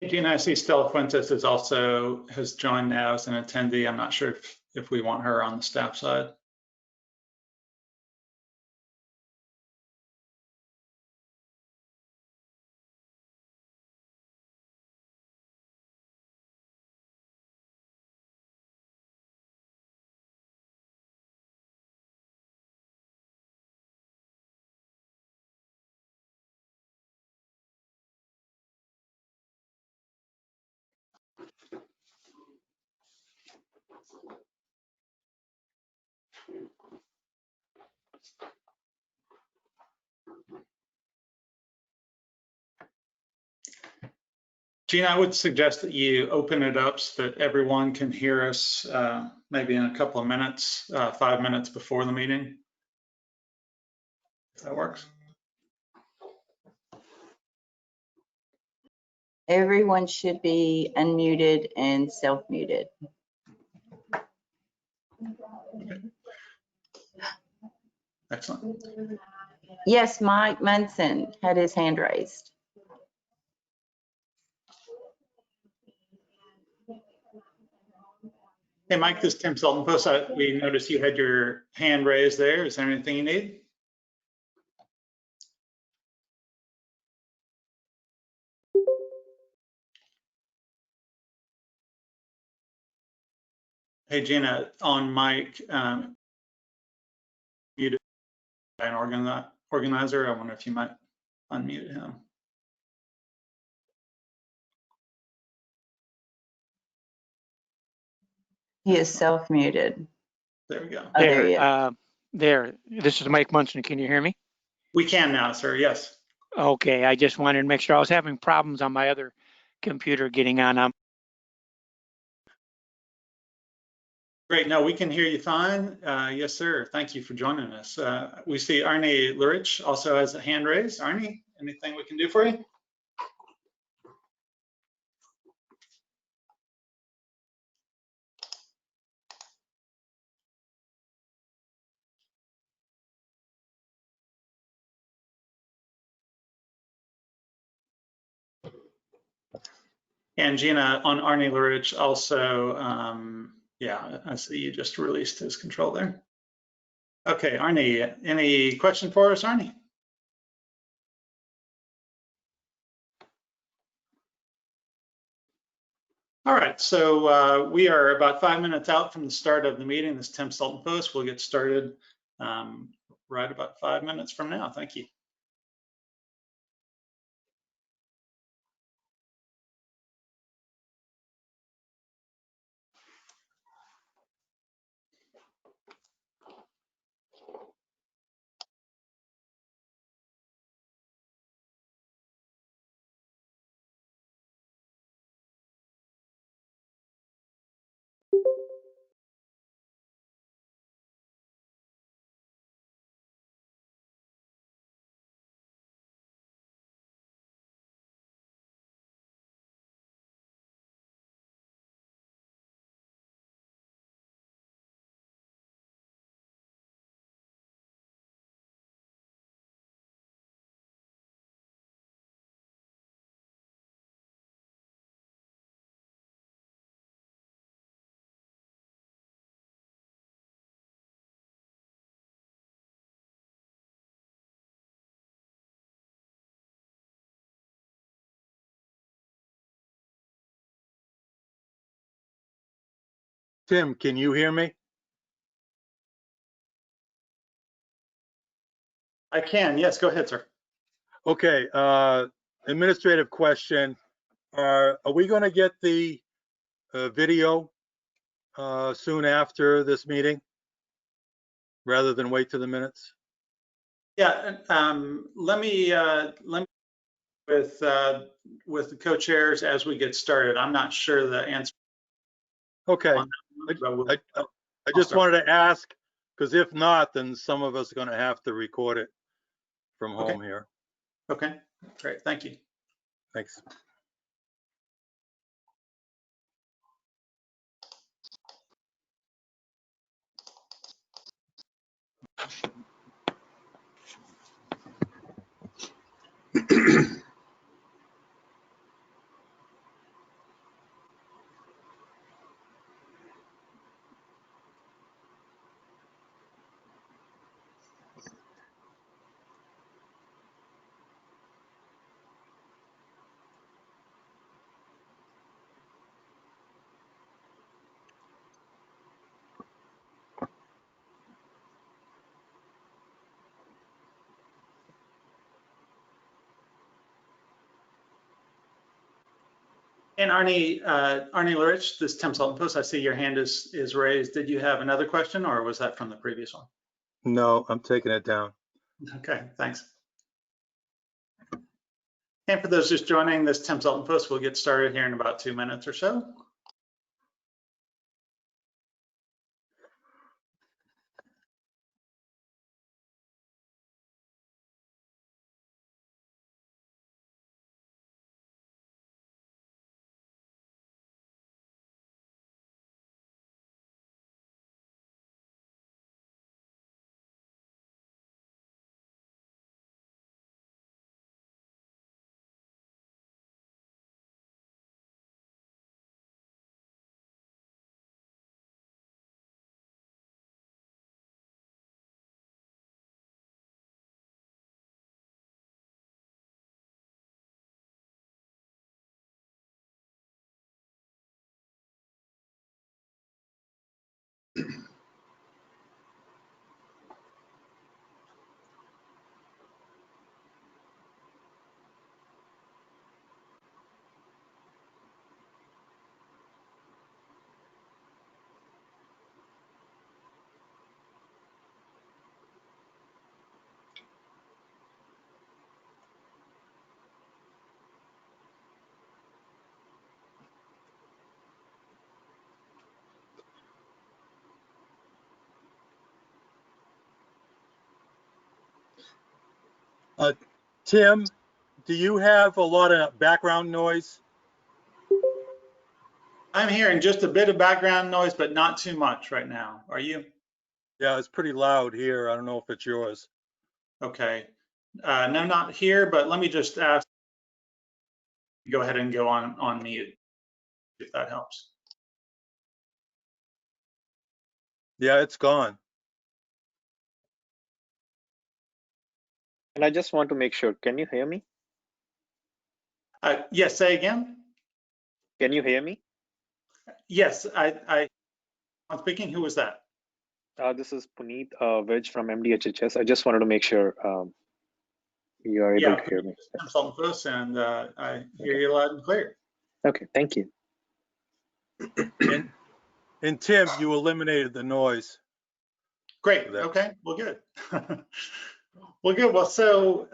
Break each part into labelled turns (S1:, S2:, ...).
S1: Gina, I see Stella Fuentes has joined now as an attendee. I'm not sure if we want her on the staff side. Gina, I would suggest that you open it up so that everyone can hear us maybe in a couple of minutes, 5 minutes before the meeting, if that works.
S2: Everyone should be unmuted and self-muted.
S1: Okay. Excellent.
S2: Yes, Mike Munson had his hand raised.
S1: Hey, Mike, this is Tim Sultan. We noticed you had your hand raised there. Is there anything you need? Hey, Gina, on Mike, muted by an organizer. I wonder if you might unmute him.
S2: He is self-muted.
S1: There we go.
S2: Oh, there he is.
S3: There, this is Mike Munson. Can you hear me?
S1: We can now, sir. Yes.
S3: Okay, I just wanted to make sure. I was having problems on my other computer getting on.
S1: Great. No, we can hear you fine. Yes, sir. Thank you for joining us. We see Arnie Lurich also has a hand raised. Arnie, anything we can do for you? And Gina, on Arnie Lurich also, yeah, I see you just released his control there. Okay, Arnie, any question for us, Arnie? All right, so we are about 5 minutes out from the start of the meeting. This is Tim Sultan Post. We'll get started right about 5 minutes from now. Thank you.
S4: Tim, can you hear me?
S1: I can, yes, go ahead, sir.
S4: Okay, administrative question. Are we going to get the video soon after this meeting rather than wait to the minutes?
S1: Yeah, let me with the co-chairs as we get started. I'm not sure the answer.
S4: Okay, I just wanted to ask, because if not, then some of us are going to have to record it from home here.
S1: Okay, great, thank you.
S4: Thanks.
S1: And Arnie Lurich, this Tim Sultan Post, I see your hand is raised. Did you have another question or was that from the previous one?
S4: No, I'm taking it down.
S1: Okay, thanks. And for those just joining this Tim Sultan Post, we'll get started here in about 2 minutes or so.
S4: Tim, do you have a lot of background noise?
S1: I'm hearing just a bit of background noise, but not too much right now. Are you?
S4: Yeah, it's pretty loud here. I don't know if it's yours.
S1: Okay. No, not here, but let me just ask, go ahead and go on mute if that helps.
S4: Yeah, it's gone.
S5: And I just want to make sure, can you hear me?
S1: Yes, say again.
S5: Can you hear me?
S1: Yes, I'm speaking. Who was that?
S5: This is Puneet Vij from MDHHS. I just wanted to make sure you are able
S1: Yeah,
S5: to hear me.
S1: consultant first, and I hear you loud and clear.
S5: Okay, thank you.
S4: And Tim, you eliminated the noise.
S1: Great.
S4: There.
S1: Okay. Well, good. Well, good. Well, so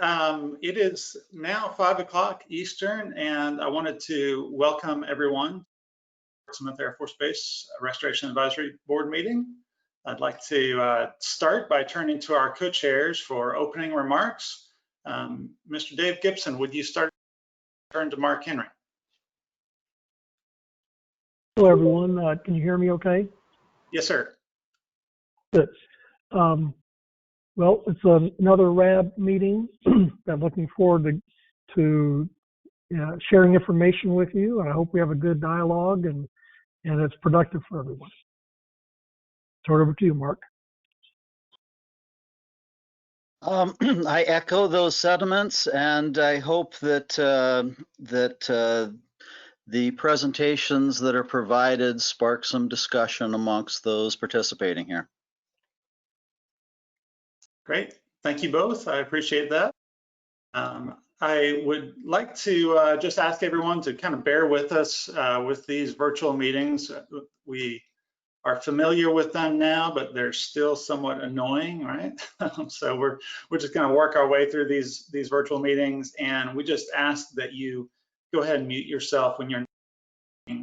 S1: it is now 5 o'clock Eastern, and I wanted to welcome everyone to Wurtsmith Air Force Base Restoration Advisory Board meeting. I'd like to start by turning to our co-chairs for opening remarks. Mr. Dave Gibson, would you turn to Mark Henry?
S6: Hello, everyone. Can you hear me okay?
S1: Yes, sir.
S6: Good. Well, it's another RAB meeting. I'm looking forward to sharing information with you. I hope we have a good dialogue and it's productive for everyone. Turn it over to you, Mark.
S7: I echo those sentiments, and I hope that the presentations that are provided spark some discussion amongst those participating here.
S1: Great. Thank you both. I appreciate that. I would like to just ask everyone to kind of bear with us with these virtual meetings. We are familiar with them now, but they're still somewhat annoying, right? So we're just going to work our way through these virtual meetings, and we just ask that you go ahead and mute yourself when you're.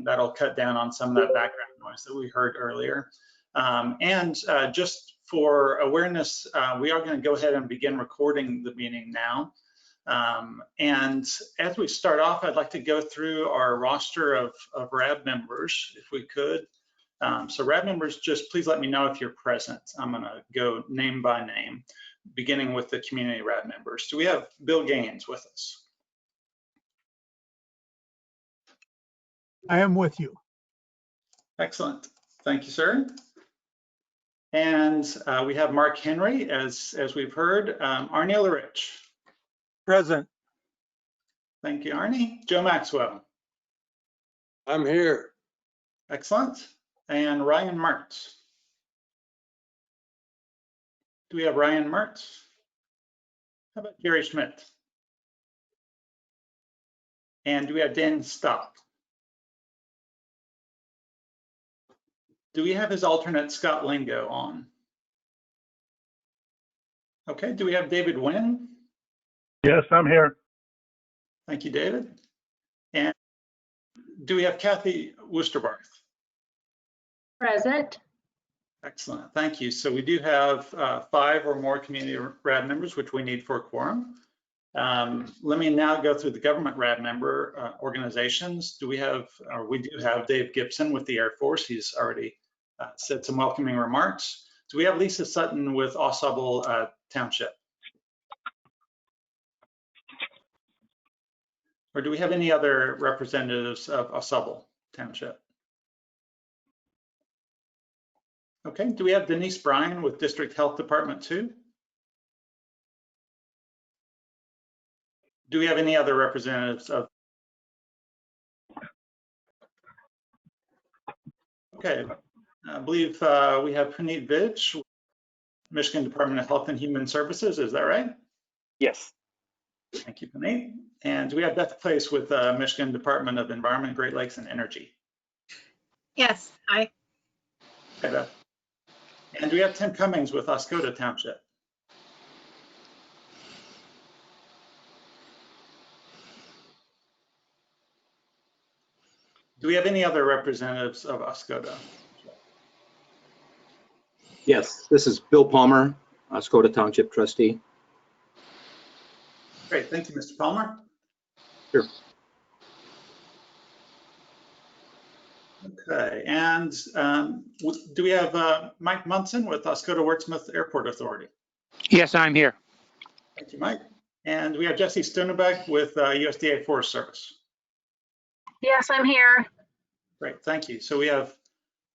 S1: That'll cut down on some of that background noise that we heard earlier. And just for awareness, we are going to go ahead and begin recording the meeting now. And as we start off, I'd like to go through our roster of RAB members, if we could. So RAB members, just please let me know if you're present. I'm going to go name by name, beginning with the community RAB members. Do we have Bill Gaines with us?
S8: I am with you.
S1: Excellent. Thank you, sir. And we have Mark Henry, as we've heard. Arnie Lurich.
S4: Present.
S1: Thank you, Arnie. Joe Maxwell.
S9: I'm here.
S1: Excellent. And Ryan Mertz. Do we have Ryan Mertz? How about Jerry Schmidt? And do we have Dan Stock? do we have his alternate Scott Lingo on? Okay, do we have David Wynn?
S8: Yes, I'm here.
S1: Thank you, David. And do we have Kathy Worcesterbarth?
S10: Present.
S1: Excellent, thank you. So we do have 5 or more community RAB members, which we need for a quorum. Let me now go through the government RAB member organizations. We do have Dave Gibson with the Air Force. He's already said some welcoming remarks. Do we have Lisa Sutton with AuSable Township? Or do we have any other representatives of AuSable Township? Okay, do we have Denise Bryan with District Health Department too? Do we have any other representatives of? Okay, I believe we have Puneet Vij, Michigan Department of Health and Human Services, is that right?
S5: Yes.
S1: Thank you, Puneet. And do we have Beth Place with Michigan Department of Environment, Great Lakes and Energy?
S10: Yes. Hi.
S1: Hi, Beth. And do we have Tim Cummings with Oscoda Township? Do we have any other representatives of Oscoda?
S11: Yes, this is Bill Palmer, Oscoda Township trustee.
S1: Great, thank you, Mr. Palmer.
S11: Sure.
S1: Okay, and do we have Mike Munson with Oscoda Wurtsmith Airport Authority?
S3: Yes, I'm here.
S1: Thank you, Mike. And we have Jesse Stonebeck with USDA Forest Service.
S10: Yes, I'm here.
S1: Great, thank you. So we have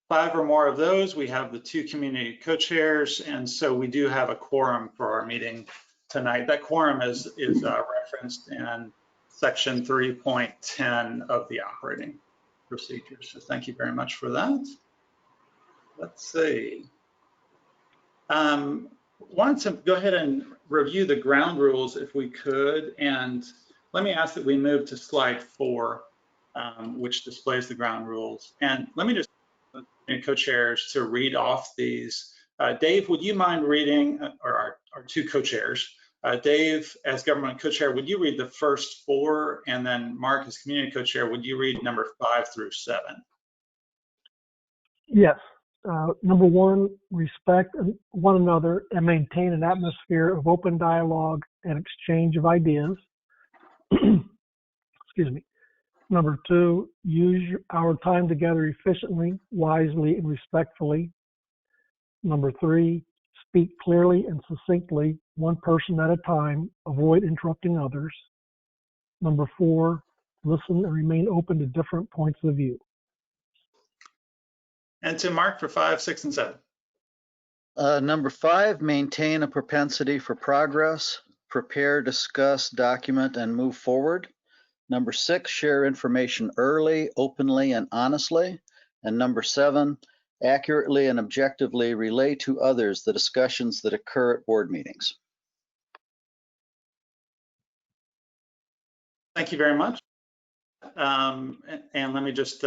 S1: 5 or more of those. We have the 2 community co-chairs, and so we do have a quorum for our meeting tonight. That quorum is referenced in section 3.10 of the operating procedures. So thank you very much for that. Let's see. Wanted to go ahead and review the ground rules if we could, and let me ask that we move to slide 4, which displays the ground rules. And let me just co-chairs to read off these. Dave, would you mind reading, or our 2 co-chairs, Dave as government co-chair, would you read the first 4, and then Mark as community co-chair, would you read number 5 through 7?
S6: Yes. Number 1, respect one another and maintain an atmosphere of open dialogue and exchange of ideas. Excuse me. Number 2, use our time together efficiently, wisely, and respectfully. Number 3, speak clearly and succinctly, one person at a time, avoid interrupting others. Number 4, listen and remain open to different points of view.
S1: And to Mark for 5, 6, and 7.
S7: Number 5, maintain a propensity for progress, prepare, discuss, document, and move forward. Number 6, share information early, openly, and honestly. And number 7, accurately and objectively relay to others the discussions that occur at board meetings.
S1: Thank you very much. And let me just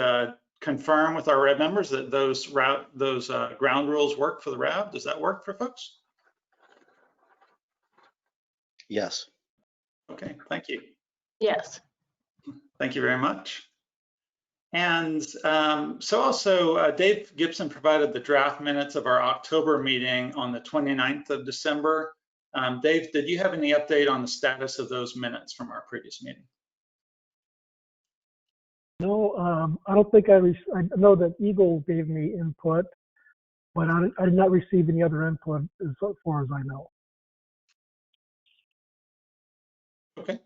S1: confirm with our RAB members that those ground rules work for the RAB. Does that work for folks?
S7: Yes.
S1: Okay, thank you.
S10: Yes.
S1: Thank you very much. And so also Dave Gibson provided the draft minutes of our October meeting on the 29th of December. Dave, did you have any update on the status of those minutes from our previous meeting?
S6: No, I don't think I know that Eagle gave me input, but I did not receive any other input as far as I know.
S1: Okay.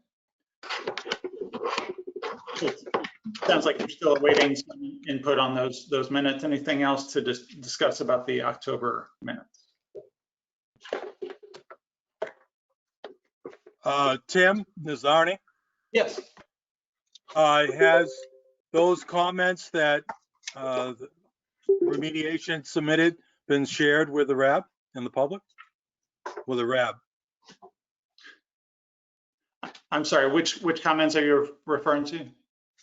S1: Sounds like you're still awaiting some input on those minutes. Anything else to discuss about the October minutes?
S4: Tim, this is Arnie.
S1: Yes.
S4: Has those comments that the remediation submitted been shared with the RAB and the public? With the RAB?
S1: I'm sorry, which comments are you referring to?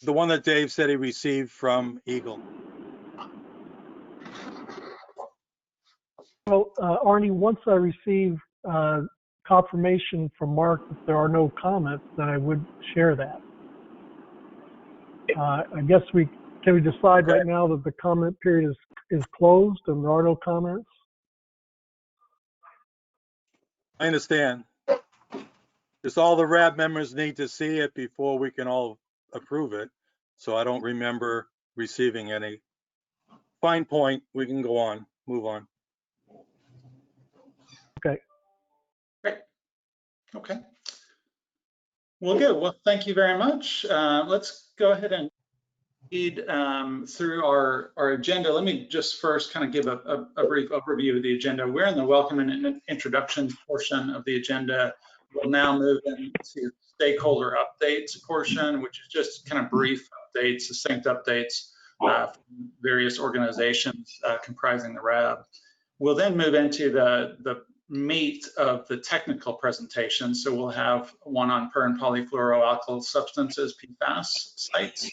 S4: The one that Dave said he received from Eagle.
S6: Well, Arnie, once I receive confirmation from Mark that there are no comments, then I would share that. I guess can we decide right now that the comment period is closed and there are no comments?
S4: I understand. Just all the RAB members need to see it before we can all approve it. So I don't remember receiving any. Fine point, we can go on, move on.
S6: Okay.
S1: Great. Okay. Well, good. Well, thank you very much. Let's go ahead and read through our agenda. Let me just first kind of give a brief overview of the agenda. We're in the welcome and introduction portion of the agenda. We'll now move into stakeholder updates portion, which is just kind of brief updates, succinct updates from various organizations comprising the RAB. We'll then move into the meat of the technical presentation. So we'll have one on per and polyfluoroalkyl substances, PFAS sites,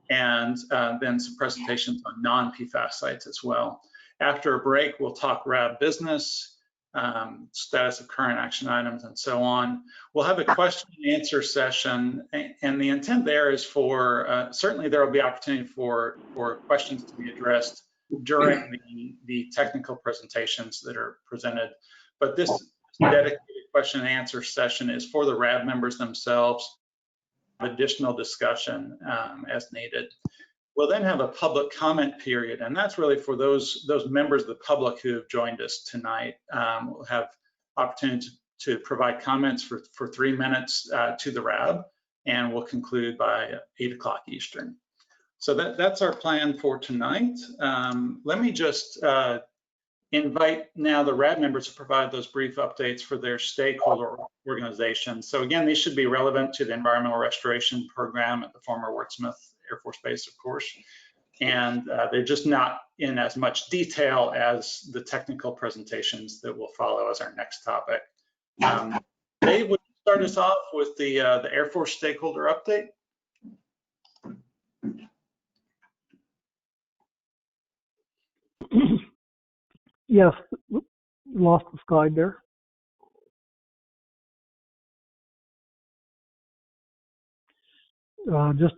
S1: and then some presentations on non-PFAS sites as well. After a break, we'll talk RAB business, status of current action items, and so on. We'll have a question and answer session, and the intent there is for, certainly there will be opportunity for questions to be addressed during the technical presentations that are presented. But this dedicated question and answer session is for the RAB members themselves, additional discussion as needed. We'll then have a public comment period, and that's really for those members of the public who have joined us tonight. We'll have opportunity to provide comments for 3 minutes to the RAB, and we'll conclude by 8 o'clock Eastern. So that's our plan for tonight. Let me just invite now the RAB members to provide those brief updates for their stakeholder organizations. So again, these should be relevant to the environmental restoration program at the former Wurtsmith Air Force Base, of course. And they're just not in as much detail as the technical presentations that will follow as our next topic. Dave, would you start us off with the Air Force stakeholder update?
S6: Yes, lost the slide there. Just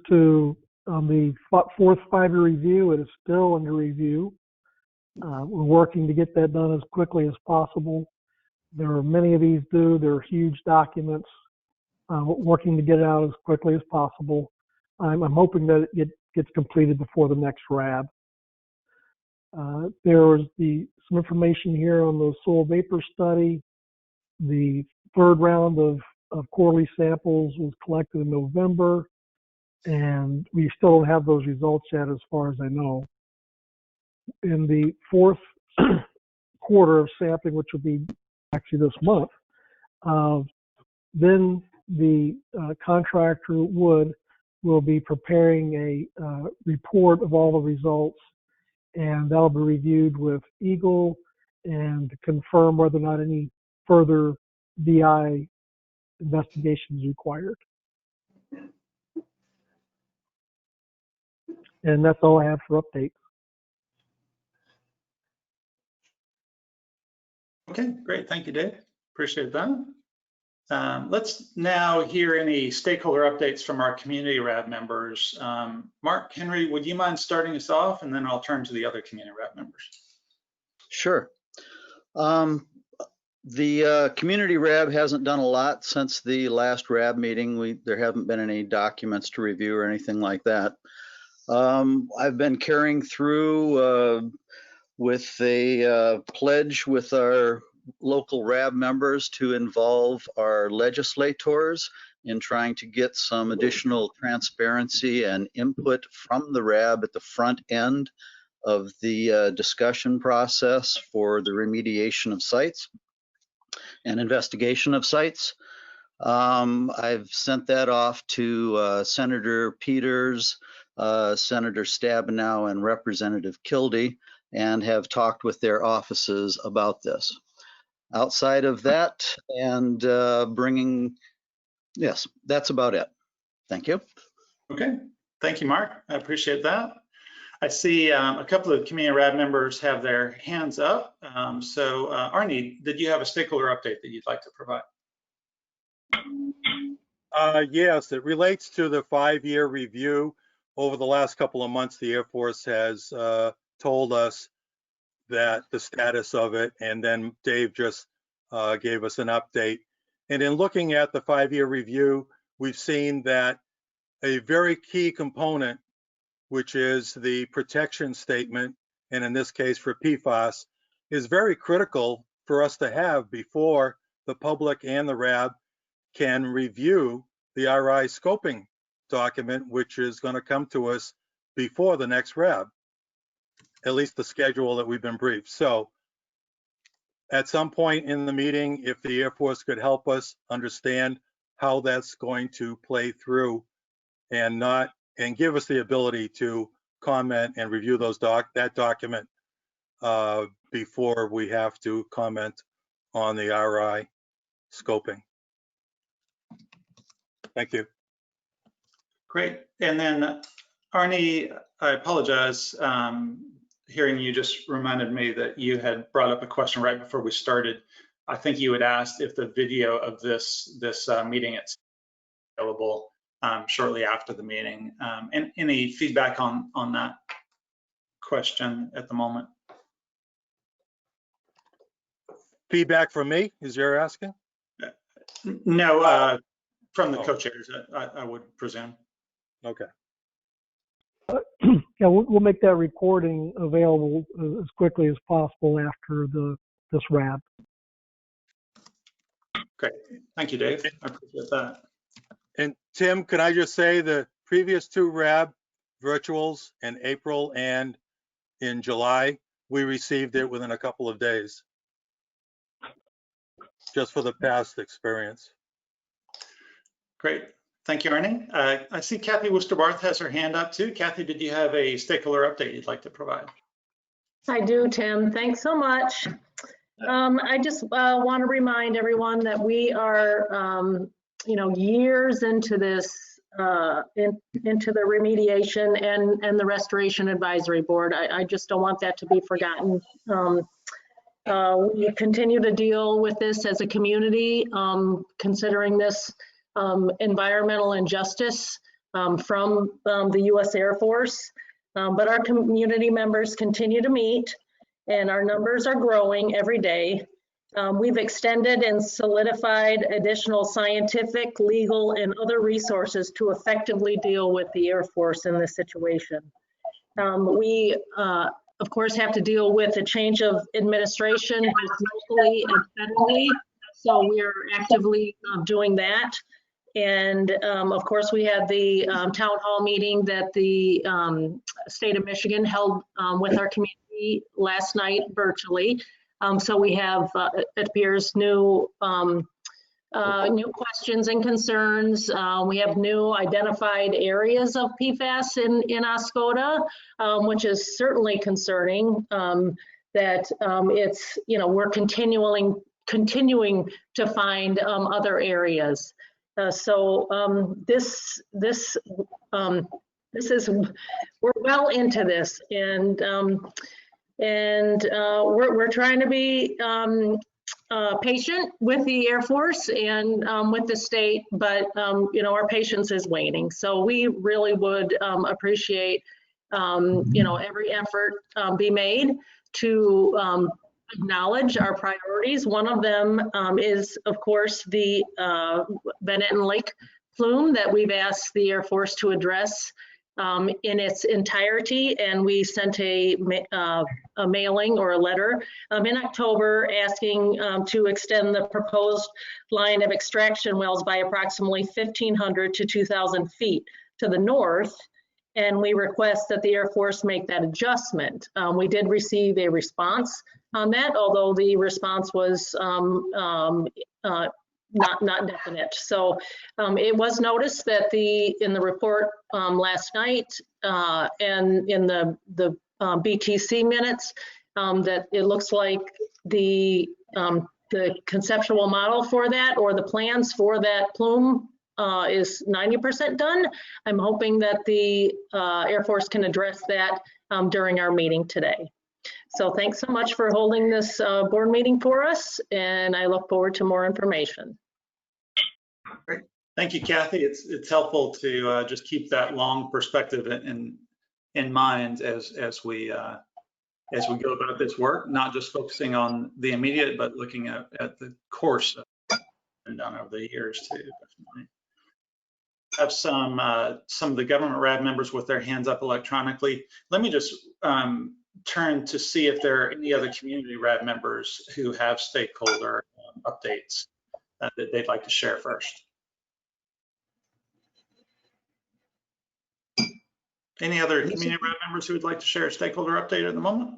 S6: on the fourth 5-year review, it is still under review. We're working to get that done as quickly as possible. There are many of these due. They're huge documents. Working to get it out as quickly as possible. I'm hoping that it gets completed before the next RAB. There was some information here on the soil vapor study. The third round of quarterly samples was collected in November, and we still don't have those results yet as far as I know. In the fourth quarter of sampling, which will be actually this month, then the contractor will be preparing a report of all the results, and that'll be reviewed with Eagle and confirm whether or not any further BI investigation is required. And that's all I have for updates.
S1: Okay, great. Thank you, Dave. Appreciate that. Let's now hear any stakeholder updates from our community RAB members. Mark, Henry, would you mind starting us off, and then I'll turn to the other community RAB members.
S7: Sure. The community RAB hasn't done a lot since the last RAB meeting. There haven't been any documents to review or anything like that. I've been carrying through with a pledge with our local RAB members to involve our legislators in trying to get some additional transparency and input from the RAB at the front end of the discussion process for the remediation of sites and investigation of sites. I've sent that off to Senator Peters, Senator Stabenow, and Representative Kildee, and have talked with their offices about this. Outside of that, and yes, that's about it. Thank you.
S1: Okay, thank you, Mark. I appreciate that. I see a couple of community RAB members have their hands up. So Arnie, did you have a stakeholder update that you'd like to provide?
S4: Yes, it relates to the 5-year review. Over the last couple of months, the Air Force has told us that the status of it, and then Dave just gave us an update. And in looking at the 5-year review, we've seen that a very key component, which is the protection statement, and in this case for PFAS, is very critical for us to have before the public and the RAB can review the RI scoping document, which is going to come to us before the next RAB, at least the schedule that we've been briefed. So at some point in the meeting, if the Air Force could help us understand how that's going to play through and give us the ability to comment and review that document before we have to comment on the RI scoping. Thank you.
S1: Great. And then Arnie, I apologize. Hearing you just reminded me that you had brought up a question right before we started. I think you had asked if the video of this meeting is available shortly after the meeting. And any feedback on that question at the moment?
S4: Feedback from me, is you're asking?
S1: No, from the co-chairs, I would presume.
S4: Okay.
S6: Yeah, we'll make that recording available as quickly as possible after this RAB.
S1: Great. Thank you, Dave. I appreciate that.
S4: And Tim, can I just say the previous 2 RAB virtuals in April and in July, we received it within a couple of days, just for the past experience.
S1: Great. Thank you, Arnie. I see Kathy Worcester-Barth has her hand up too. Kathy, did you have a stakeholder update you'd like to provide?
S10: I do, Tim. Thanks so much. I just want to remind everyone that we are, years into this, into the remediation and the restoration advisory board. I just don't want that to be forgotten. We continue to deal with this as a community, considering this environmental injustice from the U.S. Air Force. But our community members continue to meet, and our numbers are growing every day. We've extended and solidified additional scientific, legal, and other resources to effectively deal with the Air Force in this situation. We, of course, have to deal with a change of administration, both locally and federally, so we're actively doing that. And of course, we had the town hall meeting that the state of Michigan held with our community last night virtually. So we have, it appears, new questions and concerns. We have new identified areas of PFAS in Oscoda, which is certainly concerning. That it's, we're continuing to find other areas. So this is, we're well into this, and we're trying to be patient with the Air Force and with the state, but our patience is waning. So we really would appreciate every effort be made to acknowledge our priorities. One of them is, of course, the Bennett and Lake plume that we've asked the Air Force to address in its entirety, and we sent a mailing or a letter in October asking to extend the proposed line of extraction wells by approximately 1,500 to 2,000 feet to the north, and we request that the Air Force make that adjustment. We did receive a response on that, although the response was not definite. So it was noticed that in the report last night and in the BTC minutes that it looks like the conceptual model for that, or the plans for that plume, is 90% done. I'm hoping that the Air Force can address that during our meeting today. So thanks so much for holding this board meeting for us, and I look forward to more information.
S1: Great. Thank you, Kathy. It's helpful to just keep that long perspective in mind as we go about this work, not just focusing on the immediate, but looking at the course of been done over the years too. Definitely. Have some of the government RAB members with their hands up electronically. Let me just turn to see if there are any other community RAB members who have stakeholder updates that they'd like to share first. Any other community RAB members who would like to share a stakeholder update at the moment?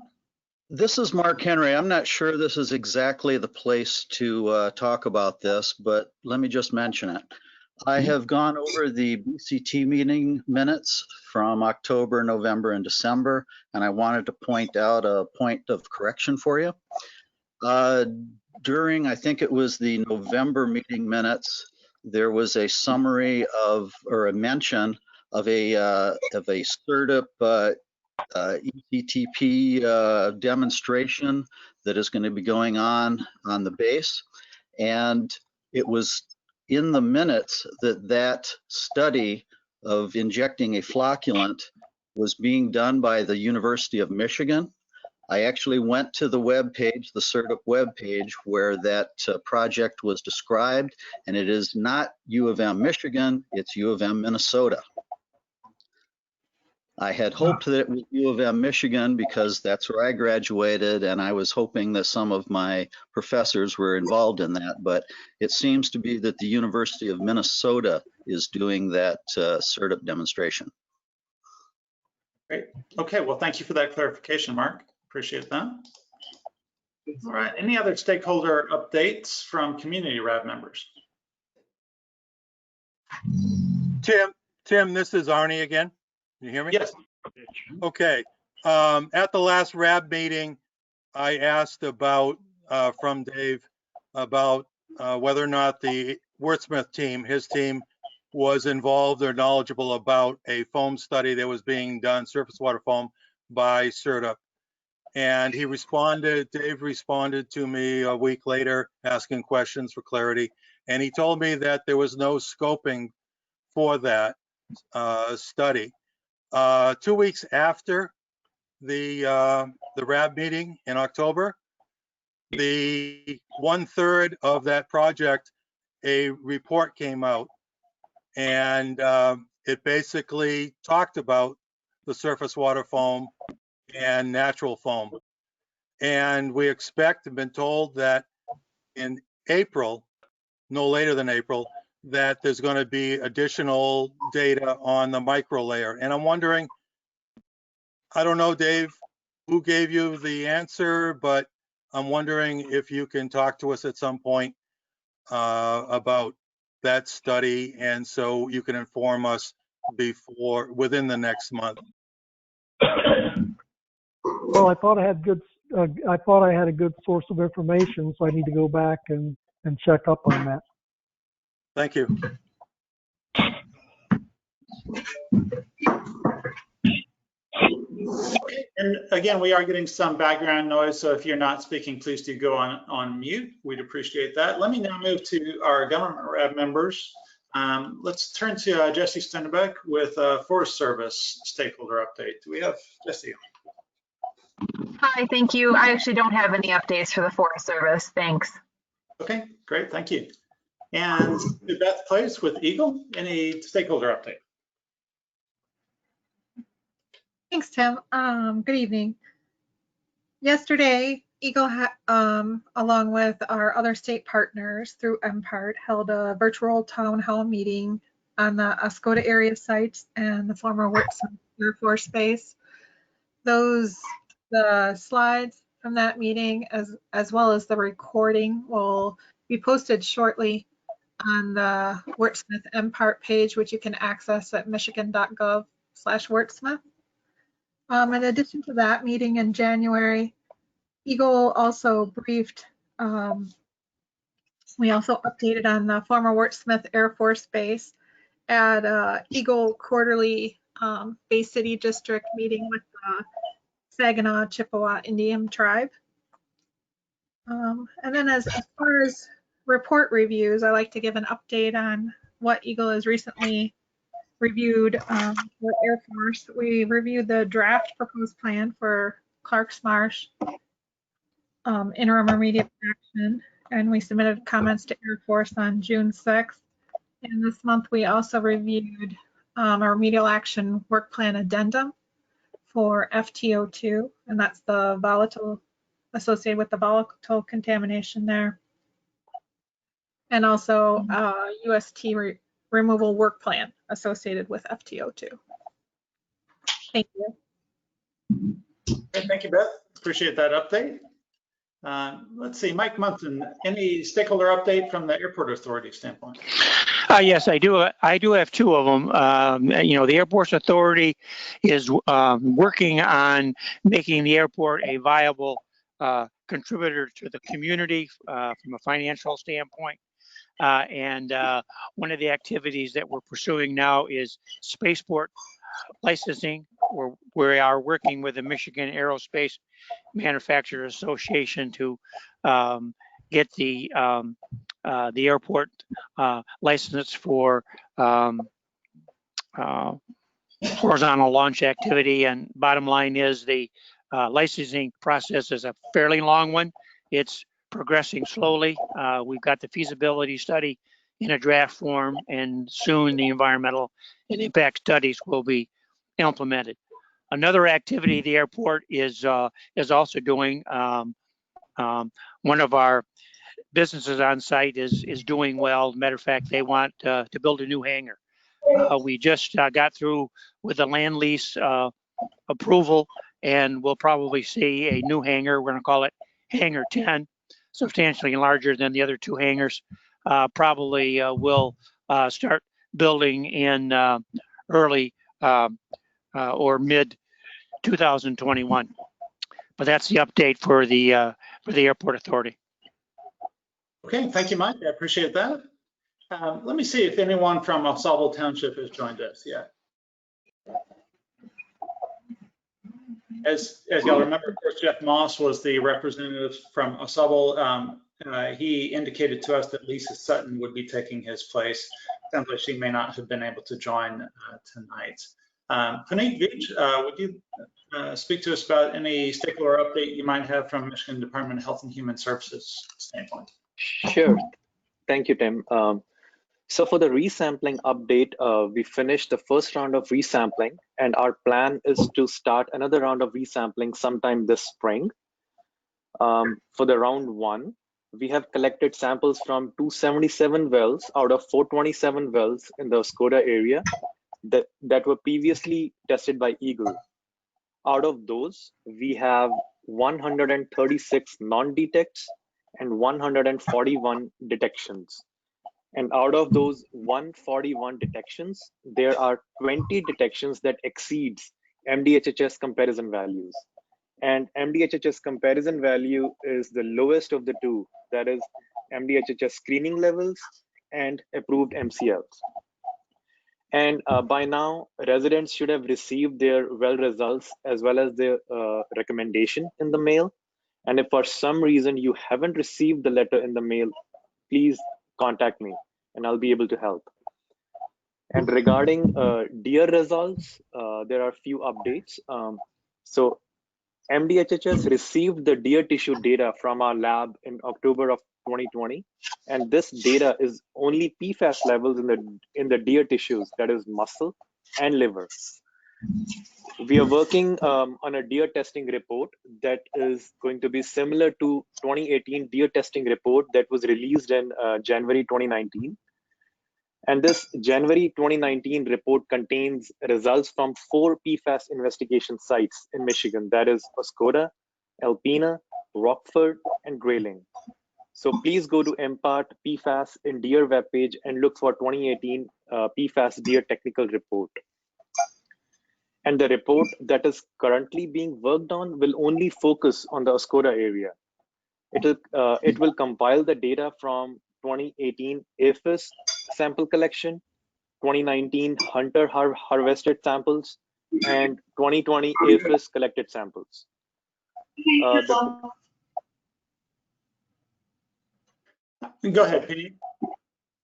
S7: This is Mark Henry. I'm not sure this is exactly the place to talk about this, but let me just mention it. I have gone over the BCT meeting minutes from October, November, and December, and I wanted to point out a point of correction for you. During, I think it was the November meeting minutes, there was a summary of, or a mention of a CERTUP ECTP demonstration that is going to be going on the base, and it was in the minutes that study of injecting a flocculant was being done by the University of Michigan. I actually went to the web page, the CERTUP web page, where that project was described, and it is not U of M Michigan, it's U of M Minnesota. I had hoped that it was U of M Michigan because that's where I graduated, and I was hoping that some of my professors were involved in that, but it seems to be that the University of Minnesota is doing that CERTUP demonstration.
S1: Great. Okay, well, thank you for that clarification, Mark. Appreciate that. All right, any other stakeholder updates from community RAB members?
S4: Tim, this is Arnie again. Can you hear me?
S1: Yes.
S4: Okay. At the last RAB meeting, I asked about, from Dave, about whether or not the Wurtsmith team, his team, was involved or knowledgeable about a foam study that was being done, surface water foam, by CERTUP. And he responded, Dave responded to me a week later, asking questions for clarity. And he told me that there was no scoping for that study. 2 weeks after the RAB meeting in October, the 1/3 of that project, a report came out, and it basically talked about the surface water foam and natural foam. And we expect and been told that in April, no later than April, that there's going to be additional data on the micro layer. And I'm wondering, I don't know, Dave, who gave you the answer, but I'm wondering if you can talk to us at some point about that study, and so you can inform us within the next month.
S6: Well, I thought I had a good source of information, so I need to go back and check up on that.
S4: Thank you.
S1: And again, we are getting some background noise, so if you're not speaking, please do go on mute. We'd appreciate that. Let me now move to our government RAB members. Let's turn to Jesse Stenbeck with Forest Service stakeholder update. Do we have Jesse?
S12: Hi, thank you. I actually don't have any updates for the Forest Service. Thanks.
S1: Okay, great, thank you. And Beth Place with Eagle, any stakeholder update?
S13: Thanks, Tim. Good evening. Yesterday, Eagle, along with our other state partners through MPART, held a virtual town hall meeting on the Oscoda area sites and the former Wurtsmith Air Force Base. The slides from that meeting, as well as the recording, will be posted shortly on the Wurtsmith MPART page, which you can access at michigan.gov/Wurtsmith. In addition to that meeting in January, Eagle also briefed, we also updated on the former Wurtsmith Air Force Base at Eagle quarterly Bay City District meeting with the Saginaw Chippewa Indian tribe. And then as far as report reviews, I like to give an update on what Eagle has recently reviewed for Air Force. We reviewed the draft proposed plan for Clark's Marsh interim remedial action, and we submitted comments to Air Force on June 6th. And this month we also reviewed a remedial action work plan addendum for FTO2, and that's the volatile associated with the volatile contamination there. And also UST removal work plan associated with FTO2. Thank you.
S1: Okay, thank you, Beth. Appreciate that update. Let's see, Mike Munson, any stakeholder update from the airport authority standpoint?
S3: Yes, I do. I do have two of them. You know, the Airports Authority is working on making the airport a viable contributor to the community from a financial standpoint. And one of the activities that we're pursuing now is Spaceport Licensing, where we are working with the Michigan Aerospace Manufacturers Association to get the airport license for horizontal launch activity. And bottom line is the licensing process is a fairly long one. It's progressing slowly. We've got the feasibility study in a draft form, and soon the environmental and impact studies will be implemented. Another activity the airport is also doing. One of our businesses on site is doing well. Matter of fact, they want to build a new hangar. We just got through with the land lease approval, and we'll probably see a new hangar. We're going to call it Hangar 10, substantially larger than the other two hangars. Probably will start building in early or mid 2021. But that's the update for the Airport Authority.
S1: Okay, thank you, Mike. I appreciate that. Let me see if anyone from AuSable Township has joined us yet. As y'all remember, of course, Jeff Moss was the representative from AuSable. He indicated to us that Lisa Sutton would be taking his place. Sounds like she may not have been able to join tonight. Puneet Vij, would you speak to us about any stakeholder update you might have from Michigan Department of Health and Human Services standpoint?
S5: Sure. Thank you, Tim. So for the resampling update, we finished the first round of resampling, and our plan is to start another round of resampling sometime this spring. For the round one, we have collected samples from 277 wells out of 427 wells in the Skoda area that were previously tested by Eagle. Out of those, we have 136 non-detects and 141 detections. And out of those 141 detections, there are 20 detections that exceeds MDHHS comparison values. And MDHHS comparison value is the lowest of the two, that is MDHHS screening levels and approved MCLs. And by now, residents should have received their well results as well as their recommendation in the mail. And if for some reason you haven't received the letter in the mail, please contact me and I'll be able to help. And regarding deer results, there are a few updates. So MDHHS received the deer tissue data from our lab in October of 2020, and this data is only PFAS levels in the deer tissues, that is muscle and liver. We are working on a deer testing report that is going to be similar to 2018 deer testing report that was released in January 2019. And this January 2019 report contains results from 4 PFAS investigation sites in Michigan, that is Oscoda, Alpena, Rockford, and Grayling. So please go to Mmrp PFAS in Deer webpage and look for 2018 PFAS Deer technical report. And the report that is currently being worked on will only focus on the Oscoda area. It will compile the data from 2018 APHIS sample collection, 2019 Hunter harvested samples, and 2020 APHIS collected samples.
S1: Go ahead, Pete.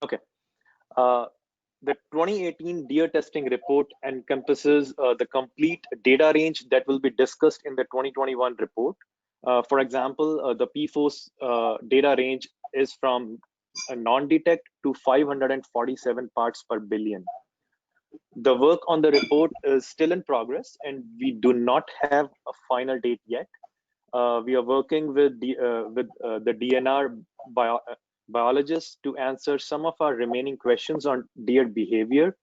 S5: Okay. The 2018 deer testing report encompasses the complete data range that will be discussed in the 2021 report. For example, the PFOS data range is from a non-detect to 547 parts per billion. The work on the report is still in progress, and we do not have a final date yet. We are working with the DNR biologists to answer some of our remaining questions on deer behavior.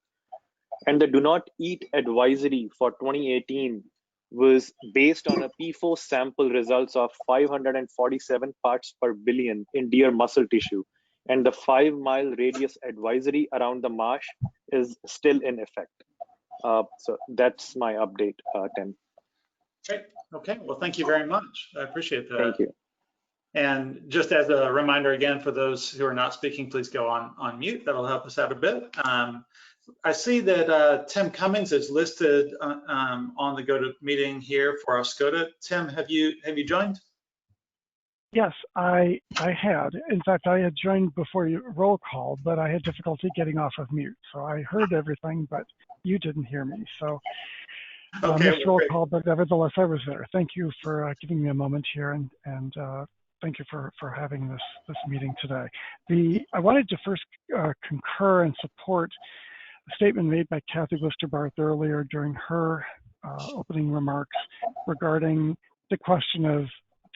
S5: And the do not eat advisory for 2018 was based on a PFOS sample results of 547 parts per billion in deer muscle tissue. And the 5-mile radius advisory around the marsh is still in effect. So that's my update, Tim.
S1: Great. Okay. Well, thank you very much. I appreciate that.
S5: Thank you.
S1: And just as a reminder again, for those who are not speaking, please go on mute. That'll help us out a bit. I see that Tim Cummings is listed on the GoToMeeting here for Oscoda. Tim, have you joined?
S6: Yes, I had. In fact, I had joined before you roll call, but I had difficulty getting off of mute. So I heard everything, but you didn't hear me. So
S1: Okay,
S6: missed roll call, but nevertheless, I was there. Thank you for giving me a moment here, and thank you for having this meeting today. I wanted to first concur and support a statement made by Kathy Listerbarth earlier during her opening remarks regarding the question of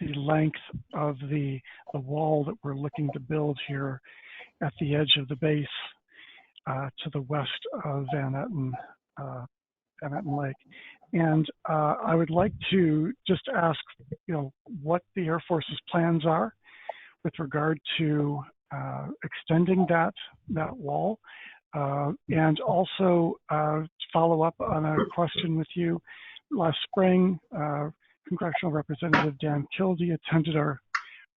S6: the length of the wall that we're looking to build here at the edge of the base to the west of Van Etten Lake. And I would like to just ask, what the Air Force's plans are with regard to extending that wall, and also follow up on a question with you. Last spring, Congressional Representative Dan Kildee attended our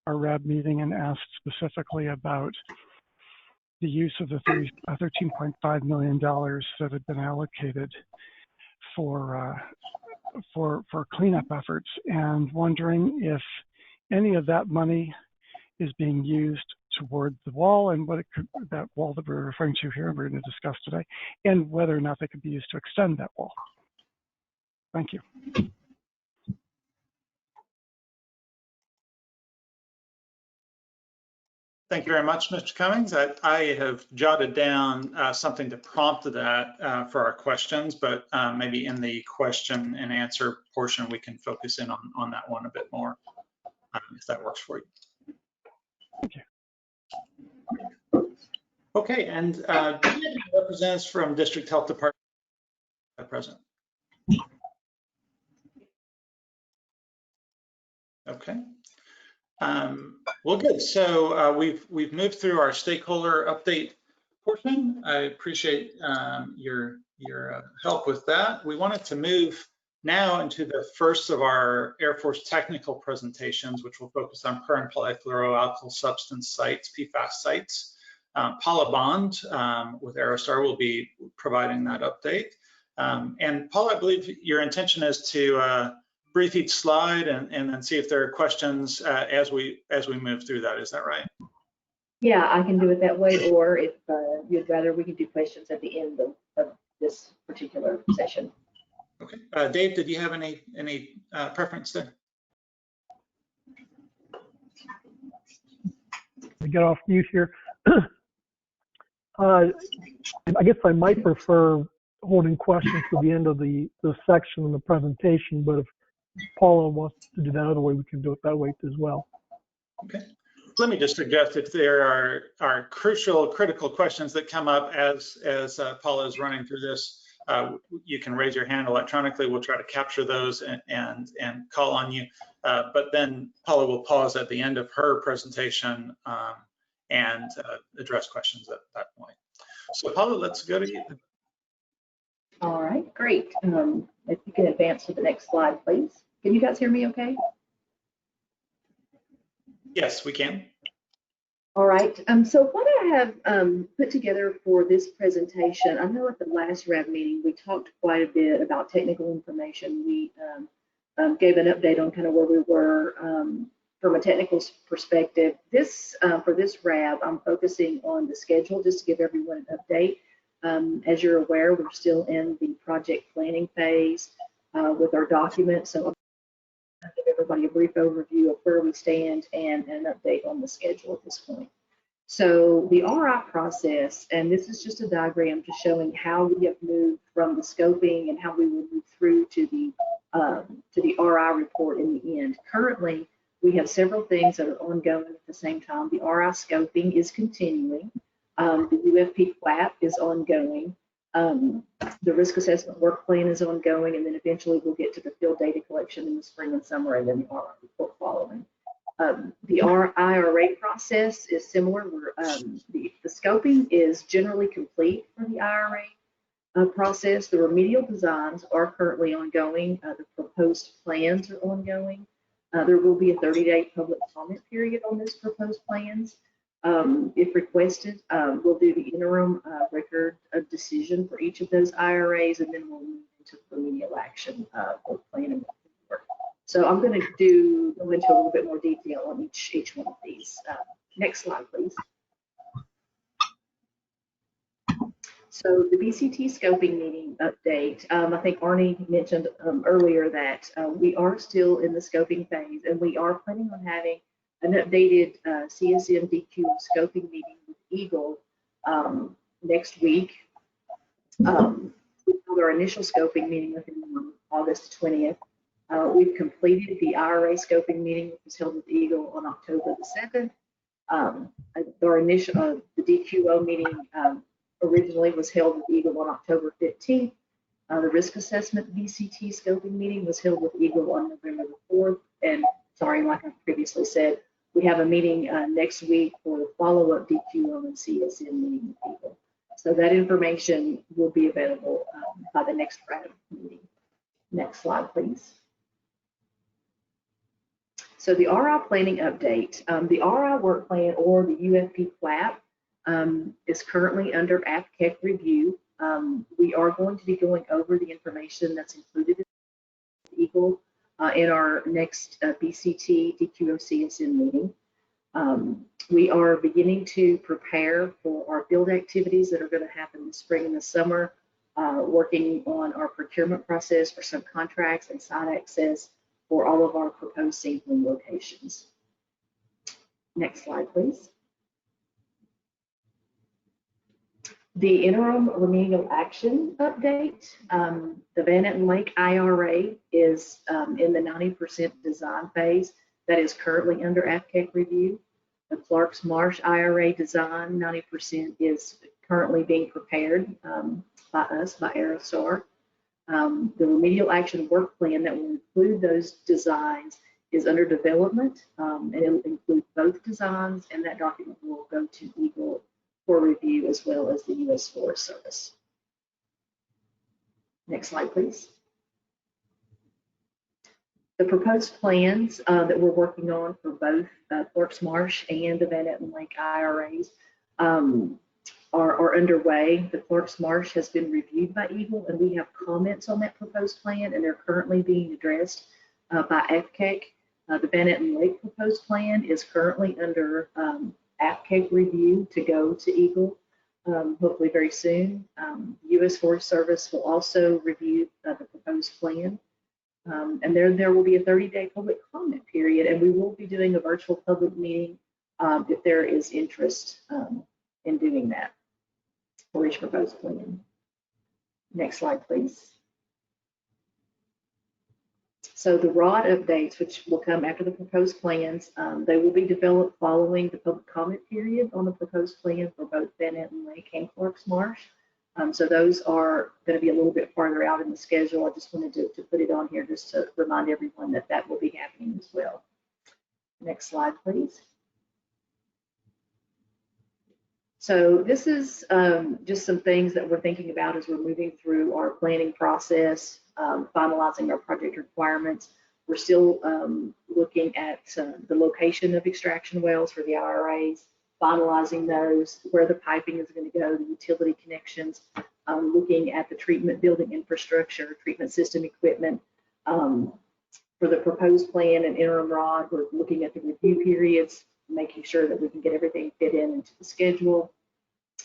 S6: RAB meeting and asked specifically about the use of the $13.5 million that had been allocated for cleanup efforts, and wondering if any of that money is being used toward the wall, and what it could, that wall that we're referring to here and we're going to discuss today, and whether or not they could be used to extend that wall. Thank you.
S1: Thank you very much, Mr. Cummings. I have jotted down something to prompt that for our questions, but maybe in the question and answer portion, we can focus in on that one a bit more, if that works for you.
S6: Thank you.
S1: Okay, and representatives from District Health Department at present. Okay. Well, good. So we've moved through our stakeholder update portion. I appreciate your help with that. We wanted to move now into the first of our Air Force technical presentations, which will focus on per and polyfluoroalkyl substance sites, PFAS sites. Paula Bond with Aerostar will be providing that update. And Paula, I believe your intention is to brief each slide and then see if there are questions as we move through that. Is that right?
S14: Yeah, I can do it that way, or if you'd rather, we can do questions at the end of this particular session.
S1: Okay. Dave, did you have any preference there?
S6: I get off mute here. I guess I might prefer holding questions to the end of the section in the presentation, but if Paula wants to do that other way, we can do it that way as well.
S1: Okay. Let me just suggest if there are critical questions that come up as Paula is running through this, you can raise your hand electronically. We'll try to capture those and call on you. But then Paula will pause at the end of her presentation and address questions at that point. So Paula, let's go to you.
S14: All right, great. If you can advance to the next slide, please. Can you guys hear me okay?
S1: Yes, we can.
S14: All right, so what I have put together for this presentation, I know at the last RAB meeting, we talked quite a bit about technical information. We gave an update on kind of where we were from a technical perspective. This for this RAB, I'm focusing on the schedule just to give everyone an update. As you're aware, we're still in the project planning phase with our document, so I'll give everybody a brief overview of where we stand and an update on the schedule at this point. So the RI process, and this is just a diagram just showing how we have moved from the scoping and how we will move through to the RI report in the end. Currently, we have several things that are ongoing at the same time. The RI scoping is continuing. The UFP PLAP is ongoing. The risk assessment work plan is ongoing, and then eventually we'll get to the field data collection in the spring and summer, and then the RI report following. The IRA process is similar. The scoping is generally complete for the IRA process. The remedial designs are currently ongoing. The proposed plans are ongoing. There will be a 30-day public comment period on those proposed plans. If requested, we'll do the interim record of decision for each of those IRAs, and then we'll move into remedial action for planning work. So I'm going to go into a little bit more detail on each one of these. Next slide, please. So the BCT scoping meeting update, I think Arnie mentioned earlier that we are still in the scoping phase, and we are planning on having an updated CSM DQ scoping meeting with Eagle next week. Our initial scoping meeting with them on August 20th. We've completed the IRA scoping meeting, which was held with Eagle on October the 2nd. Our initial, the DQO meeting originally was held with Eagle on October 15th. The risk assessment BCT scoping meeting was held with Eagle on November the 4th. And sorry, like I previously said, we have a meeting next week for the follow-up DQO and CSM meeting with Eagle. So that information will be available by the next RAB meeting. Next slide, please. So the RI planning update. The RI work plan, or the UFP PLAP, is currently under AFCEC review. We are going to be going over the information that's included in Eagle in our next BCT DQO CSM meeting. We are beginning to prepare for our build activities that are going to happen this spring and the summer, working on our procurement process for subcontracts and site access for all of our proposed sampling locations. Next slide, please. The interim remedial action update. The Van Etten Lake IRA is in the 90% design phase. That is currently under AFCEC review. The Clark's Marsh IRA design, 90% is currently being prepared by us, by Aerostar. The remedial action work plan that will include those designs is under development, and it will include both designs, and that document will go to Eagle for review, as well as the U.S. Forest Service. Next slide, please. The proposed plans that we're working on for both Clark's Marsh and the Van Etten Lake IRAs are underway. The Clark's Marsh has been reviewed by Eagle, and we have comments on that proposed plan, and they're currently being addressed by AFCEC. The Van Etten Lake proposed plan is currently under AFCEC review to go to Eagle, hopefully very soon. U.S. Forest Service will also review the proposed plan. And there will be a 30-day public comment period, and we will be doing a virtual public meeting if there is interest in doing that for each proposed plan. Next slide, please. So the ROD updates, which will come after the proposed plans, they will be developed following the public comment period on the proposed plan for both Van Etten Lake and Clark's Marsh. So those are going to be a little bit farther out in the schedule. I just wanted to put it on here just to remind everyone that that will be happening as well. Next slide, please. So this is just some things that we're thinking about as we're moving through our planning process, finalizing our project requirements. We're still looking at the location of extraction wells for the IRAs, finalizing those, where the piping is going to go, the utility connections, looking at the treatment building infrastructure, treatment system equipment, For the proposed plan and interim ROD, we're looking at the review periods, making sure that we can get everything fit into the schedule.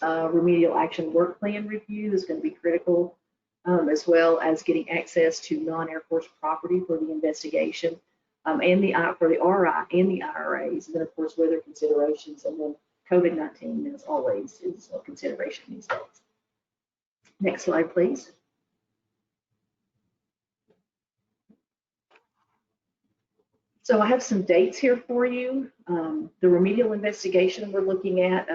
S14: Remedial action work plan review is going to be critical, as well as getting access to non-Air Force property for the investigation, and for the RI and the IRAs, and then of course weather considerations, and then COVID-19 as always is a consideration these days. Next slide, please. So I have some dates here for you. The remedial investigation we're looking at,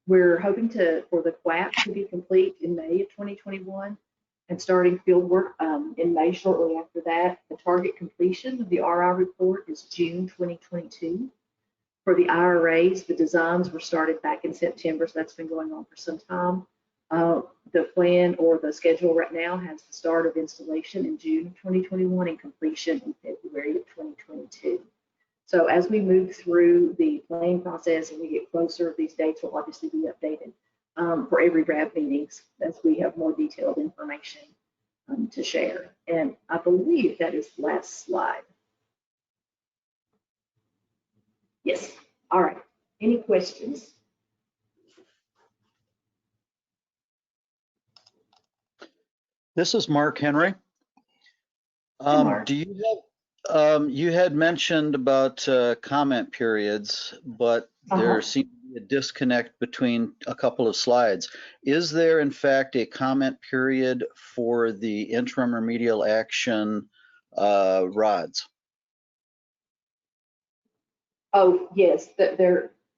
S14: we're hoping for the QAP to be complete in May of 2021 and starting field work in May shortly after that. The target completion of the RI report is June 2022. For the IRAs, the designs were started back in September, so that's been going on for some time. The plan or the schedule right now has the start of installation in June of 2021 and completion in February of 2022. So as we move through the planning process and we get closer, these dates will obviously be updated for every RAB meetings as we have more detailed information to share. And I believe that is the last slide. Yes, all right. Any questions?
S7: This is Mark Henry.
S14: Mark.
S7: Do you have, you had mentioned about comment periods, but there seems to be a disconnect between a couple of slides. Is there in fact a comment period for the interim remedial action RODs?
S14: Oh, yes,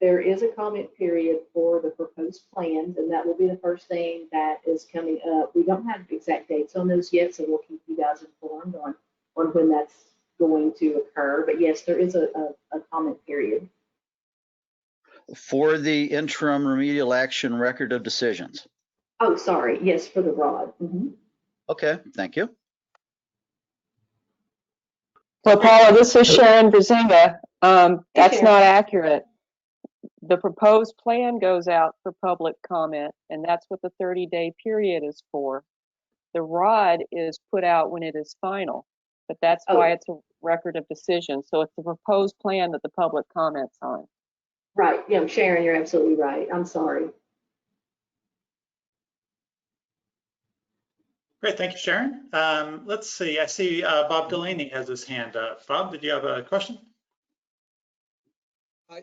S14: there is a comment period for the proposed plans, and that will be the first thing that is coming up. We don't have exact dates on those yet, so we'll keep you guys informed on when that's going to occur. But yes, there is a comment period.
S7: For the interim remedial action record of decisions?
S14: Oh, sorry. Yes, for the ROD.
S7: Okay, thank you.
S15: So Paula, this is Sharon Brzinga. That's
S14: Sharon.
S15: not accurate. The proposed plan goes out for public comment, and that's what the 30-day period is for. The ROD is put out when it is final, but that's why it's a record of decision. So it's the proposed plan that the public comments on.
S14: Right. Yeah, Sharon, you're absolutely right. I'm sorry.
S1: Great, thank you, Sharon. Let's see, I see Bob Delaney has his hand up. Bob, did you have a question?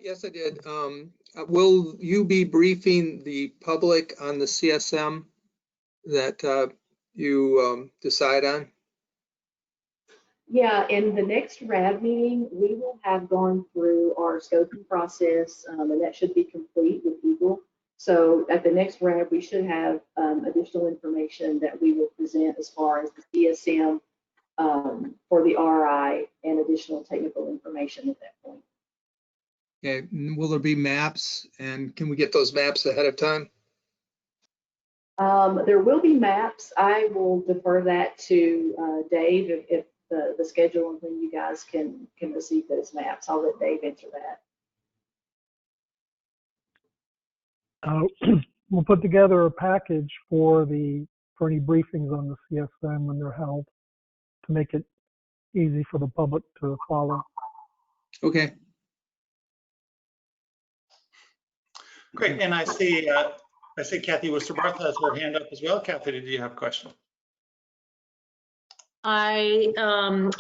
S16: Yes, I did. Will you be briefing the public on the CSM that you decide on?
S14: Yeah, in the next RAB meeting, we will have gone through our scoping process, and that should be complete with Google. So at the next RAB, we should have additional information that we will present as far as the CSM for the RI and additional technical information at that point.
S16: Okay, will there be maps, and can we get those maps ahead of time?
S14: There will be maps. I will defer that to Dave if the schedule and when you guys can receive those maps. I'll let Dave answer that.
S6: We'll put together a package for any briefings on the CSM when they're held to make it easy for the public to follow.
S16: Okay.
S1: Great, and I see Kathy Worcester-Barth has her hand up as well. Kathy, did you have a question?
S10: I'm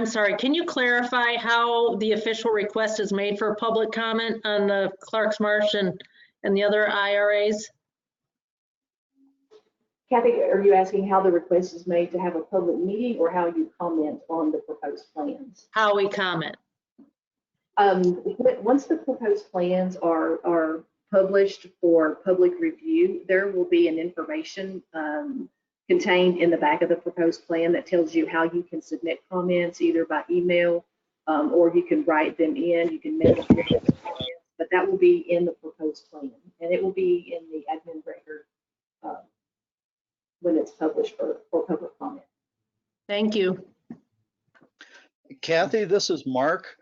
S10: sorry, can you clarify how the official request is made for public comment on the Clark's Marsh and the other IRAs?
S14: Kathy, are you asking how the request is made to have a public meeting or how you comment on the proposed plans?
S10: How we comment.
S14: Once the proposed plans are published for public review, there will be an information contained in the back of the proposed plan that tells you how you can submit comments either by email or you can write them in, you can mail them in, but that will be in the proposed plan and it will be in the admin record when it's published for public comment.
S10: Thank you.
S7: Kathy, this is Mark.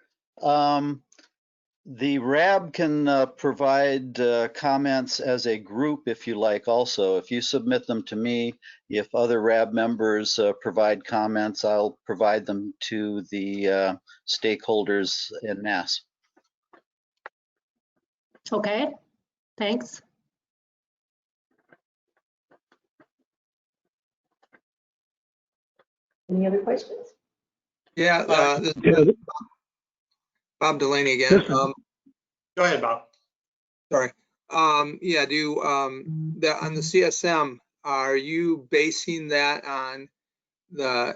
S7: The RAB can provide comments as a group if you like also. If you submit them to me, if other RAB members provide comments, I'll provide them to the stakeholders en masse.
S10: Okay, thanks.
S14: Any other questions?
S16: Yeah, this is Bob Delaney again.
S1: Go ahead, Bob.
S16: Sorry. Yeah, on the CSM, are you basing that on the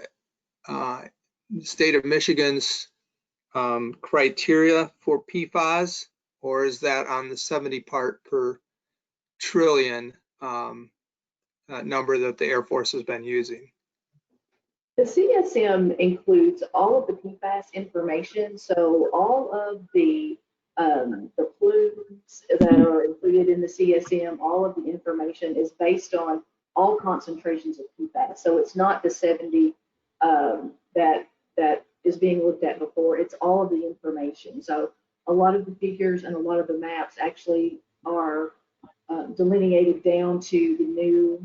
S16: state of Michigan's criteria for PFAS, or is that on the 70 part per trillion number that the Air Force has been using?
S14: The CSM includes all of the PFAS information, so all of the plumes that are included in the CSM, all of the information is based on all concentrations of PFAS. So it's not the 70 that is being looked at before, it's all of the information. So a lot of the figures and a lot of the maps actually are delineated down to the new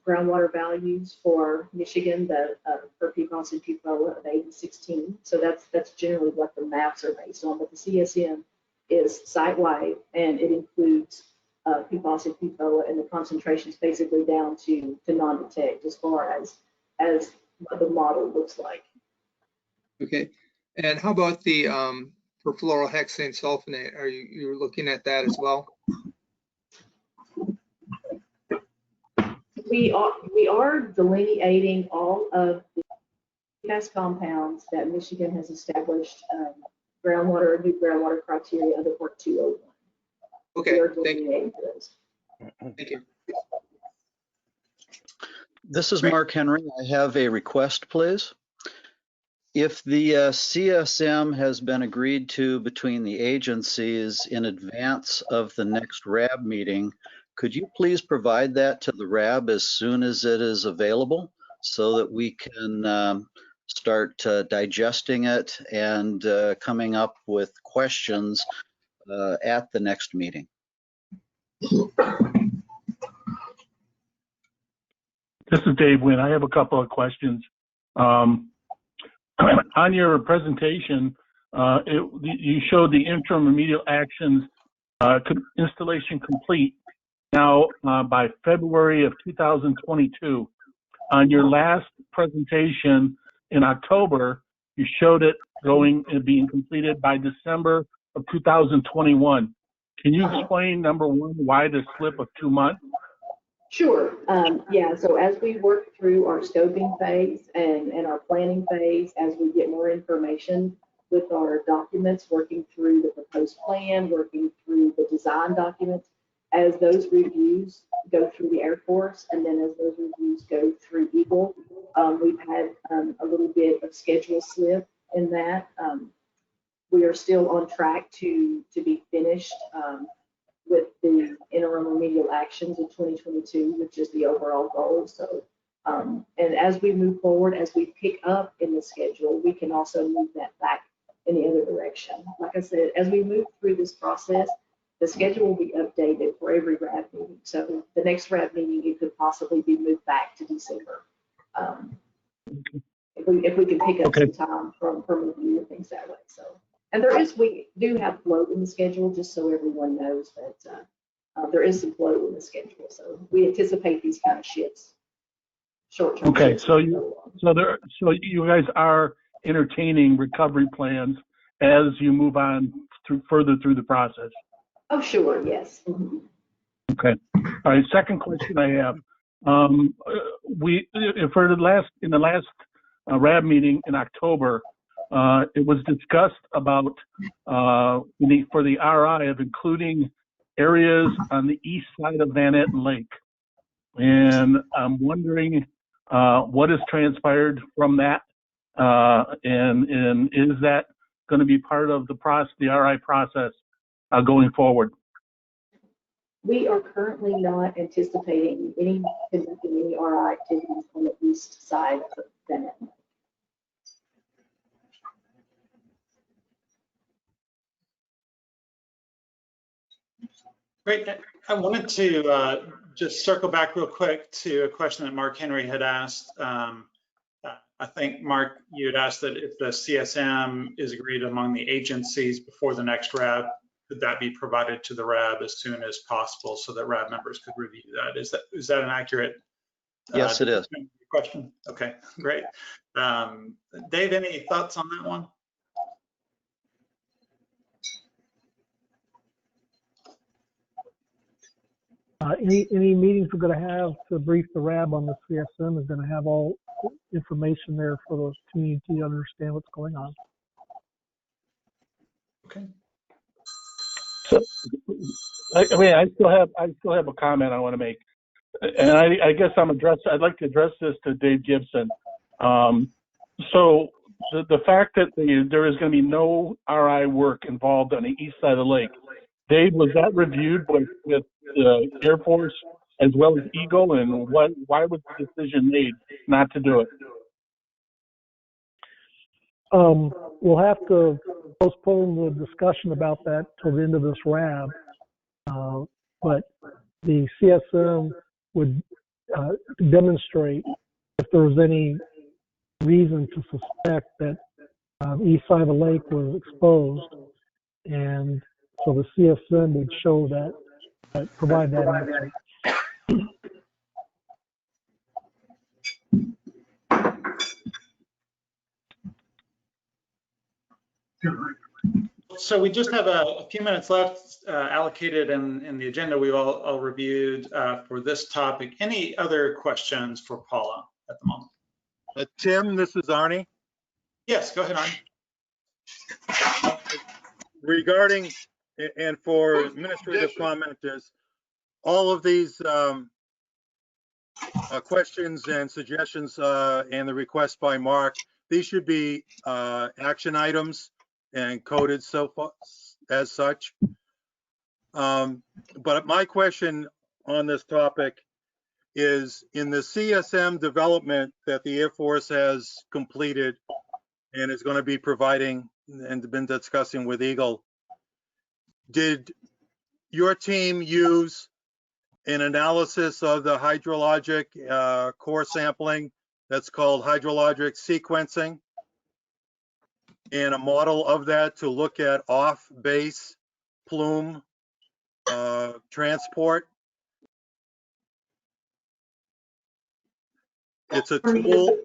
S14: groundwater values for Michigan, for PFAS and PFOA of 8 and 16. So that's generally what the maps are based on. But the CSM is site-wide, and it includes PFAS and PFOA, and the concentrations basically down to non-detect as far as what the model looks like.
S16: Okay, and how about the perfluorohexane sulfonate? Are you looking at that as well?
S14: We are delineating all of the PFAS compounds that Michigan has established new groundwater criteria under Part 201.
S16: Okay,
S14: we are delineating those.
S16: Thank you.
S7: This is Mark Henry. I have a request, please. If the CSM has been agreed to between the agencies in advance of the next RAB meeting, could you please provide that to the RAB as soon as it is available so that we can start digesting it and coming up with questions at the next meeting?
S8: This is Dave Wynn. I have a couple of questions. On your presentation, you showed the interim remedial actions installation complete now by February of 2022. On your last presentation in October, you showed it being completed by December of 2021. Can you explain, number one, why the slip of 2 months?
S14: Sure. Yeah, so as we work through our scoping phase and our planning phase, as we get more information with our documents, working through the proposed plan, working through the design documents, as those reviews go through the Air Force, and then as those reviews go through Eagle, we've had a little bit of schedule slip in that. We are still on track to be finished with the interim remedial actions in 2022, which is the overall goal. So, and as we move forward, as we pick up in the schedule, we can also move that back in the other direction. Like I said, as we move through this process, the schedule will be updated for every RAB meeting. So the next RAB meeting, it could possibly be moved back to December. If we can pick up some time from review and things that way. So, and we do have float in the schedule, just so everyone knows that there is some float in the schedule. So we anticipate these kind of shifts, short-term.
S8: Okay,
S14: shifts
S8: so you guys are entertaining recovery plans as you move on further through the process.
S14: Oh, sure, yes. Mm-hmm.
S8: Okay. All right. Second question I have: in the last RAB meeting in October, it was discussed about for the RI of including areas on the east side of Van Etten Lake, and I'm wondering what has transpired from that, and is that going to be part of the RI process going forward?
S14: We are currently not anticipating conducting any RI activities on the east side of Van Etten.
S1: Great. I wanted to just circle back real quick to a question that Mark Henry had asked. I think, Mark, you had asked that if the CSM is agreed among the agencies before the next RAB, could that be provided to the RAB as soon as possible so that RAB members could review that? Is that an accurate
S7: Yes, it is.
S1: question? Okay, great. Dave, any thoughts on that one?
S6: Any meetings we're going to have to brief the RAB on the CSM is going to have all information there for the community to understand what's going on.
S1: Okay.
S8: So, I still have a comment I want to make, and I guess I'd like to address this to Dave Gibson. So the fact that there is going to be no RI work involved on the east side of the lake, Dave, was that reviewed with the Air Force as well as Eagle, and why was the decision made not to do it?
S6: We'll have to postpone the discussion about that till the end of this RAB, but the CSM would demonstrate if there was any reason to suspect that east side of the lake was exposed, and so the CSM would show that, provide that answer.
S1: So we just have a few minutes left allocated in the agenda we've all reviewed for this topic. Any other questions for Paula at the moment?
S4: Tim, this is Arnie.
S1: Yes, go ahead, Arnie.
S4: Regarding, and for administrative commenters, all of these questions and suggestions and the request by Mark, these should be action items and coded so far as such. But my question on this topic is, in the CSM development that the Air Force has completed and is going to be providing and been discussing with Eagle, did your team use an analysis of the hydrologic core sampling that's called hydrologic sequencing, and a model of that to look at off-base plume transport? It's a tool.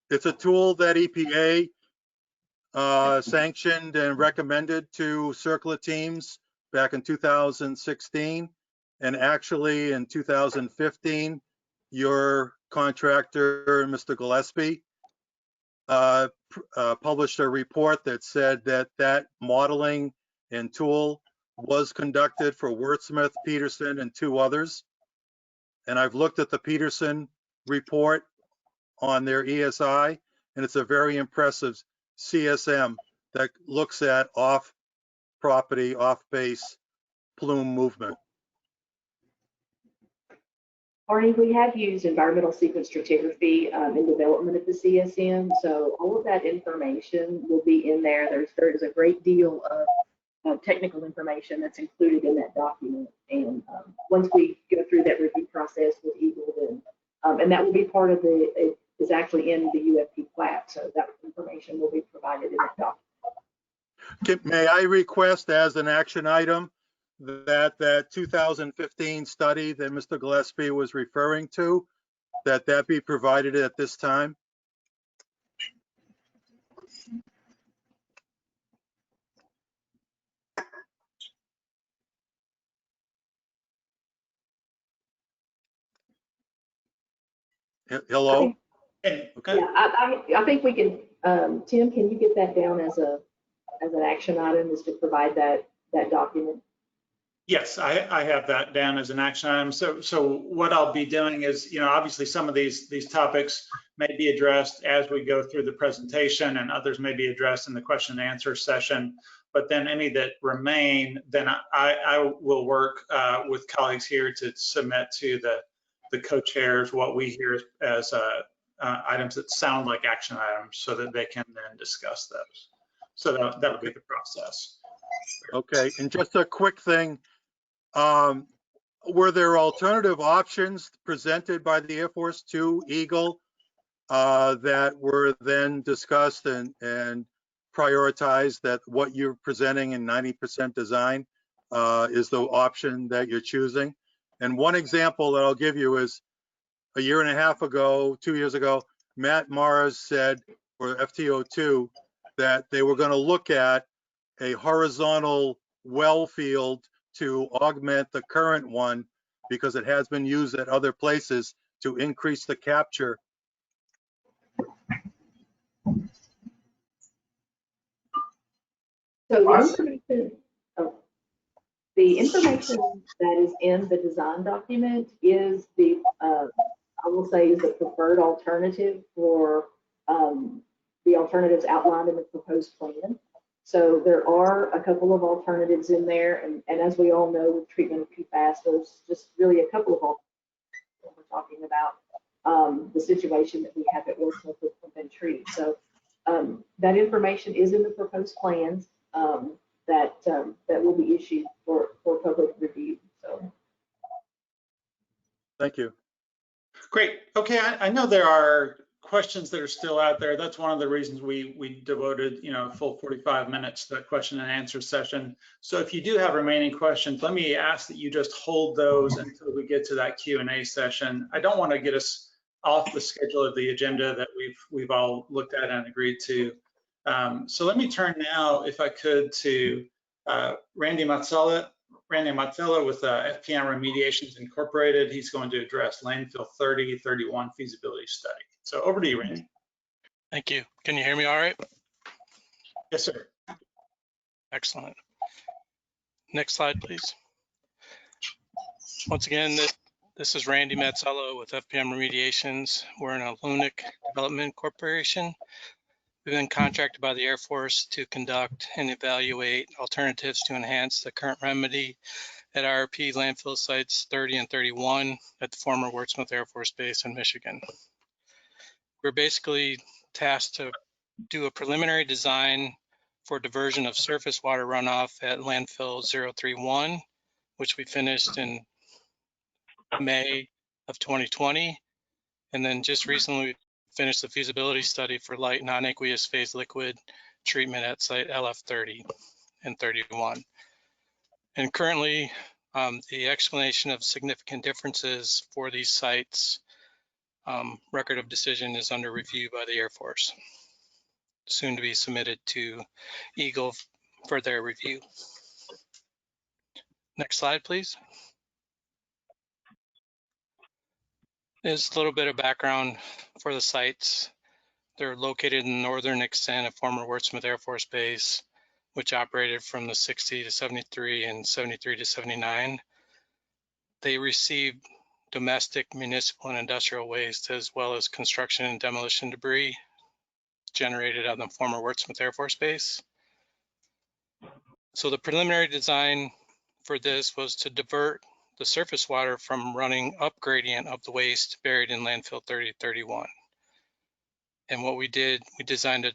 S4: It's a tool that EPA sanctioned and recommended to CERCLA teams back in 2016, and actually in 2015, your contractor, Mr. Gillespie, published a report that said that modeling and tool was conducted for Wurtsmith, Peterson, and 2 others. And I've looked at the Peterson report on their ESI, and it's a very impressive CSM that looks at off-property, off-base plume movement.
S14: Arnie, we have used environmental sequence stratigraphy in development of the CSM, so all of that information will be in there. There is a great deal of technical information that's included in that document, and once we go through that review process with Eagle, then and that will be part of it is actually in the UFP plat, so that information will be provided in that document.
S4: May I request as an action item that 2015 study that Mr. Gillespie was referring to, that be provided at this time? Hello?
S1: Okay.
S14: Yeah, I think we can, Tim, can you get that down as an action item, is to provide that document?
S1: Yes, I have that down as an action item. So what I'll be doing is, obviously some of these topics may be addressed as we go through the presentation, and others may be addressed in the question and answer session. But then any that remain, then I will work with colleagues here to submit to the co-chairs what we hear as items that sound like action items, so that they can then discuss those. So that'll be the process.
S4: Okay, and just a quick thing. Were there alternative options presented by the Air Force to Eagle that were then discussed and prioritized, that what you're presenting in 90% design is the option that you're choosing? And one example that I'll give you is a year and a half ago, 2 years ago, Matt Mars said, or FTO2, that they were going to look at a horizontal well field to augment the current one because it has been used at other places to increase the capture.
S14: So the information that is in the design document is the, I will say, is the preferred alternative for the alternatives outlined in the proposed plan. So there are a couple of alternatives in there, and as we all know, with treatment of PFAS, there's just really a couple of alternatives when we're talking about the situation that we have at Wurtsmith with prevent treat. So that information is in the proposed plans that will be issued for public review. So,
S4: thank you.
S1: Great. Okay, I know there are questions that are still out there. That's one of the reasons we devoted, a full 45 minutes to that question and answer session. So if you do have remaining questions, let me ask that you just hold those until we get to that Q&A session. I don't want to get us off the schedule of the agenda that we've all looked at and agreed to. So let me turn now, if I could, to Randy Mazzella with FPM Remediations Incorporated. He's going to address landfill 3031 feasibility study. So over to you, Randy.
S17: Thank you. Can you hear me all right?
S1: Yes, sir.
S17: Excellent. Next slide, please. Once again, this is Randy Mazzella with FPM Remediations. We're an Alunic Development Corporation. We've been contracted by the Air Force to conduct and evaluate alternatives to enhance the current remedy at RAB landfill sites 30 and 31 at the former Wurtsmith Air Force Base in Michigan. We're basically tasked to do a preliminary design for diversion of surface water runoff at landfill 031, which we finished in May of 2020. And then just recently finished the feasibility study for light non-aqueous phase liquid treatment at site LF30 and 31. And currently, the explanation of significant differences for these sites, record of decision is under review by the Air Force, soon to be submitted to Eagle for their review. Next slide, please. There's a little bit of background for the sites. They're located in the northern extent of former Wurtsmith Air Force Base, which operated from the 60 to 73 and 73 to 79. They received domestic, municipal, and industrial waste, as well as construction and demolition debris generated on the former Wurtsmith Air Force Base. So the preliminary design for this was to divert the surface water from running up gradient of the waste buried in landfill 3031. And what we did, we designed a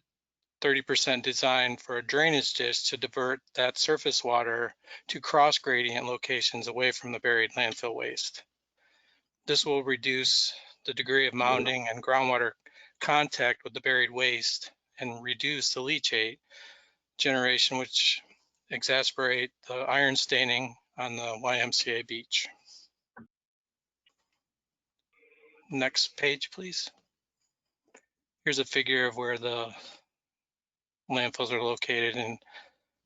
S17: 30% design for a drainage ditch to divert that surface water to cross gradient locations away from the buried landfill waste. This will reduce the degree of mounding and groundwater contact with the buried waste and reduce the leachate generation, which exacerbate the iron staining on the YMCA beach. Next page, please. Here's a figure of where the landfills are located in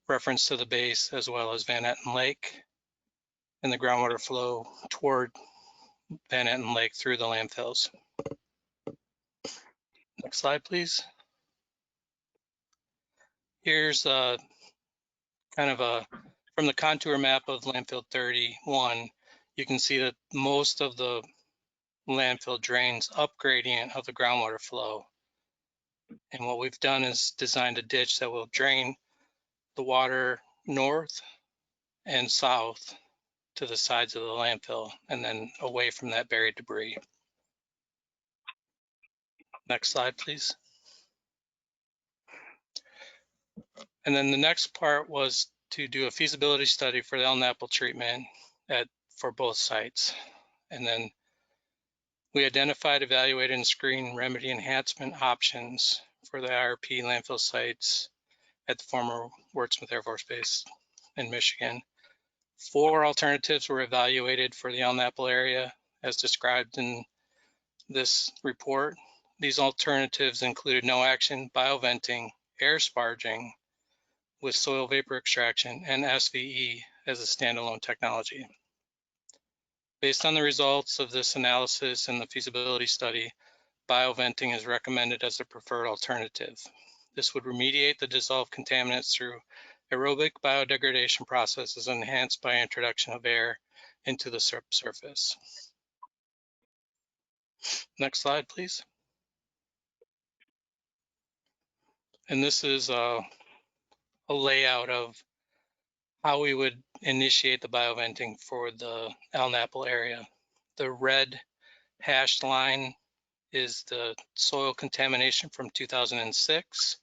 S17: reference to the base, as well as Van Etten Lake and the groundwater flow toward Van Etten Lake through the landfills. Next slide, please. Here's kind of from the contour map of landfill 31, you can see that most of the landfill drains up gradient of the groundwater flow. And what we've done is designed a ditch that will drain the water north and south to the sides of the landfill and then away from that buried debris. Next slide, please. And then the next part was to do a feasibility study for the El Napple treatment for both sites. And then we identified, evaluated, and screened remedy enhancement options for the IRP landfill sites at the former Wurtsmith Air Force Base in Michigan. 4 alternatives were evaluated for the Elnapple area as described in this report. These alternatives included no action, bioventing, air sparging with soil vapor extraction, and SVE as a standalone technology. Based on the results of this analysis and the feasibility study, bioventing is recommended as the preferred alternative. This would remediate the dissolved contaminants through aerobic biodegradation processes enhanced by introduction of air into the subsurface. Next slide, please. And this is a layout of how we would initiate the bioventing for the Elnapple area. The red hashed line is the soil contamination from 2006.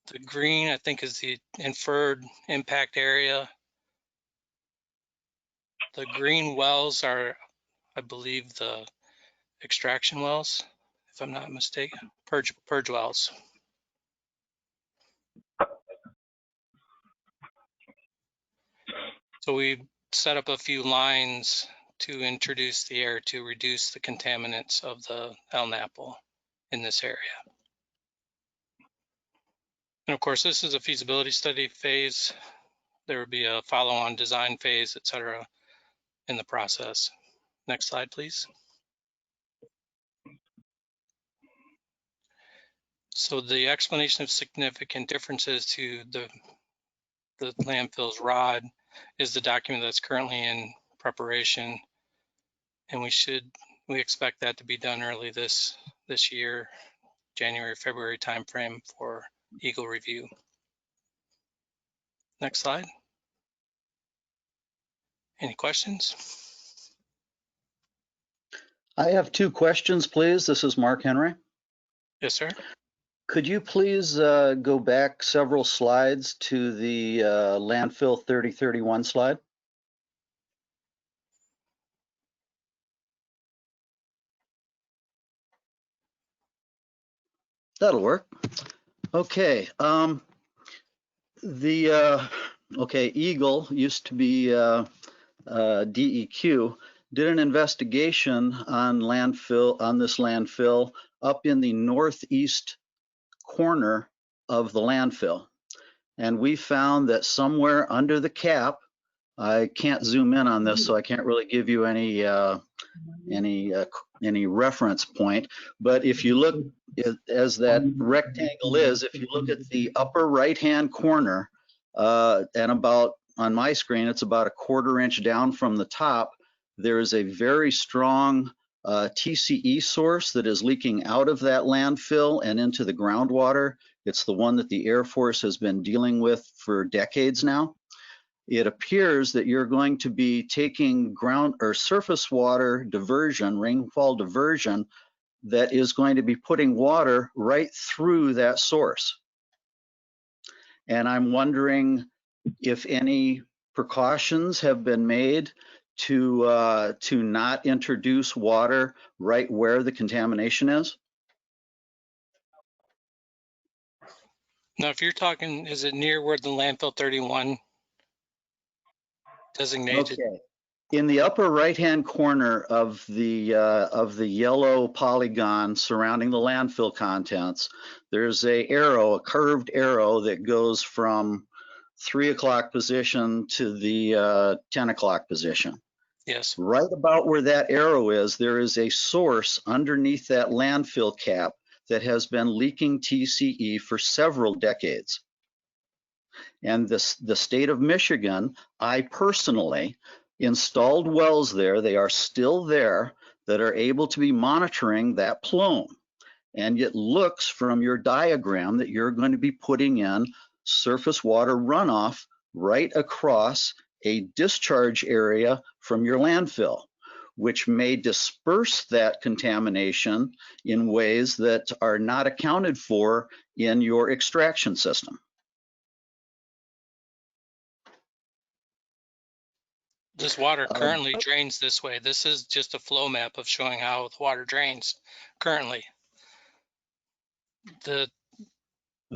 S17: The green, I think, is the inferred impact area. The green wells are, I believe, the extraction wells, if I'm not mistaken, purge wells. So we set up a few lines to introduce the air to reduce the contaminants of the Elnapple in this area. And of course, this is a feasibility study phase. There would be a follow-on design phase, et cetera, in the process. Next slide, please. So the explanation of significant differences to the landfill's ROD is the document that's currently in preparation, and we expect that to be done early this year, January, February timeframe for Eagle review. Next slide. Any questions?
S7: I have 2 questions, please. This is Mark Henry.
S17: Yes, sir.
S7: Could you please go back several slides to the landfill 3031 slide? That'll work. Okay. Eagle used to be DEQ, did an investigation on this landfill up in the northeast corner of the landfill. And we found that somewhere under the cap, I can't zoom in on this, so I can't really give you any reference point. But if you look as that rectangle is, if you look at the upper right-hand corner, and about on my screen, it's about a 1/4 inch down from the top, there is a very strong TCE source that is leaking out of that landfill and into the groundwater. It's the one that the Air Force has been dealing with for decades now. It appears that you're going to be taking ground or surface water diversion, rainfall diversion, that is going to be putting water right through that source. And I'm wondering if any precautions have been made to not introduce water right where the contamination is.
S17: Now, if you're talking, is it near where the landfill 31 designated?
S7: Okay. In the upper right-hand corner of the yellow polygon surrounding the landfill contents, there's a curved arrow that goes from 3 o'clock position to the 10 o'clock position.
S17: Yes.
S7: Right about where that arrow is, there is a source underneath that landfill cap that has been leaking TCE for several decades. And the state of Michigan, I personally installed wells there. They are still there that are able to be monitoring that plume. And it looks from your diagram that you're going to be putting in surface water runoff right across a discharge area from your landfill, which may disperse that contamination in ways that are not accounted for in your extraction system.
S17: This water currently drains this way. This is just a flow map of showing how the water drains currently. The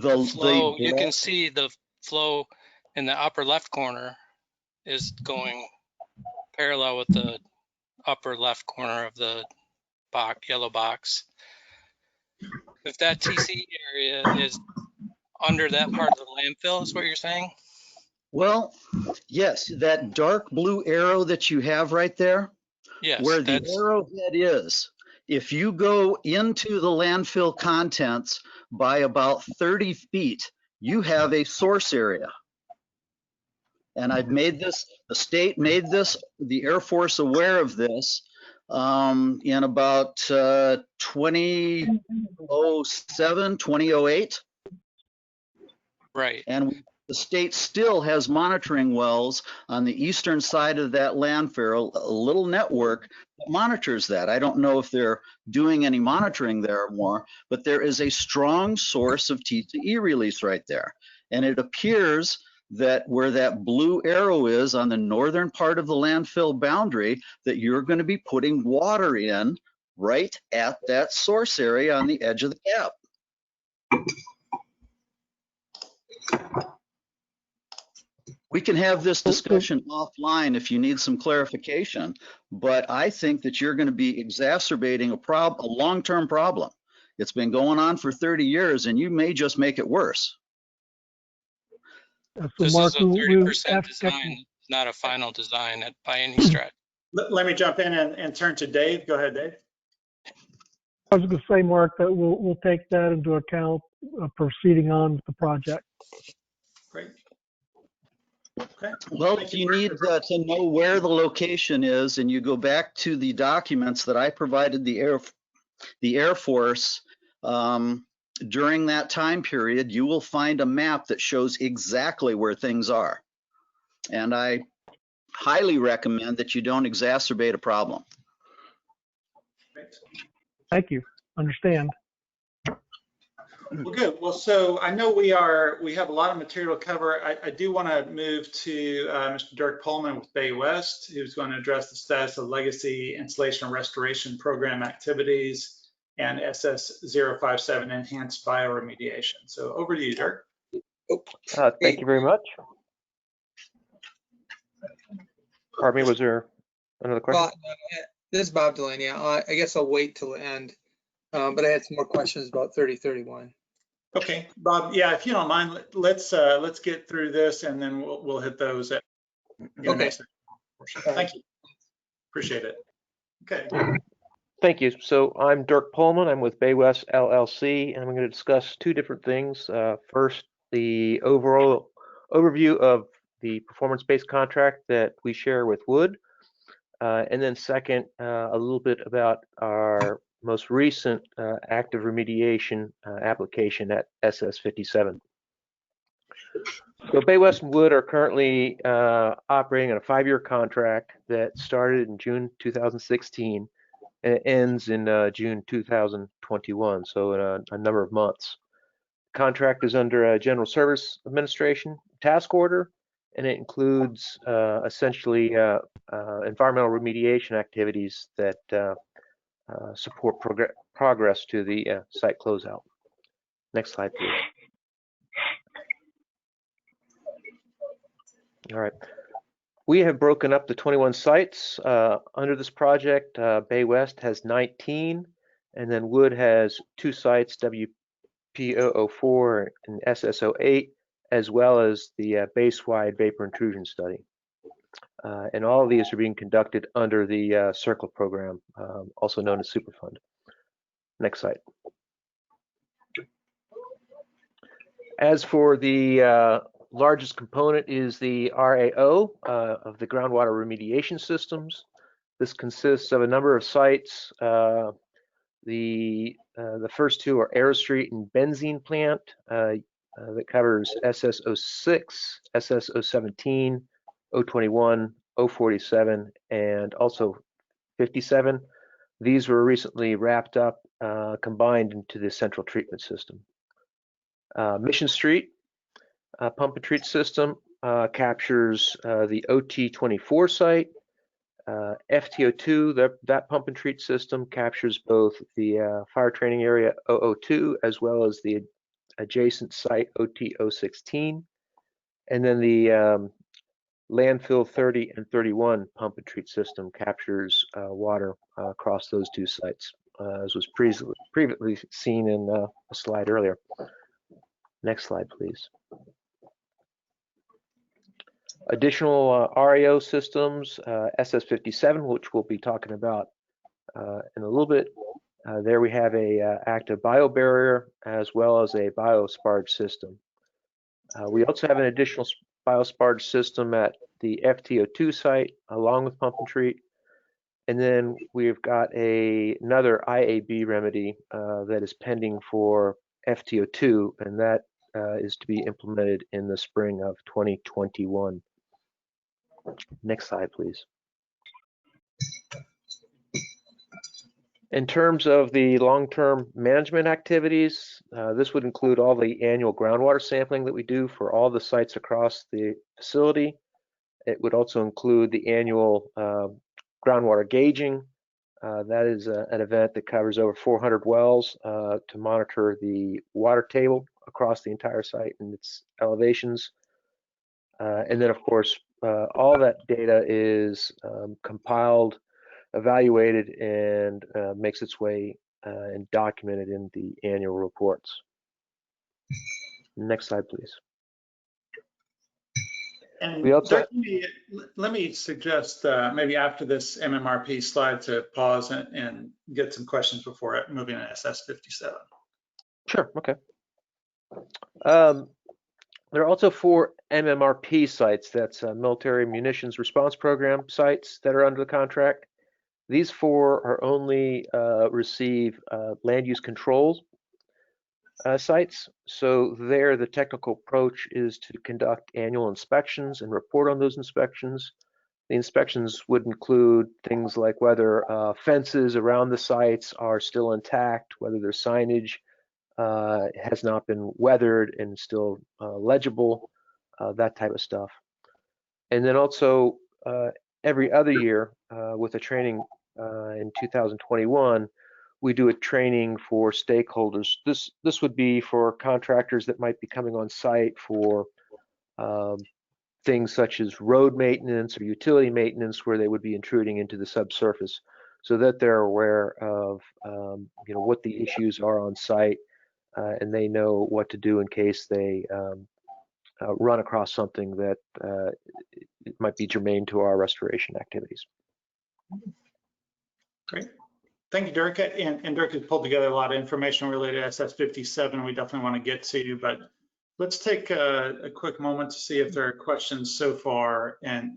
S17: flow, you can see the flow in the upper left corner is going parallel with the upper left corner of the box, yellow box. If that TC area is under that part of the landfill, is what you're saying?
S7: Well, yes, that dark blue arrow that you have right there,
S17: Yes,
S7: where the arrowhead is, if you go into the landfill contents by about 30 feet, you have a source area. And I've made this, the state made this, the Air Force aware of this in about 2007, 2008.
S17: Right.
S7: And the state still has monitoring wells on the eastern side of that landfill, a little network that monitors that. I don't know if they're doing any monitoring there more, but there is a strong source of TCE release right there. And it appears that where that blue arrow is on the northern part of the landfill boundary, that you're going to be putting water in right at that source area on the edge of the cap. We can have this discussion offline if you need some clarification, but I think that you're going to be exacerbating a long-term problem. It's been going on for 30 years and you may just make it worse.
S6: So
S17: This
S6: Mark,
S17: is a 30% design, not a final design by any stretch.
S1: Let me jump in and turn to Dave. Go ahead, Dave.
S6: I was going to say, Mark, that we'll take that into account proceeding on with the project.
S1: Great. Okay.
S7: Well, if you need to know where the location is, and you go back to the documents that I provided the Air Force during that time period, you will find a map that shows exactly where things are. And I highly recommend that you don't exacerbate a problem.
S6: Thank you. Understand.
S1: Well, good. Well, so I know we have a lot of material to cover. I do want to move to Mr. Dirk Pullman with Bay West, who's going to address the status of legacy installation and restoration program activities and Ss57 enhanced bioremediation. So over to you, Dirk.
S18: Thank you very much. Pardon me, was there another question?
S16: Well, this is Bob Delaney. I guess I'll wait till the end, but I had some more questions about 3031.
S1: Okay, Bob. Yeah, if you don't mind, let's get through this and then we'll hit those.
S16: Okay.
S1: Thank you. Appreciate it. Okay.
S18: Thank you. So I'm Dirk Pullman. I'm with Bay West LLC, and I'm going to discuss two different things. First, the overall overview of the performance-based contract that we share with Wood, and then second, a little bit about our most recent active remediation application at Ss57. So Bay West and Wood are currently operating on a 5-year contract that started in June 2016 and it ends in June 2021, so in a number of months. The contract is under a General Service Administration task order, and it includes essentially environmental remediation activities that support progress to the site closeout. Next slide, please. All right. We have broken up the 21 sites under this project. Bay West has 19, and then Wood has 2 sites, WP004 and SS08, as well as the base-wide vapor intrusion study. And all of these are being conducted under the CIRCLE program, also known as Superfund. Next slide. As for the largest component is the RAO of the groundwater remediation systems. This consists of a number of sites. The first 2 are Air Street and Benzene Plant that covers SS06, SS017, 021, 047, and also 57. These were recently wrapped up, combined into the central treatment system. Mission Street pump and treat system captures the OT24 site. FTO2, that pump and treat system captures both the fire training area 002 as well as the adjacent site OT016. And then the landfill 30 and 31 pump and treat system captures water across those two sites, as was previously seen in a slide earlier. Next slide, please. Additional RAO systems, Ss57, which we'll be talking about in a little bit. There we have a active biobarrier as well as a biosparge system. We also have an additional biosparge system at the FTO2 site along with pump and treat. And then we've got another IAB remedy that is pending for FTO2, and that is to be implemented in the spring of 2021. Next slide, please. In terms of the long-term management activities, this would include all the annual groundwater sampling that we do for all the sites across the facility. It would also include the annual groundwater gauging. That is an event that covers over 400 wells to monitor the water table across the entire site and its elevations. And then, of course, all that data is compiled, evaluated, and makes its way and documented in the annual reports. Next slide, please.
S1: And
S18: we also
S1: let me suggest maybe after this MMRP slide to pause and get some questions before moving to SS57.
S18: Sure, okay. There are also 4 MMRP sites, that's Military Munitions Response Program sites that are under the contract. These 4 are only receive land use controls sites. So there, the technical approach is to conduct annual inspections and report on those inspections. The inspections would include things like whether fences around the sites are still intact, whether their signage has not been weathered and still legible, that type of stuff. And then also every other year with a training in 2021, we do a training for stakeholders. This would be for contractors that might be coming on site for things such as road maintenance or utility maintenance, where they would be intruding into the subsurface, so that they're aware of what the issues are on site, and they know what to do in case they run across something that might be germane to our restoration activities.
S1: Great. Thank you, Dirk. And Dirk has pulled together a lot of information related to SS57 we definitely want to get to, but let's take a quick moment to see if there are questions so far and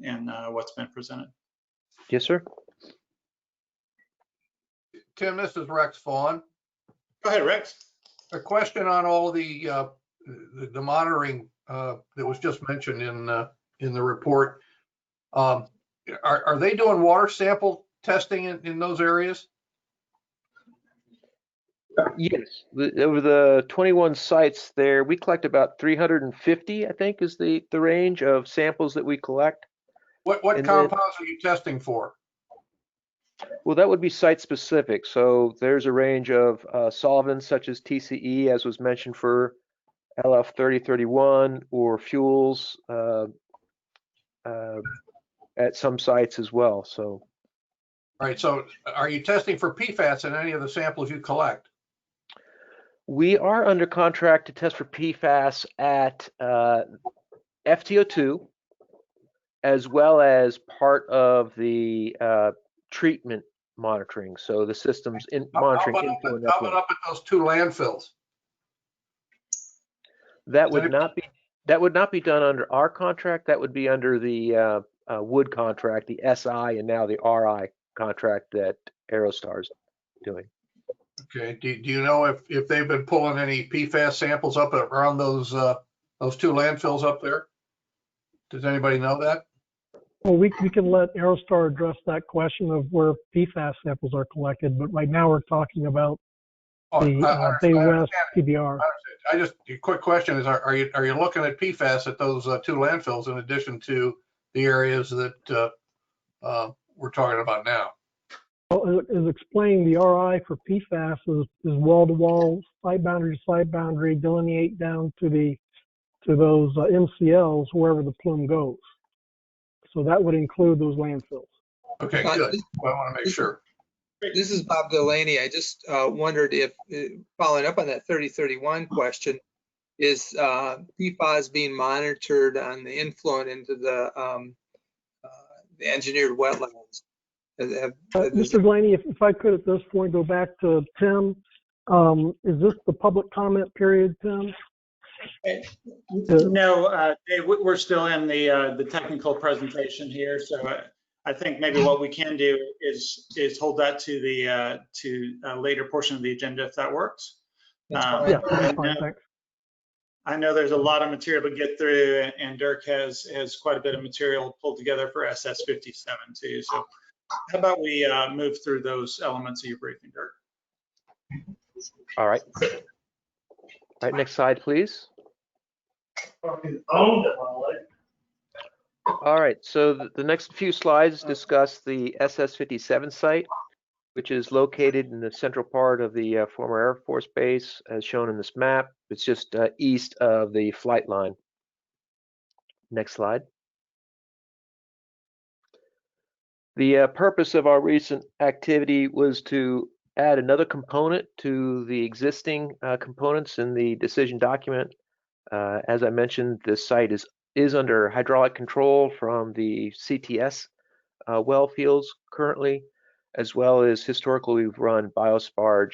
S1: what's been presented.
S18: Yes, sir.
S19: Tim, this is Rex Vaughn.
S1: Go ahead, Rex.
S19: A question on all the monitoring that was just mentioned in the report. Are they doing water sample testing in those areas?
S18: Yes, over the 21 sites there, we collect about 350, I think, is the range of samples that we collect.
S19: What compounds are you testing for?
S18: Well, that would be site specific. So there's a range of solvents such as TCE, as was mentioned for LF3031, or fuels at some sites as well. So.
S19: All right. So are you testing for PFAS in any of the samples you collect?
S18: We are under contract to test for PFAS at FTO2, as well as part of the treatment monitoring. So the systems in monitoring.
S19: How about up at those 2 landfills?
S18: That would not be done under our contract. That would be under the Wood contract, the SI, and now the RI contract that Aerostar's doing.
S19: Okay. Do you know if they've been pulling any PFAS samples up around those 2 landfills up there? Does anybody know that?
S6: Well, we can let Aerostar address that question of where PFAS samples are collected, but right now we're talking about
S19: Oh,
S6: the Bay West PBR.
S19: I just, a quick question is, are you looking at PFAS at those two landfills in addition to the areas that we're talking about now?
S6: Well, as explained, the RI for PFAS is wall-to-wall, site boundary to site boundary, delineate down to those MCLs wherever the plume goes. So that would include those landfills.
S19: Okay, good. Well, I want to make sure.
S16: This is Bob Delaney. I just wondered if, following up on that 3031 question, is PFAS being monitored on the influent into the engineered wetlands?
S6: Mr. Delaney, if I could at this point go back to Tim, is this the public comment period, Tim?
S1: No, Dave, we're still in the technical presentation here, so I think maybe what we can do is hold that to the later portion of the agenda if that works.
S6: Yeah, that's fine, thanks.
S1: I know there's a lot of material to get through, and Dirk has quite a bit of material pulled together for SS57 too. So how about we move through those elements of your briefing, Dirk?
S18: All right. All right, next slide, please. All right, so the next few slides discuss the SS57 site, which is located in the central part of the former Air Force Base, as shown in this map. It's just east of the flight line. Next slide. The purpose of our recent activity was to add another component to the existing components in the decision document. As I mentioned, this site is under hydraulic control from the CTS well fields currently, as well as historically we've run biosparge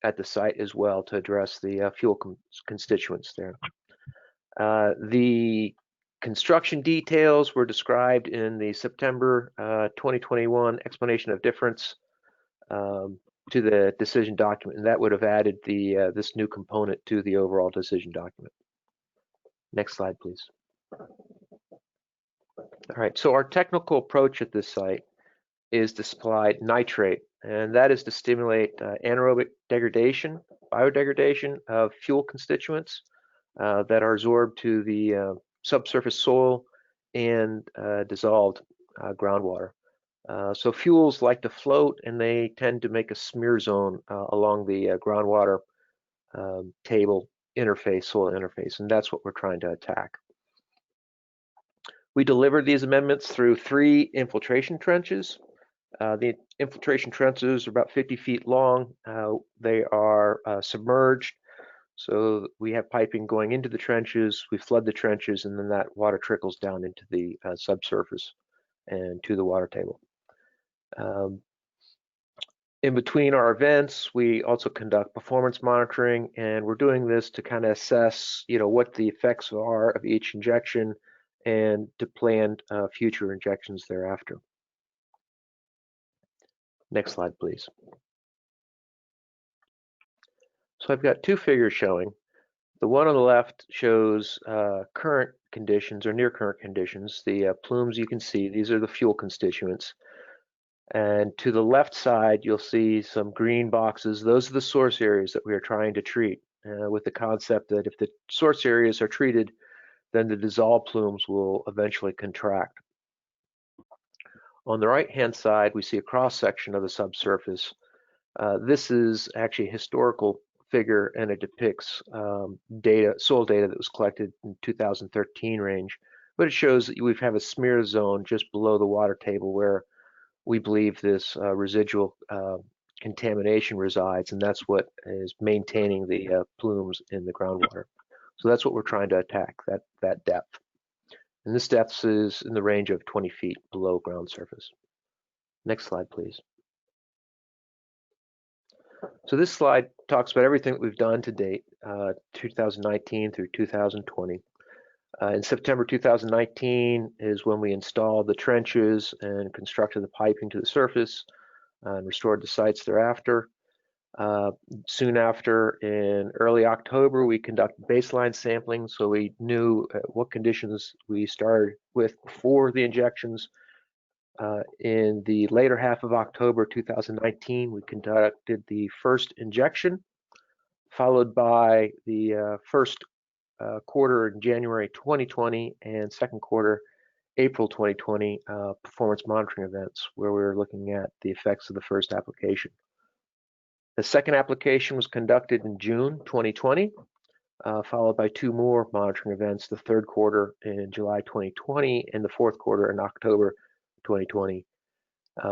S18: at the site as well to address the fuel constituents there. The construction details were described in the September 2021 explanation of difference to the decision document, and that would have added this new component to the overall decision document. Next slide, please. All right, so our technical approach at this site is to supply nitrate, and that is to stimulate anaerobic degradation, biodegradation of fuel constituents that are absorbed to the subsurface soil and dissolved groundwater. So fuels like to float, and they tend to make a smear zone along the groundwater table interface, soil interface, and that's what we're trying to attack. We delivered these amendments through 3 infiltration trenches. The infiltration trenches are about 50 feet long. They are submerged, so we have piping going into the trenches. We flood the trenches, and then that water trickles down into the subsurface and to the water table. In between our events, we also conduct performance monitoring, and we're doing this to kind of assess, what the effects are of each injection and to plan future injections thereafter. Next slide, please. So I've got 2 figures showing. The one on the left shows current conditions or near current conditions. The plumes you can see, these are the fuel constituents. And to the left side, you'll see some green boxes. Those are the source areas that we are trying to treat with the concept that if the source areas are treated, then the dissolved plumes will eventually contract. On the right-hand side, we see a cross-section of the subsurface. This is actually a historical figure, and it depicts soil data that was collected in 2013 range, but it shows that we have a smear zone just below the water table where we believe this residual contamination resides, and that's what is maintaining the plumes in the groundwater. So that's what we're trying to attack, that depth. And this depth is in the range of 20 feet below ground surface. Next slide, please. So this slide talks about everything that we've done to date, 2019 through 2020. In September 2019 is when we installed the trenches and constructed the piping to the surface and restored the sites thereafter. Soon after, in early October, we conducted baseline sampling, so we knew what conditions we started with before the injections, In the later half of October 2019, we conducted the first injection, followed by the first quarter in January 2020 and second quarter April 2020 performance monitoring events, where we were looking at the effects of the first application. The second application was conducted in June 2020, followed by 2 more monitoring events, the third quarter in July 2020 and the fourth quarter in October 2020,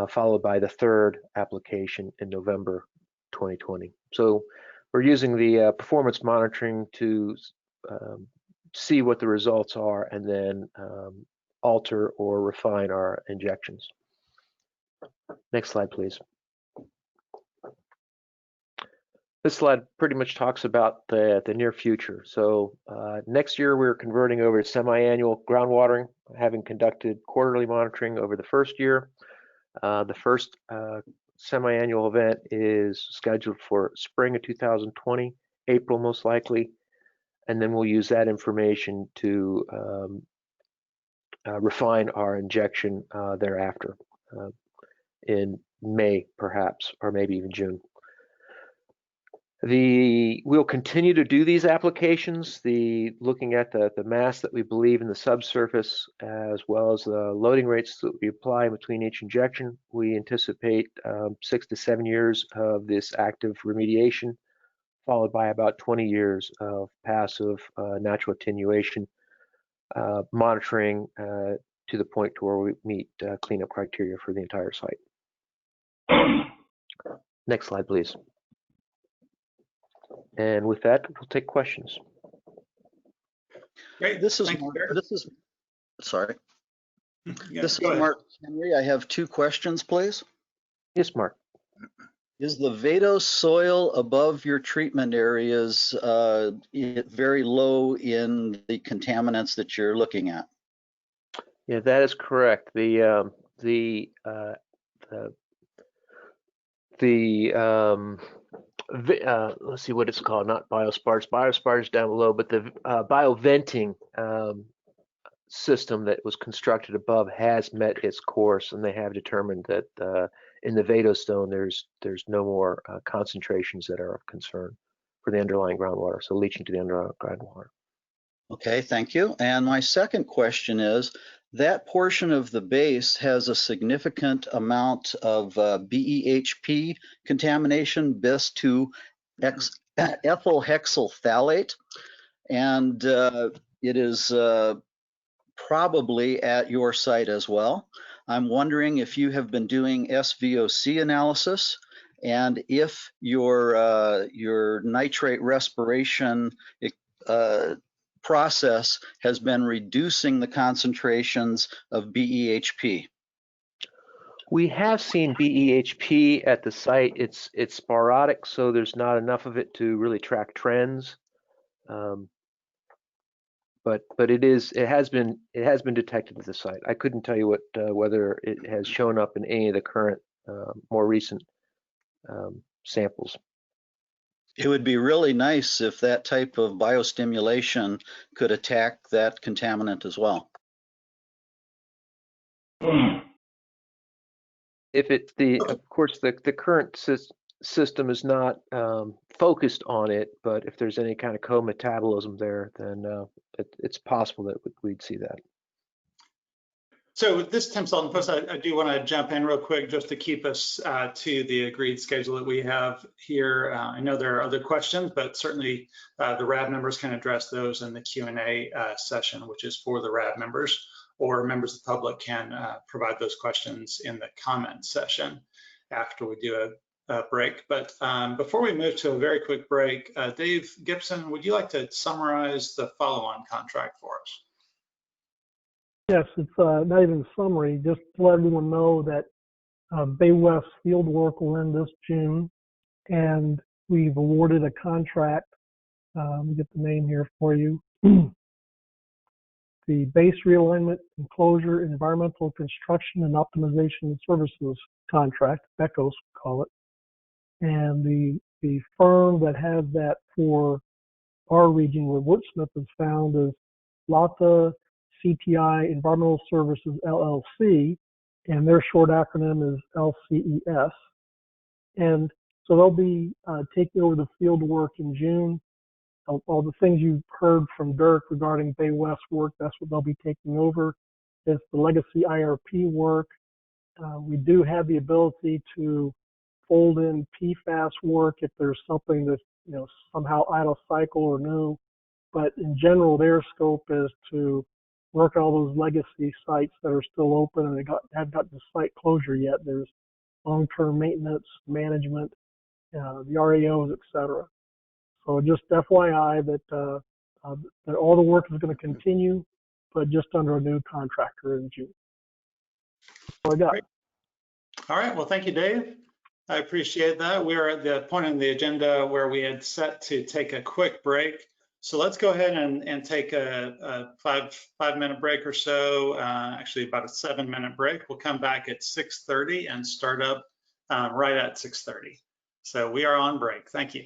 S18: followed by the third application in November 2020. So we're using the performance monitoring to see what the results are and then alter or refine our injections. Next slide, please. This slide pretty much talks about the near future. So next year we're converting over to semi-annual groundwatering, having conducted quarterly monitoring over the first year. The first semi-annual event is scheduled for spring of 2020, April most likely, and then we'll use that information to refine our injection thereafter in May perhaps, or maybe even June. We'll continue to do these applications, looking at the mass that we believe in the subsurface, as well as the loading rates that we apply between each injection. We anticipate 6 to 7 years of this active remediation, followed by about 20 years of passive natural attenuation monitoring to the point to where we meet cleanup criteria for the entire site. Next slide, please. And with that, we'll take questions.
S1: Great.
S7: This is sorry.
S1: Yeah,
S7: this is
S1: go ahead.
S7: Mark Henry. I have 2 questions, please.
S18: Yes, Mark.
S7: Is the Vado soil above your treatment areas very low in the contaminants that you're looking at?
S18: Yeah, that is correct. Let's see what it's called, not biospars. Biospars is down below, but the bioventing system that was constructed above has met its course, and they have determined that in the Vado stone there's no more concentrations that are of concern for the underlying groundwater, so leaching to the underlying groundwater.
S7: Okay, thank you. And my second question is, that portion of the base has a significant amount of BEHP contamination, bis-2 ethyl hexyl phthalate, and it is probably at your site as well. I'm wondering if you have been doing SVOC analysis, and if your nitrate respiration process has been reducing the concentrations of BEHP.
S18: We have seen BEHP at the site. It's sporadic, so there's not enough of it to really track trends. But it has been detected at the site. I couldn't tell you whether it has shown up in any of the current more recent samples.
S7: It would be really nice if that type of biostimulation could attack that contaminant as well.
S18: If of course the current system is not focused on it, but if there's any kind of co-metabolism there, then it's possible that we'd see that.
S1: So this Tim Sultan Post, I do want to jump in real quick just to keep us to the agreed schedule that we have here. I know there are other questions, but certainly the RAB members can address those in the Q&A session, which is for the RAB members, or members of the public can provide those questions in the comment session after we do a break. But before we move to a very quick break, Dave Gibson, would you like to summarize the follow-on contract for us?
S6: Yes, it's not even a summary, just to let everyone know that Bay West field work will end this June, and we've awarded a contract. Let me get the name here for you. The Base Realignment, Enclosure, Environmental Construction and Optimization Services Contract, BECOS we call it. And the firm that has that for our region where Wurtsmith is found is LATA CTI Environmental Services LLC, and their short acronym is LCES. And so they'll be taking over the field work in June. All the things you've heard from Dirk regarding Bay West work, that's what they'll be taking over. It's the legacy IRP work. We do have the ability to fold in PFAS work if there's something that's, somehow out of cycle or new. But in general, their scope is to work on all those legacy sites that are still open and have got the site closure yet. There's long-term maintenance, management, the RAOs, et cetera. So just FYI that all the work is going to continue, but just under a new contractor in June. That's all I got.
S1: Great. All right, well, thank you, Dave. I appreciate that. We're at the point in the agenda where we had set to take a quick break. So let's go ahead and take a five-minute break or so, actually about a 7-minute break. We'll come back at 6:30 and start up right at 6:30. So we are on break. Thank you.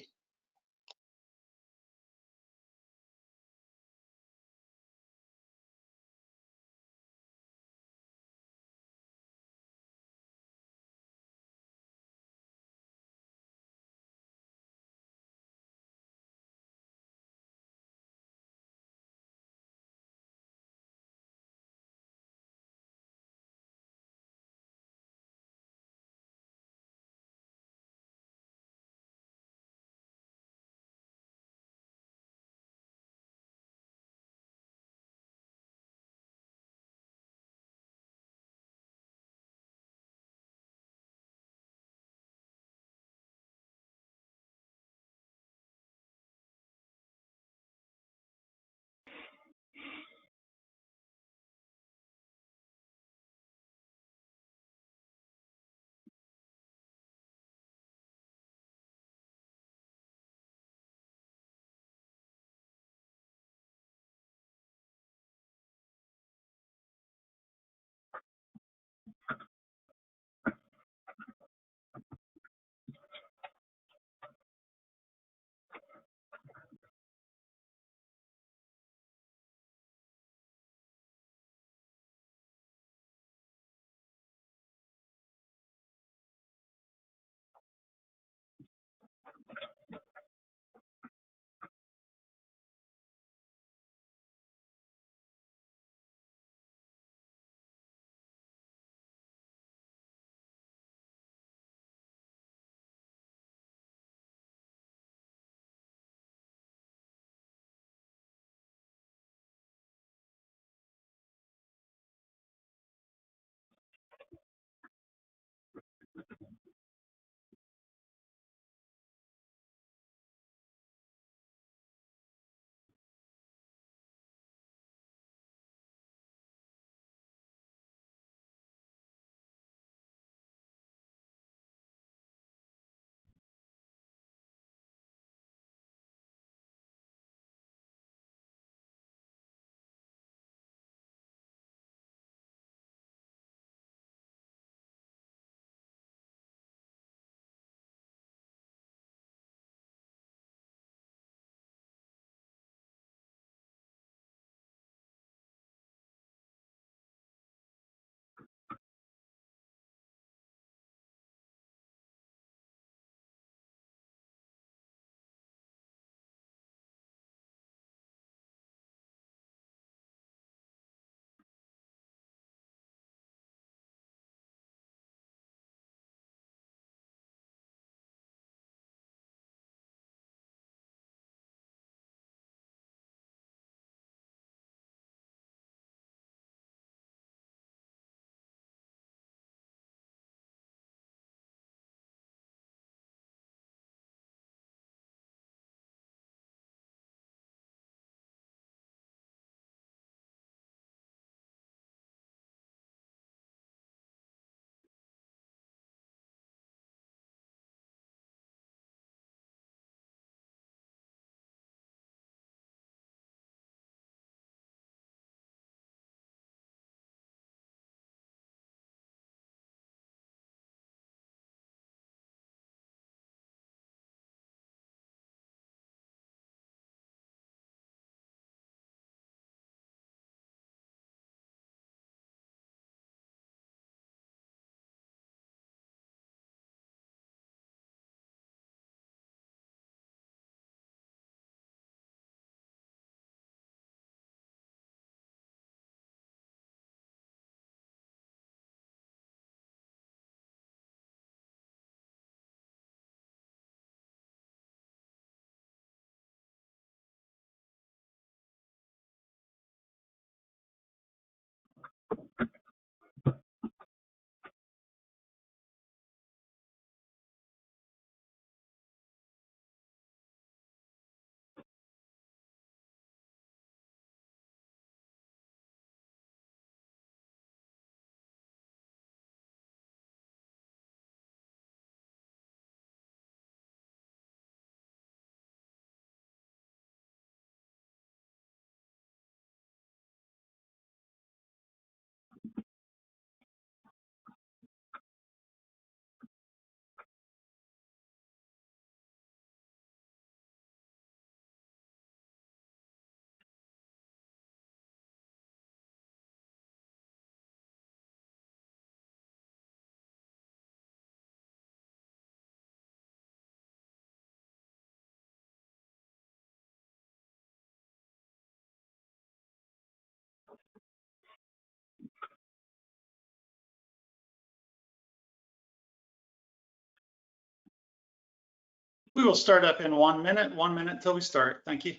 S1: We will start up in 1 minute, 1 minute till we start. Thank you.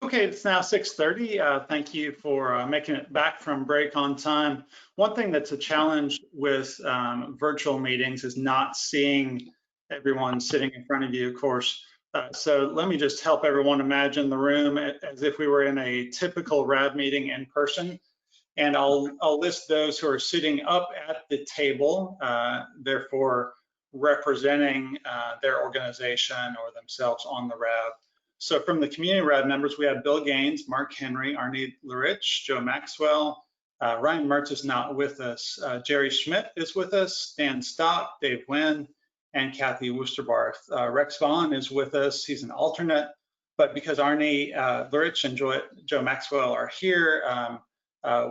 S1: Okay, it's now 6:30. Thank you for making it back from break on time. One thing that's a challenge with virtual meetings is not seeing everyone sitting in front of you, of course. So let me just help everyone imagine the room as if we were in a typical RAB meeting in person. And I'll list those who are sitting up at the table, therefore representing their organization or themselves on the RAB. So from the community RAB members, we have Bill Gaines, Mark Henry, Arnie Lurich, Joe Maxwell, Ryan Mertz is not with us, Jerry Schmidt is with us, Dan Stock, Dave Wynn, and Kathy Wusterbarth. Rex Vaughn is with us, he's an alternate, but because Arnie Lurich and Joe Maxwell are here,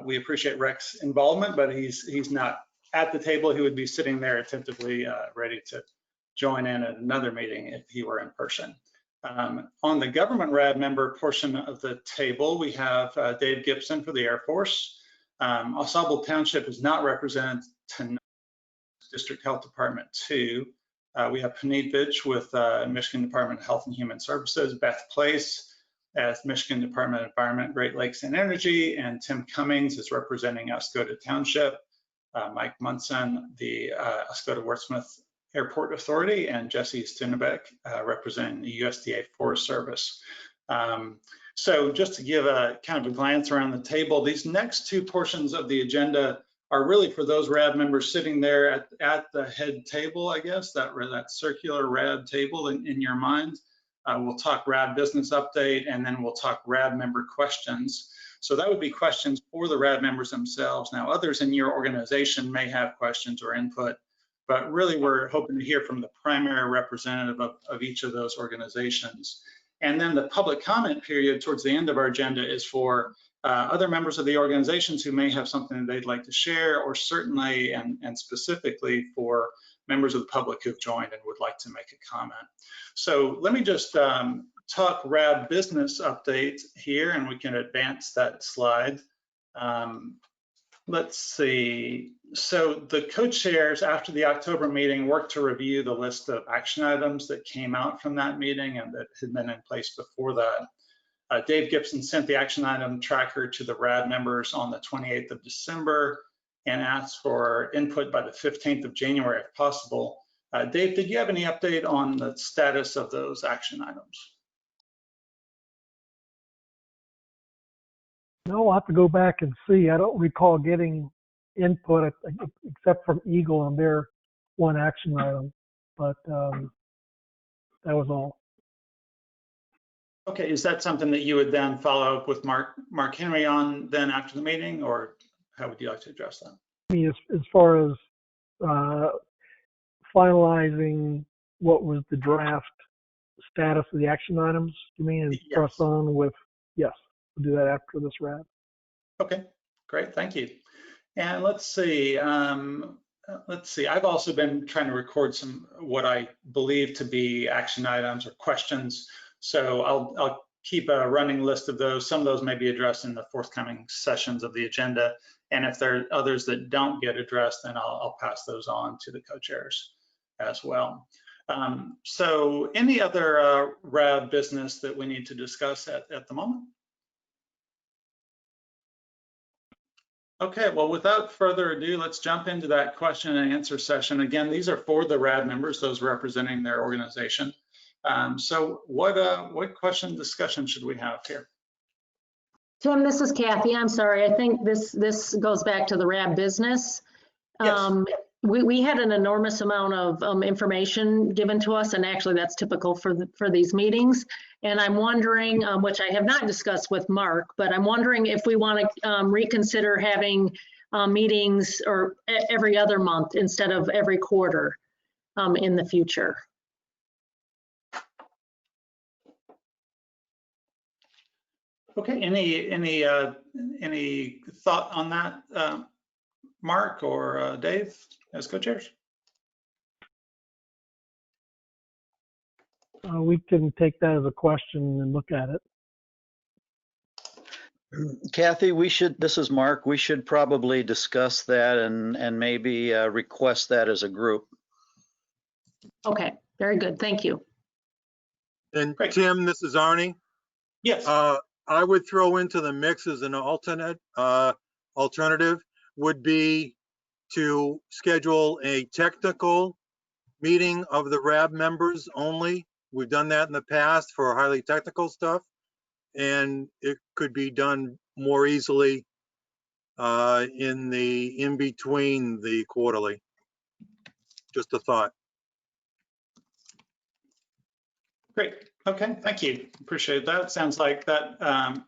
S1: we appreciate Rex's involvement, but he's not at the table. He would be sitting there attentively ready to join in at another meeting if he were in person. On the government RAB member portion of the table, we have Dave Gibson for the Air Force. Au Township is not represented tonight, District Health Department 2. We have Paneet Vich with Michigan Department of Health and Human Services, Beth Place as Michigan Department of Environment, Great Lakes and Energy, and Tim Cummings is representing Oscoda Township, Mike Munson, the Oscoda Wurtsmith Airport Authority, and Jesse Stunebeck representing the USDA Forest Service. So just to give a kind of a glance around the table, these next two portions of the agenda are really for those RAB members sitting there at the head table, I guess, that circular RAB table in your mind. We'll talk RAB business update, and then we'll talk RAB member questions. So that would be questions for the RAB members themselves. Now, others in your organization may have questions or input, but really we're hoping to hear from the primary representative of each of those organizations. And then the public comment period towards the end of our agenda is for other members of the organizations who may have something that they'd like to share, or certainly and specifically for members of the public who've joined and would like to make a comment. So let me just talk RAB business update here, and we can advance that slide. Let's see. So the co-chairs after the October meeting worked to review the list of action items that came out from that meeting and that had been in place before that. Dave Gibson sent the action item tracker to the RAB members on the 28th of December and asked for input by the 15th of January if possible. Dave, did you have any update on the status of those action items?
S6: No, I'll have to go back and see. I don't recall getting input except from Eagle on their one action item, but that was all.
S1: Okay, is that something that you would then follow up with Mark Henry on then after the meeting, or how would you like to address that?
S6: I mean, as far as finalizing what was the draft status of the action items, you mean, and press on with, yes, we'll do that after this RAB.
S1: Okay, great, thank you. And let's see, I've also been trying to record some what I believe to be action items or questions. So I'll keep a running list of those. Some of those may be addressed in the forthcoming sessions of the agenda. And if there are others that don't get addressed, then I'll pass those on to the co-chairs as well. So any other RAB business that we need to discuss at the moment? Okay, well, without further ado, let's jump into that question and answer session. Again, these are for the RAB members, those representing their organization. So what question discussion should we have here?
S10: Tim, this is Kathy. I'm sorry. I think this goes back to the RAB business.
S1: Yes.
S10: We had an enormous amount of information given to us, and actually that's typical for these meetings. And I'm wondering, which I have not discussed with Mark, but I'm wondering if we want to reconsider having meetings or every other month instead of every quarter in the future.
S1: Okay. Any thought on that, Mark or Dave, as co-chairs?
S6: We can take that as a question and look at it.
S7: Kathy, this is Mark, we should probably discuss that and maybe request that as a group.
S10: Okay, very good. Thank you.
S4: And Tim, this is Arnie.
S1: Yes.
S4: I would throw into the mix as an alternative would be to schedule a technical meeting of the RAB members only. We've done that in the past for highly technical stuff, and it could be done more easily in between the quarterly. Just a thought.
S1: Great. Okay, thank you. Appreciate that. Sounds like that,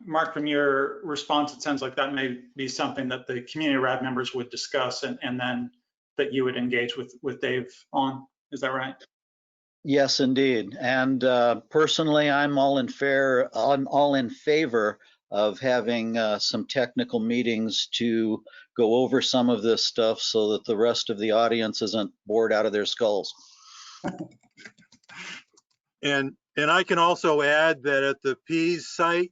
S1: Mark, from your response, it sounds like that may be something that the community RAB members would discuss and then that you would engage with Dave on. Is that right?
S7: Yes, indeed. And personally, I'm all in favor of having some technical meetings to go over some of this stuff so that the rest of the audience isn't bored out of their skulls.
S4: And I can also add that at the Ps site,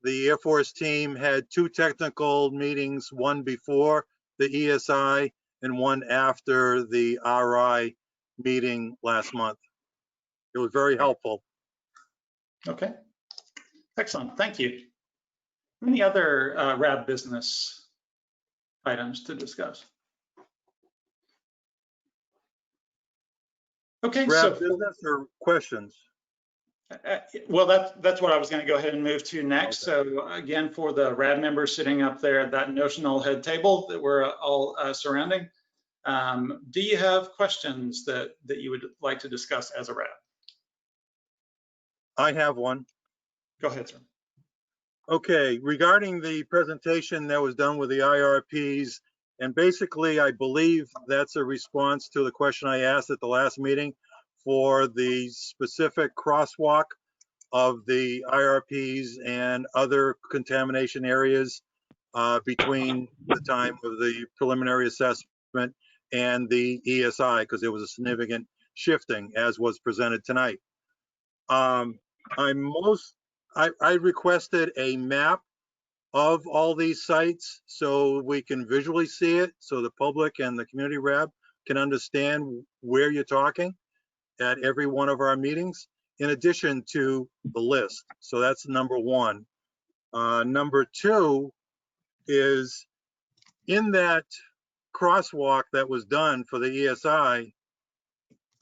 S4: the Air Force team had 2 technical meetings, one before the ESI and one after the RI meeting last month. It was very helpful.
S1: Okay, excellent, thank you. Any other RAB business items to discuss? Okay,
S4: RAB business or questions?
S1: Well, that's what I was going to go ahead and move to next. Okay. So again, for the RAB members sitting up there at that notional head table that we're all surrounding, do you have questions that you would like to discuss as a RAB?
S4: I have one.
S1: Go ahead, sir.
S4: Okay, regarding the presentation that was done with the IRPs, and basically I believe that's a response to the question I asked at the last meeting for the specific crosswalk of the IRPs and other contamination areas between the time of the preliminary assessment and the ESI, because there was a significant shifting as was presented tonight. I requested a map of all these sites so we can visually see it, so the public and the community RAB can understand where you're talking at every one of our meetings, in addition to the list. So that's number one. Number two is in that crosswalk that was done for the ESI,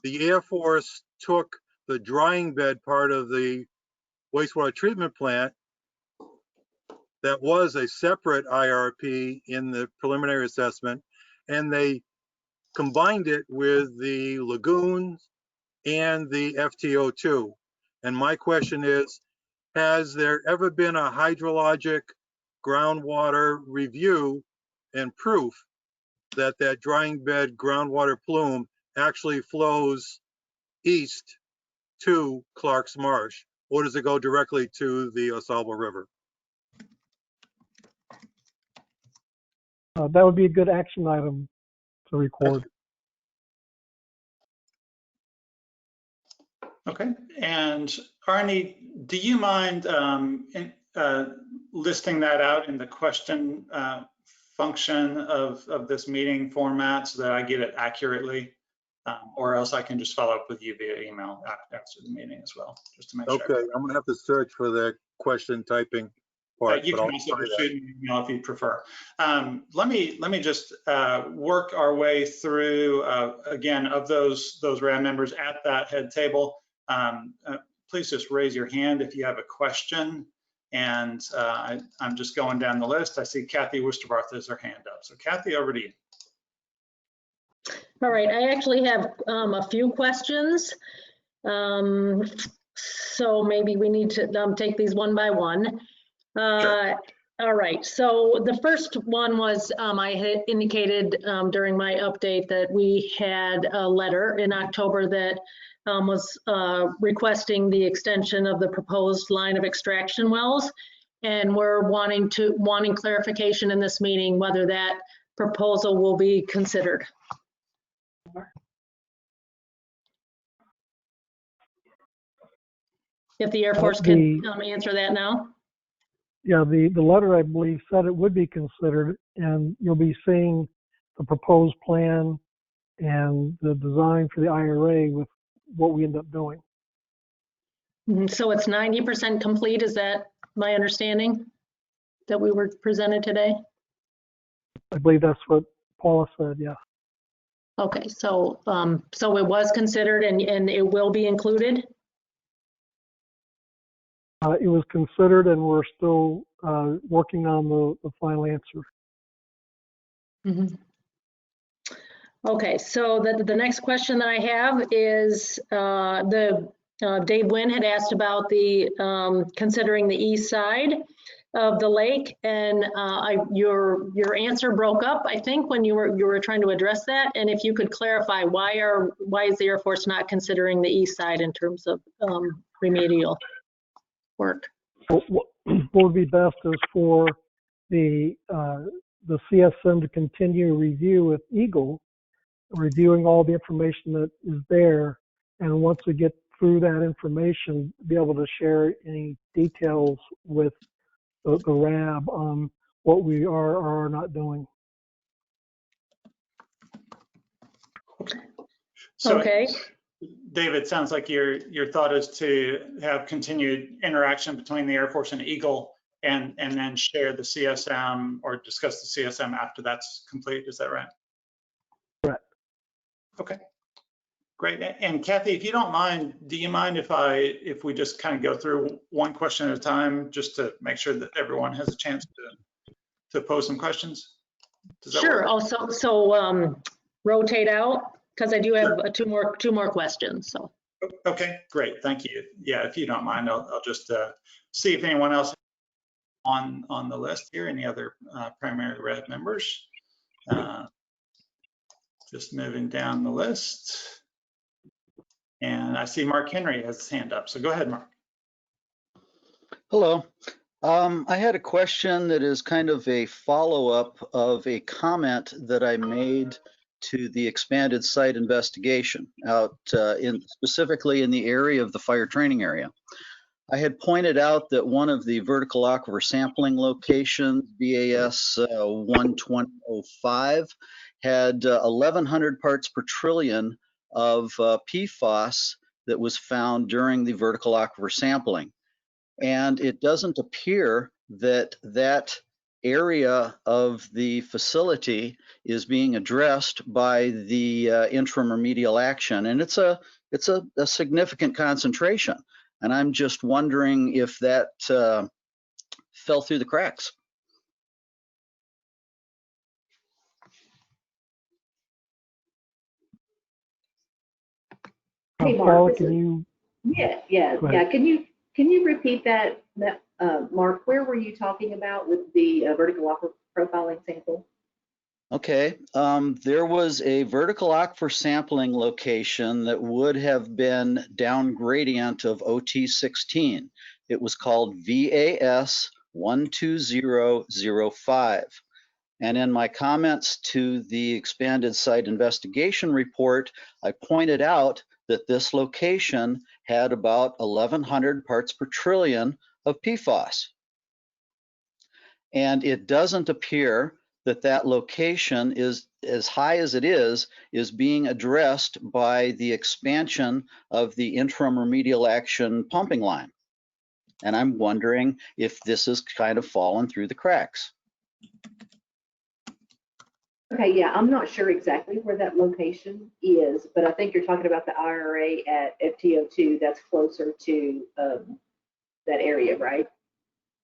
S4: the Air Force took the drying bed part of the wastewater treatment plant that was a separate IRP in the preliminary assessment, and they combined it with the lagoons and the FTO2. And my question is, has there ever been a hydrologic groundwater review and proof that that drying bed groundwater plume actually flows east to Clark's Marsh, or does it go directly to the Osalba River?
S6: That would be a good action item to record.
S1: Okay, and Arnie, do you mind listing that out in the question function of this meeting format so that I get it accurately, or else I can just follow up with you via email after the meeting as well, just to make sure.
S4: Okay, I'm gonna have to search for the question typing part.
S1: You can also shoot an email if you prefer. Let me just work our way through again of those RAB members at that head table. please just raise your hand if you have a question. And I'm just going down the list. I see Kathy Wusterbarth has her hand up. So Kathy, over to you.
S10: All right, I actually have a few questions. So maybe we need to take these one by one.
S1: Sure.
S10: All right, so the first one was I had indicated during my update that we had a letter in October that was requesting the extension of the proposed line of extraction wells. And we're wanting clarification in this meeting whether that proposal will be considered. If the Air Force can answer that now.
S6: Yeah, the letter, I believe, said it would be considered, and you'll be seeing the proposed plan and the design for the IRA with what we end up doing.
S10: So it's 90% complete, is that my understanding that we were presented today?
S6: I believe that's what Paula said, yeah.
S10: Okay, so so it was considered and it will be included?
S6: It was considered, and we're still working on the final answer.
S10: Mm-hmm. Okay, so the next question that I have is Dave Wynn had asked about the considering the east side of the lake, and your answer broke up, I think, when you were trying to address that. And if you could clarify why is the Air Force not considering the east side in terms of remedial work?
S6: What would be best is for the CSM to continue review with Eagle, reviewing all the information that is there, and once we get through that information, be able to share any details with the RAB on what we are or are not doing.
S1: So,
S10: okay.
S1: David, sounds like your thought is to have continued interaction between the Air Force and Eagle, and then share the CSM or discuss the CSM after that's complete. Is that right?
S6: Correct.
S1: Okay, great. And Kathy, if you don't mind, do you mind if we just kind of go through one question at a time, just to make sure that everyone has a chance to pose some questions? Does that
S10: Sure.
S1: work?
S10: Also, so rotate out, because I do have two more questions. So.
S1: Okay, great. Thank you. Yeah, if you don't mind, I'll just see if anyone else on the list here, any other primary RAB members. Just moving down the list. And I see Mark Henry has his hand up. So go ahead, Mark.
S7: Hello. I had a question that is kind of a follow-up of a comment that I made to the expanded site investigation out specifically in the area of the fire training area. I had pointed out that one of the vertical aquifer sampling locations, BAS 12005, had 1,100 parts per trillion of PFAS that was found during the vertical aquifer sampling. And it doesn't appear that that area of the facility is being addressed by the interim remedial action, and it's a significant concentration. And I'm just wondering if that fell through the cracks.
S14: Hey,
S6: Paula,
S14: Mark,
S6: can you?
S14: Yeah. Can you repeat that, Mark? Where were you talking about with the vertical aquifer profiling sample?
S7: Okay, there was a vertical aquifer sampling location that would have been down gradient of OT16. It was called VAS 12005. And in my comments to the expanded site investigation report, I pointed out that this location had about 1,100 parts per trillion of PFAS. And it doesn't appear that that location is, as high as it is being addressed by the expansion of the interim remedial action pumping line. And I'm wondering if this has kind of fallen through the cracks.
S14: Okay, yeah, I'm not sure exactly where that location is, but I think you're talking about the IRA at FTO2 that's closer to that area, right?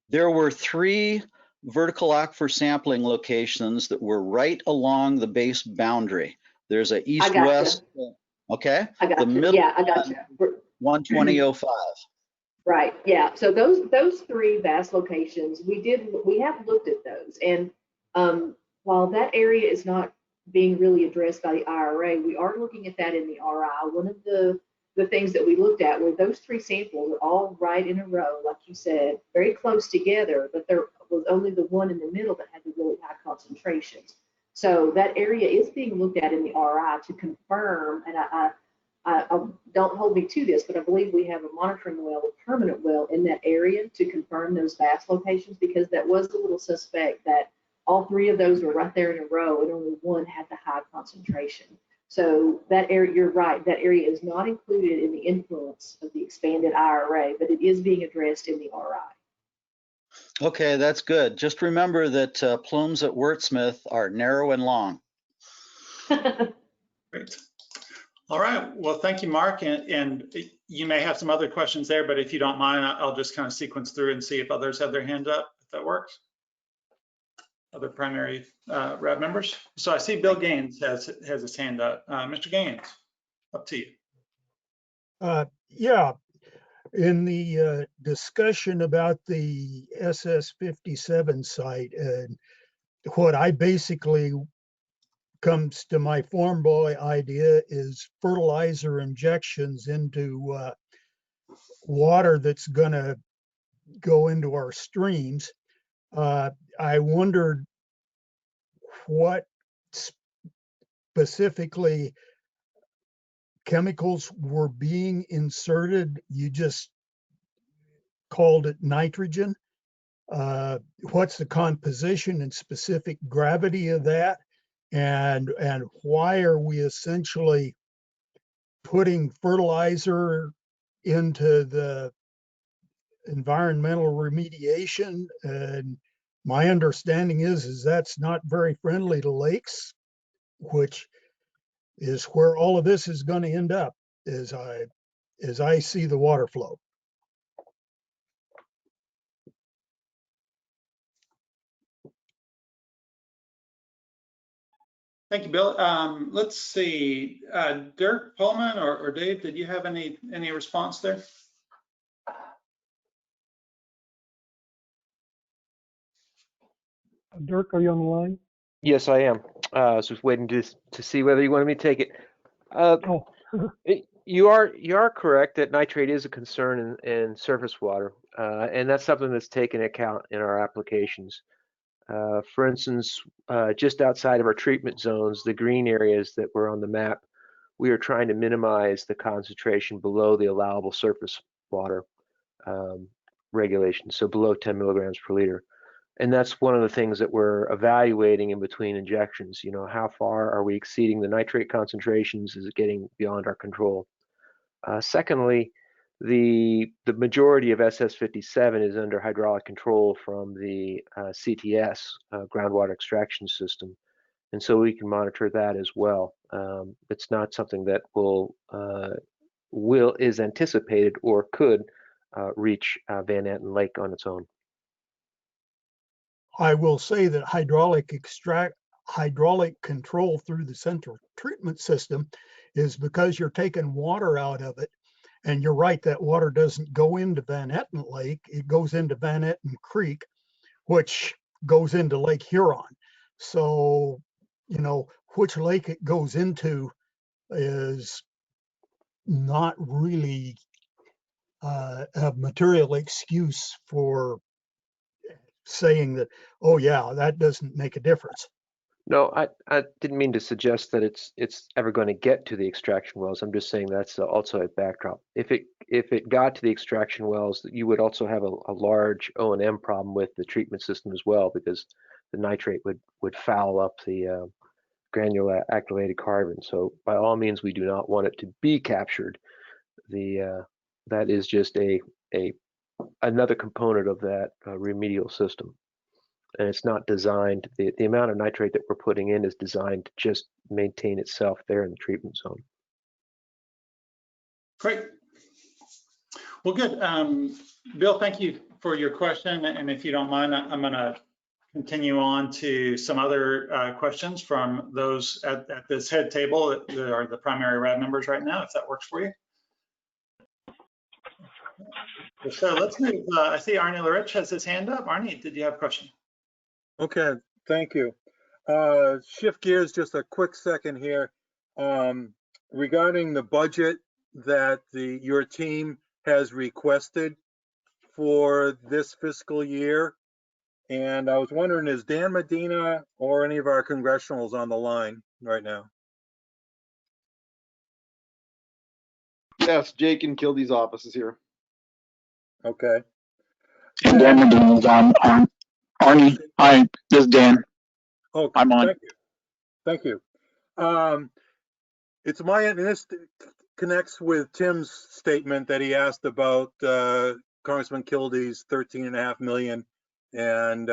S7: There were 3 vertical aquifer sampling locations that were right along the base boundary. There's a
S14: I gotcha.
S7: east-west, okay?
S14: I
S7: The
S14: gotcha.
S7: middle
S14: Yeah, I gotcha.
S7: 12005.
S14: Right, yeah. So those 3 vast locations, we have looked at those. And while that area is not being really addressed by the IRA, we are looking at that in the RI. One of the things that we looked at were those 3 samples are all right in a row, like you said, very close together, but there was only the one in the middle that had the really high concentrations. So that area is being looked at in the RI to confirm, and I don't hold me to this, but I believe we have a monitoring well, a permanent well in that area to confirm those vast locations, because that was a little suspect that all 3 of those were right there in a row and only one had the high concentration. So that area, you're right, that area is not included in the influence of the expanded IRA, but it is being addressed in the RI.
S7: Okay, that's good. Just remember that plumes at Wurtsmith are narrow and long.
S1: Great. All right. Well, thank you, Mark. And you may have some other questions there, but if you don't mind, I'll just kind of sequence through and see if others have their hand up, if that works. Other primary RAB members. So I see Bill Gaines has his hand up. Mr. Gaines, up to you.
S20: Yeah, in the discussion about the Ss57 site, and what I basically comes to my farm boy idea is fertilizer injections into water that's going to go into our streams. I wondered what specifically chemicals were being inserted. You just called it nitrogen. What's the composition and specific gravity of that? And why are we essentially putting fertilizer into the environmental remediation? And my understanding is that's not very friendly to lakes, which is where all of this is going to end up, as I see the water flow.
S1: Thank you, Bill. Let's see, Dirk Pullman or Dave, did you have any response there?
S6: Dirk, are you on the line?
S18: Yes, I am. I was just waiting to see whether you wanted me to take it. You are correct that nitrate is a concern in surface water, and that's something that's taken into account in our applications. For instance, just outside of our treatment zones, the green areas that were on the map, we are trying to minimize the concentration below the allowable surface water regulation, so below 10 milligrams per liter. And that's one of the things that we're evaluating in between injections. You know, how far are we exceeding the nitrate concentrations? Is it getting beyond our control? Secondly, the majority of Ss57 is under hydraulic control from the CTS, groundwater extraction system. And so we can monitor that as well. It's not something that is anticipated or could reach Van Etten Lake on its own.
S20: I will say that hydraulic control through the central treatment system is because you're taking water out of it. And you're right, that water doesn't go into Van Etten Lake. It goes into Van Etten Creek, which goes into Lake Huron. So, you know, which lake it goes into is not really a material excuse for saying that, oh yeah, that doesn't make a difference.
S18: No, I didn't mean to suggest that it's ever going to get to the extraction wells. I'm just saying that's also a backdrop. If it got to the extraction wells, you would also have a large O&M problem with the treatment system as well, because the nitrate would foul up the granular activated carbon. So by all means, we do not want it to be captured. That is just another component of that remedial system. and it's not designed, the amount of nitrate that we're putting in is designed to just maintain itself there in the treatment zone.
S1: Great. Well, good. Bill, thank you for your question. And if you don't mind, I'm going to continue on to some other questions from those at this head table that are the primary RAB members right now, if that works for you. So let's move. I see Arnie Lurich has his hand up. Arnie, did you have a question?
S4: Okay, thank you. Shift gears just a quick second here. Regarding the budget that your team has requested for this fiscal year, and I was wondering, is Dan Medina or any of our congressionals on the line right now?
S21: Yes, Jake in Kildee's office is here.
S4: Okay.
S22: And Dan Medina's on. Arnie, hi, this is Dan.
S4: Okay,
S22: I'm on.
S4: Thank you. It's my, and this connects with Tim's statement that he asked about Congressman Kildee's 13.5 million and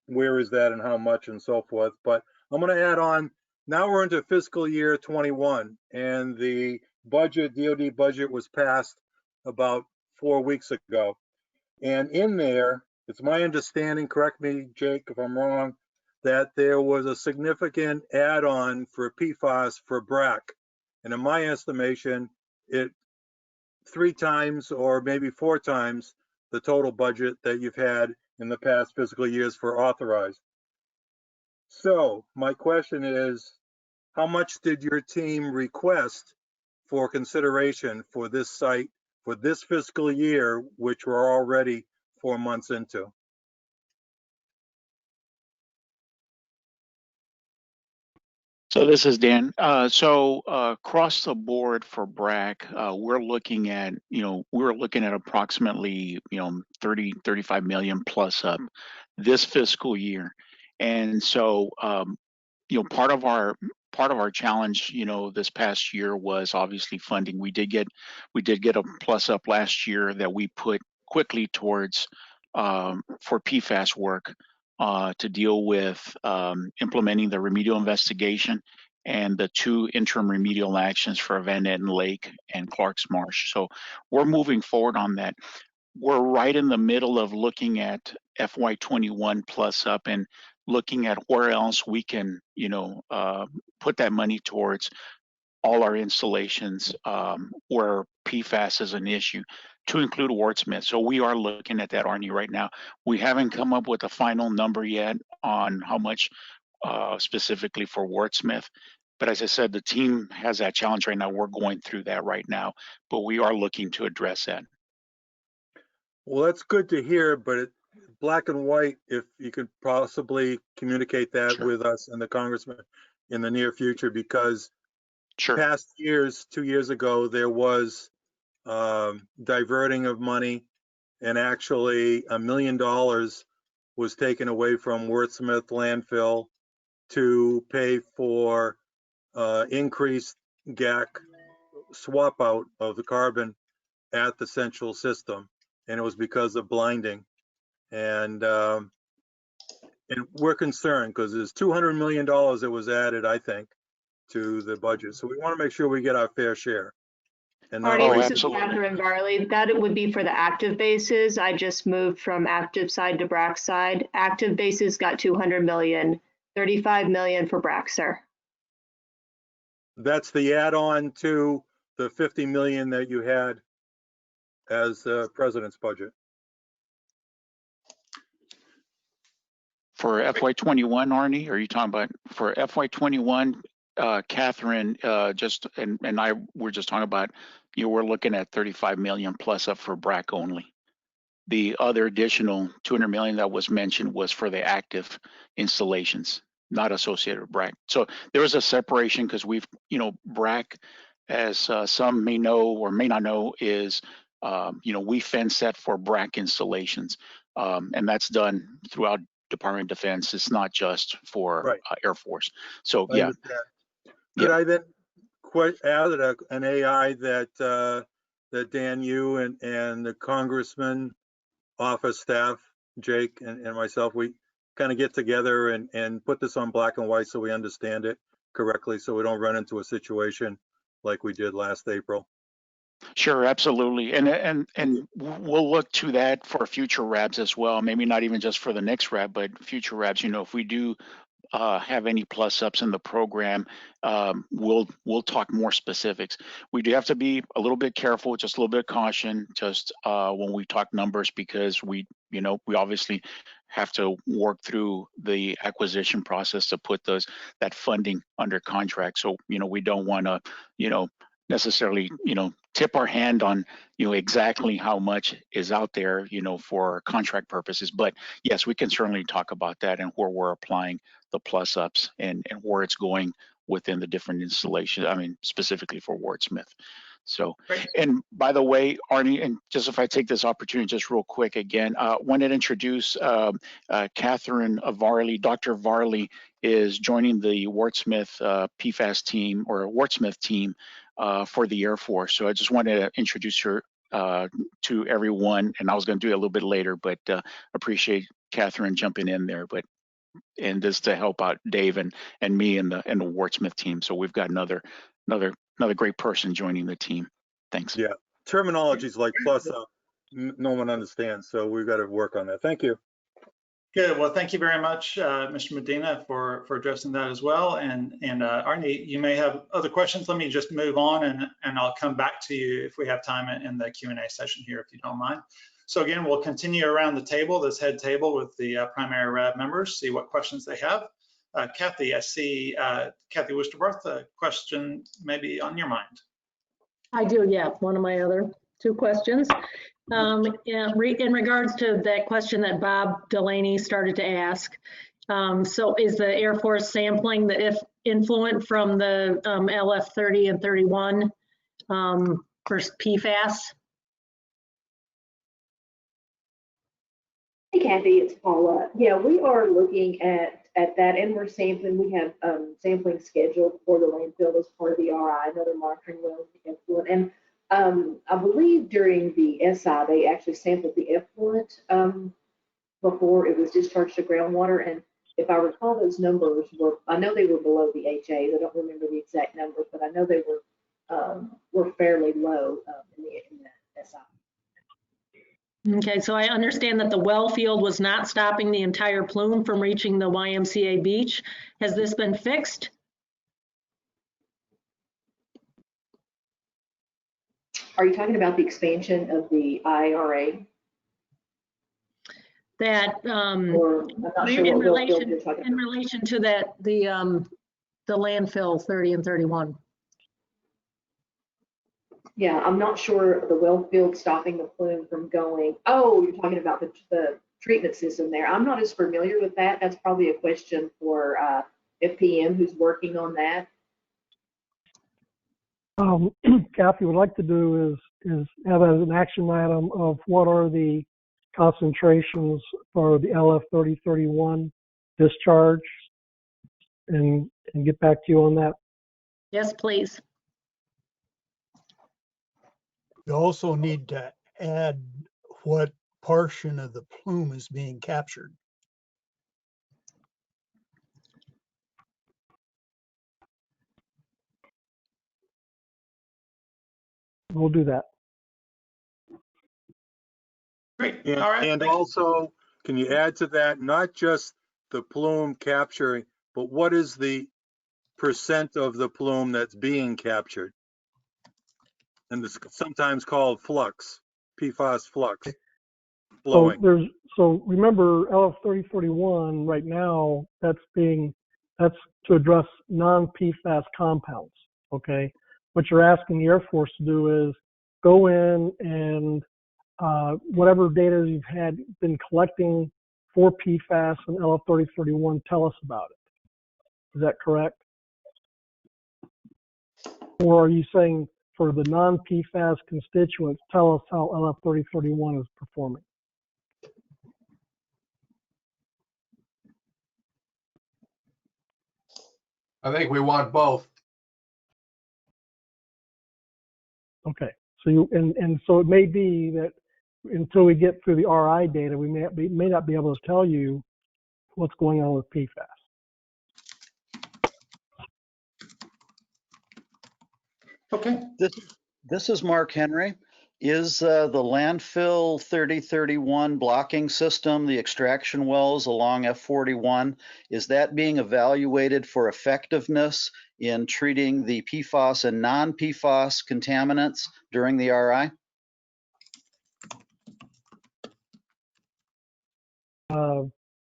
S4: where is that and how much and so forth. But I'm going to add on, now we're into fiscal year 21 and the budget, DOD budget was passed about 4 weeks ago. And in there, it's my understanding, correct me, Jake, if I'm wrong, that there was a significant add-on for PFAS for BRAC. And in my estimation, it 3 times or maybe 4 times the total budget that you've had in the past fiscal years for authorized. So my question is, how much did your team request for consideration for this site for this fiscal year, which we're already 4 months into?
S22: So this is Dan. Across the board for BRAC, we're looking at, approximately, 35 million plus up this fiscal year. And so, part of our challenge, this past year was obviously funding. We did get a plus up last year that we put quickly towards for PFAS work to deal with implementing the remedial investigation and the 2 interim remedial actions for Van Etten Lake and Clark's Marsh. So we're moving forward on that. We're right in the middle of looking at FY21 plus up and looking at where else we can, put that money towards all our installations where PFAS is an issue, to include Wurtsmith. So we are looking at that, Arnie, right now. We haven't come up with a final number yet on how much specifically for Wurtsmith. But as I said, the team has that challenge right now. We're going through that right now, but we are looking to address that.
S4: Well, that's good to hear, but black and white, if you could possibly communicate that with us and the congressman in the near future, because past years, 2 years ago, there was diverting of money, and actually $1 million was taken away from Wurtsmith landfill to pay for increased GAC swap out of the carbon at the central system, and it was because of blinding. And we're concerned because there's $200 million that was added, I think, to the budget. So we want to make sure we get our fair share. And
S23: Marty, this is Catherine Varley. That it would be for the active bases. I just moved from active side to BRAC side. Active bases got 200 million, 35 million for BRAC, sir.
S4: That's the add-on to the 50 million that you had as the president's budget.
S22: For FY21, Arnie, are you talking about for FY21? Catherine, and I were just talking about, we're looking at 35 million plus up for BRAC only. The other additional 200 million that was mentioned was for the active installations, not associated with BRAC. So there was a separation because we've, BRAC, as some may know or may not know, is, we fence that for BRAC installations, and that's done throughout Department of Defense. It's not just for Air Force. So yeah.
S4: Could I then add an AI that that Dan, you and the congressman office staff, Jake and myself, we kind of get together and put this on black and white so we understand it correctly, so we don't run into a situation like we did last April.
S22: Sure, absolutely. And we'll look to that for future RABs as well. Maybe not even just for the next RAB, but future RABs. You know, if we do have any plus ups in the program, we'll talk more specifics. We do have to be a little bit careful, just a little bit of caution, just when we talk numbers, because we obviously have to work through the acquisition process to put that funding under contract. So, we don't want to, necessarily, tip our hand on, exactly how much is out there, for contract purposes. But yes, we can certainly talk about that and where we're applying the plus ups and where it's going within the different installations. I mean, specifically for Wurtsmith. So, and by the way, Arnie, and just if I take this opportunity just real quick again, wanted to introduce Catherine Varley. Dr. Varley is joining the Wurtsmith PFAS team, or Wurtsmith team, for the Air Force. So I just wanted to introduce her to everyone, and I was going to do it a little bit later, but appreciate Catherine jumping in there. And this to help out Dave and me and the Wurtsmith team. So we've got another great person joining the team. Thanks.
S4: Yeah, terminologies like plus up, no one understands, so we've got to work on that. Thank you.
S1: Good. Well, thank you very much, Mr. Medina, for addressing that as well. And Arnie, you may have other questions. Let me just move on, and I'll come back to you if we have time in the Q&A session here, if you don't mind. So again, we'll continue around the table, this head table, with the primary RAB members, see what questions they have. Kathy, I see Kathy Westerbarth, a question maybe on your mind.
S10: I do, yeah. One of my other two questions. In regards to that question that Bob Delaney started to ask, so is the Air Force sampling the influent from the LF30 and 31 for PFAS?
S14: Hey, Kathy, it's Paula. Yeah, we are looking at that, and we're sampling. We have sampling scheduled for the landfill as part of the RI, another monitoring well effluent. And I believe during the SI, they actually sampled the effluent before it was discharged to groundwater. And if I recall, those numbers were, I know they were below the HAs. I don't remember the exact numbers, but I know they were fairly low in the SI.
S10: Okay, so I understand that the well field was not stopping the entire plume from reaching the YMCA beach. Has this been fixed?
S14: Are you talking about the expansion of the IRA?
S10: That
S14: Or I'm not sure
S10: in
S14: what well field you're
S10: relation
S14: talking
S10: in
S14: about.
S10: relation to that the landfill 30 and 31.
S14: Yeah, I'm not sure the well field stopping the plume from going. Oh, you're talking about the treatment system there. I'm not as familiar with that. That's probably a question for FPM, who's working on that.
S6: Kathy, what I'd like to do is have as an action item of what are the concentrations for the LF3031 discharge, and get back to you on that.
S10: Yes, please.
S20: You also need to add what portion of the plume is being captured.
S6: We'll do that.
S1: Great.
S4: And,
S1: All right.
S4: and also, can you add to that, not just the plume capturing, but what is the percent of the plume that's being captured? And it's sometimes called flux, PFAS flux. Flowing.
S6: So remember LF3031 right now, that's to address non-PFAS compounds, okay? What you're asking the Air Force to do is go in and whatever data you've been collecting for PFAS and LF3031, tell us about it. Is that correct? Or are you saying for the non-PFAS constituents, tell us how LF3031 is performing?
S19: I think we want both.
S6: Okay, so so it may be that until we get through the RI data, we may not be able to tell you what's going on with PFAS.
S1: Okay.
S7: This is Mark Henry. Is the landfill 3031 blocking system, the extraction wells along F41, is that being evaluated for effectiveness in treating the PFAS and non-PFAS contaminants during the RI?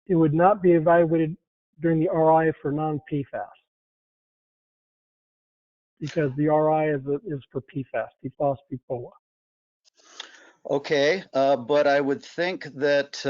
S6: It would not be evaluated during the RI for non-PFAS because the RI is for PFAS, PFAS, PFOA.
S7: Okay, but I would think that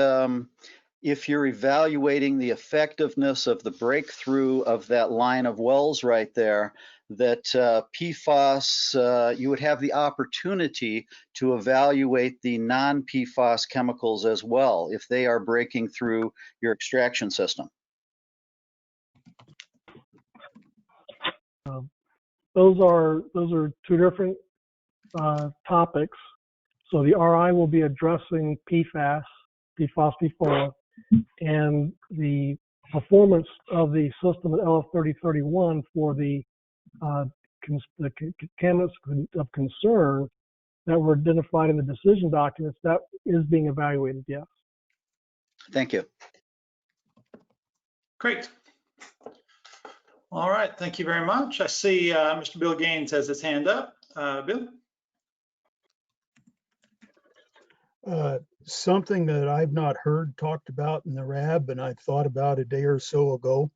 S7: if you're evaluating the effectiveness of the breakthrough of that line of wells right there, that PFAS, you would have the opportunity to evaluate the non-PFAS chemicals as well if they are breaking through your extraction system.
S6: Those are two different topics. So the RI will be addressing PFAS, PFOA, and the performance of the system at LF3031 for the contaminants of concern that were identified in the decision documents, that is being evaluated, yes.
S7: Thank you.
S1: Great. All right, thank you very much. I see Mr. Bill Gaines has his hand up. Bill?
S20: Something that I've not heard talked about in the RAB, and I thought about a day or so ago,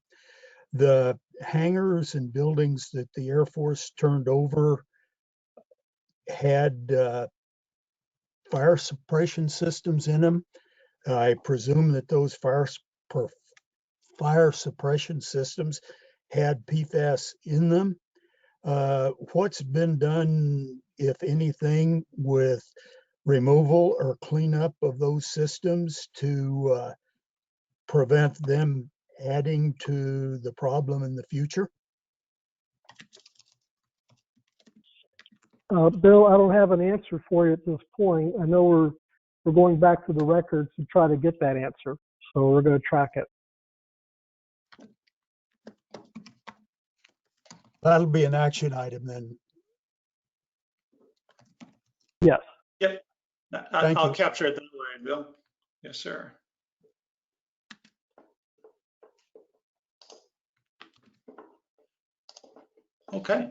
S20: the hangars and buildings that the Air Force turned over had fire suppression systems in them. I presume that those fire suppression systems had PFAS in them. What's been done, if anything, with removal or cleanup of those systems to prevent them adding to the problem in the future?
S6: Bill, I don't have an answer for you at this point. I know we're going back to the records to try to get that answer, so we're going to track it.
S20: That'll be an action item then.
S6: Yes.
S1: Yep. I'll capture it that way, Bill. Yes, sir. Okay.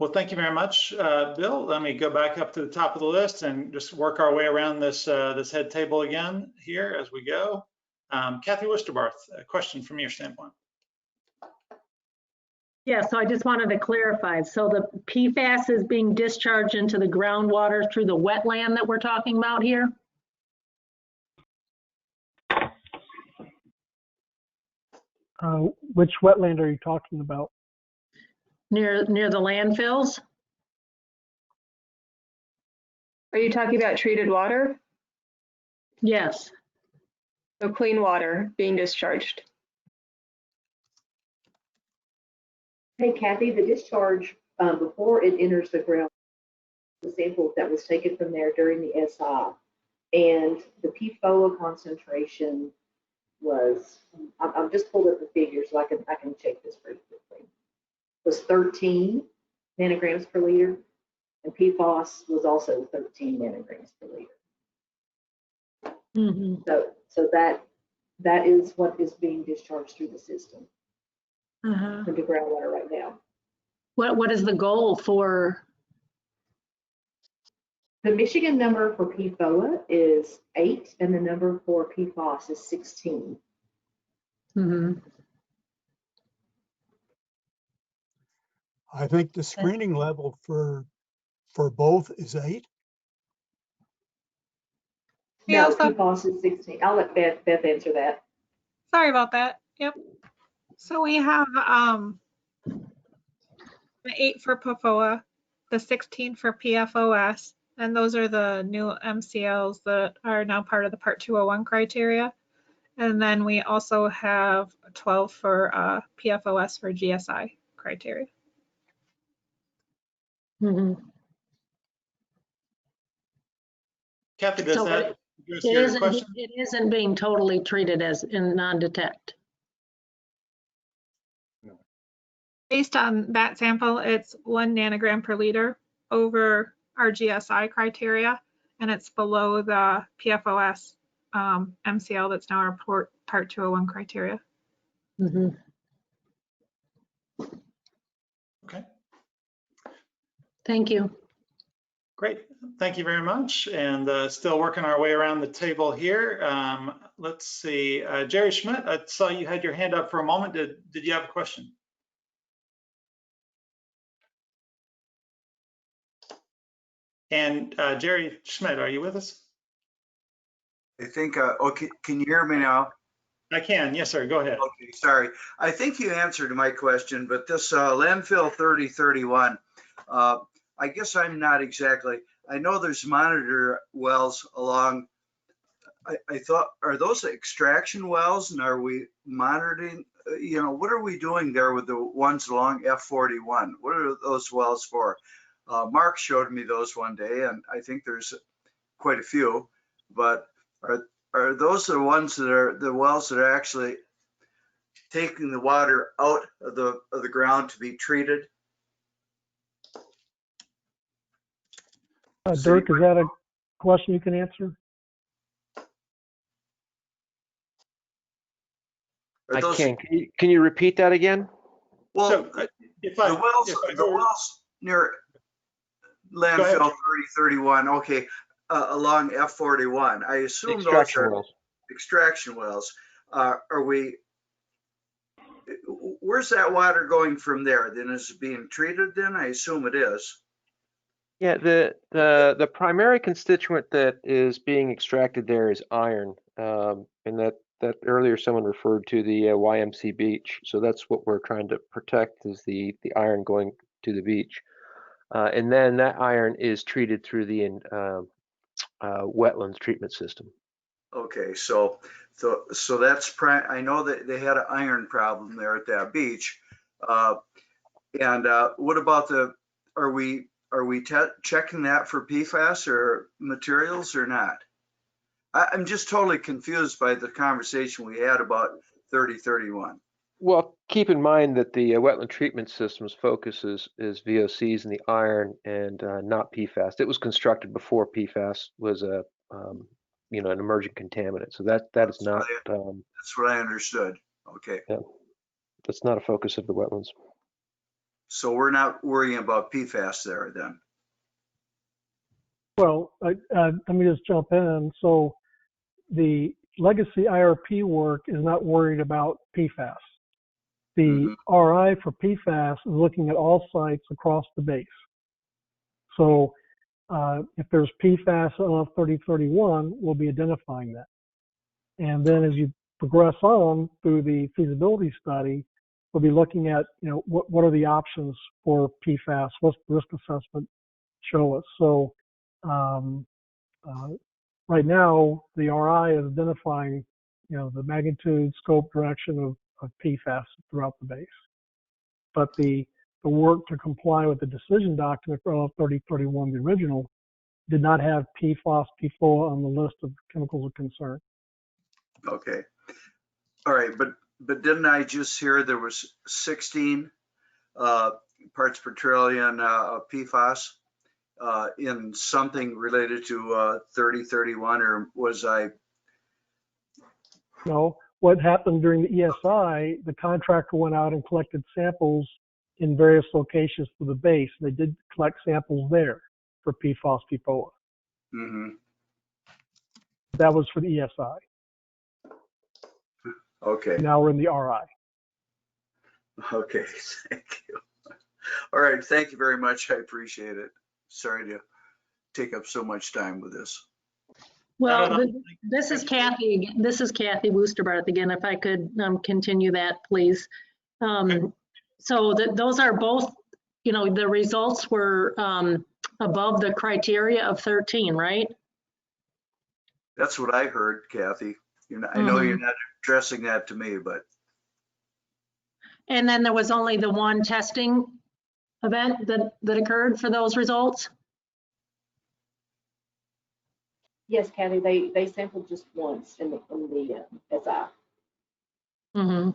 S1: Well, thank you very much, Bill. Let me go back up to the top of the list and just work our way around this this head table again here as we go. Kathy Wisterbarth, a question from your standpoint.
S10: Yeah, so I just wanted to clarify. So the PFAS is being discharged into the groundwater through the wetland that we're talking about here?
S6: Which wetland are you talking about?
S10: Near the landfills?
S23: Are you talking about treated water?
S10: Yes.
S23: So clean water being discharged.
S14: Hey, Kathy, the discharge before it enters the ground, the sample that was taken from there during the SI, and the PFOA concentration was, I've just pulled up the figures so I can check this pretty quickly. Was 13 nanograms per liter, and PFOS was also 13 nanograms per liter.
S10: Mm-hmm.
S14: So that is what is being discharged through the system into groundwater right now.
S10: What is the goal for?
S14: The Michigan number for PFOA is 8, and the number for PFOS is 16.
S10: Mm-hmm.
S20: I think the screening level for both is 8.
S14: No, PFOS is 16. I'll let Beth answer that.
S13: Sorry about that. Yep. So we have the 8 for PFOA, the 16 for PFOS, and those are the new MCLs that are now part of the Part 201 criteria. And then we also have 12 for PFOS for GSI criteria.
S10: Mm-hmm.
S1: Kathy, does address
S10: It
S1: your
S10: isn't,
S1: question?
S10: it isn't being totally treated as in non-detect.
S13: Based on that sample, it's 1 nanogram per liter over our GSI criteria, and it's below the PFOS MCL that's now our Part 201 criteria.
S10: Mhm.
S1: Okay,
S10: Thank you.
S1: great. Thank you very much. And still working our way around the table here. Let's see, Jerry Schmidt, I saw you had your hand up for a moment. Did you have a question? And Jerry Schmidt, are you with us?
S2: I think, okay, can you hear me now?
S1: I can, yes, sir, go ahead.
S2: Okay, sorry. I think you answered my question, but this landfill 3031, I guess I'm not exactly, I know there's monitor wells along, I thought, are those extraction wells, and are we monitoring, you know, what are we doing there with the ones along F41? What are those wells for? Mark showed me those one day, and I think there's quite a few, but are those the ones that are the wells that are actually taking the water out of the ground to be treated?
S6: Dirk, is that a question you can answer?
S18: I can. Can you repeat that again?
S2: Well,
S1: So,
S2: the wells near landfill 3031, okay, along F41, I assume
S18: Extraction
S2: those are
S18: wells.
S2: extraction wells. Where's that water going from there? Then is it being treated then? I assume it is.
S18: Yeah, the primary constituent that is being extracted there is iron, and that earlier someone referred to the YMC beach. So that's what we're trying to protect, is the iron going to the beach, and then that iron is treated through the wetlands treatment system.
S2: Okay, so that's I know that they had an iron problem there at that beach, and what about are we checking that for PFAS or materials or not? I'm just totally confused by the conversation we had about 3031.
S18: Well, keep in mind that the wetland treatment system's focus is VOCs and the iron, and not PFAS. It was constructed before PFAS was a you know, an emerging contaminant. So that is not.
S2: That's what I understood. Okay.
S18: Yeah, that's not a focus of the wetlands.
S2: So we're not worrying about PFAS there then.
S6: Well, let me just jump in. So the legacy IRP work is not worried about PFAS. The RI for PFAS is looking at all sites across the base. So if there's PFAS on 3031, we'll be identifying that. And then as you progress on through the feasibility study, we'll be looking at, you know, what are the options for PFAS? What's the risk assessment show us? So right now, the RI is identifying, you know, the magnitude, scope, direction of PFAS throughout the base. But the work to comply with the decision document for 3031, the original, did not have PFOS, PFOA on the list of chemicals of concern.
S2: Okay. All right, but didn't I just hear there was 16 parts per trillion PFAS in something related to 3031, or was I?
S6: No, what happened during the ESI, the contractor went out and collected samples in various locations for the base. They did collect samples there for PFOS, PFOA.
S2: Mm-hmm.
S6: That was for the ESI.
S2: Okay.
S6: Now we're in the RI.
S2: Okay, thank you. All right, thank you very much. I appreciate it. Sorry to take up so much time with this.
S10: Well, this is Kathy again. This is Kathy Woosterbarth again. If I could continue that, please. So those are both, you know, the results were above the criteria of 13, right?
S2: That's what I heard, Kathy. I know you're not addressing that to me, but.
S10: And then there was only the one testing event that occurred for those results?
S14: Yes, Kathy, they sampled just once in the SI.
S10: Mm-hmm.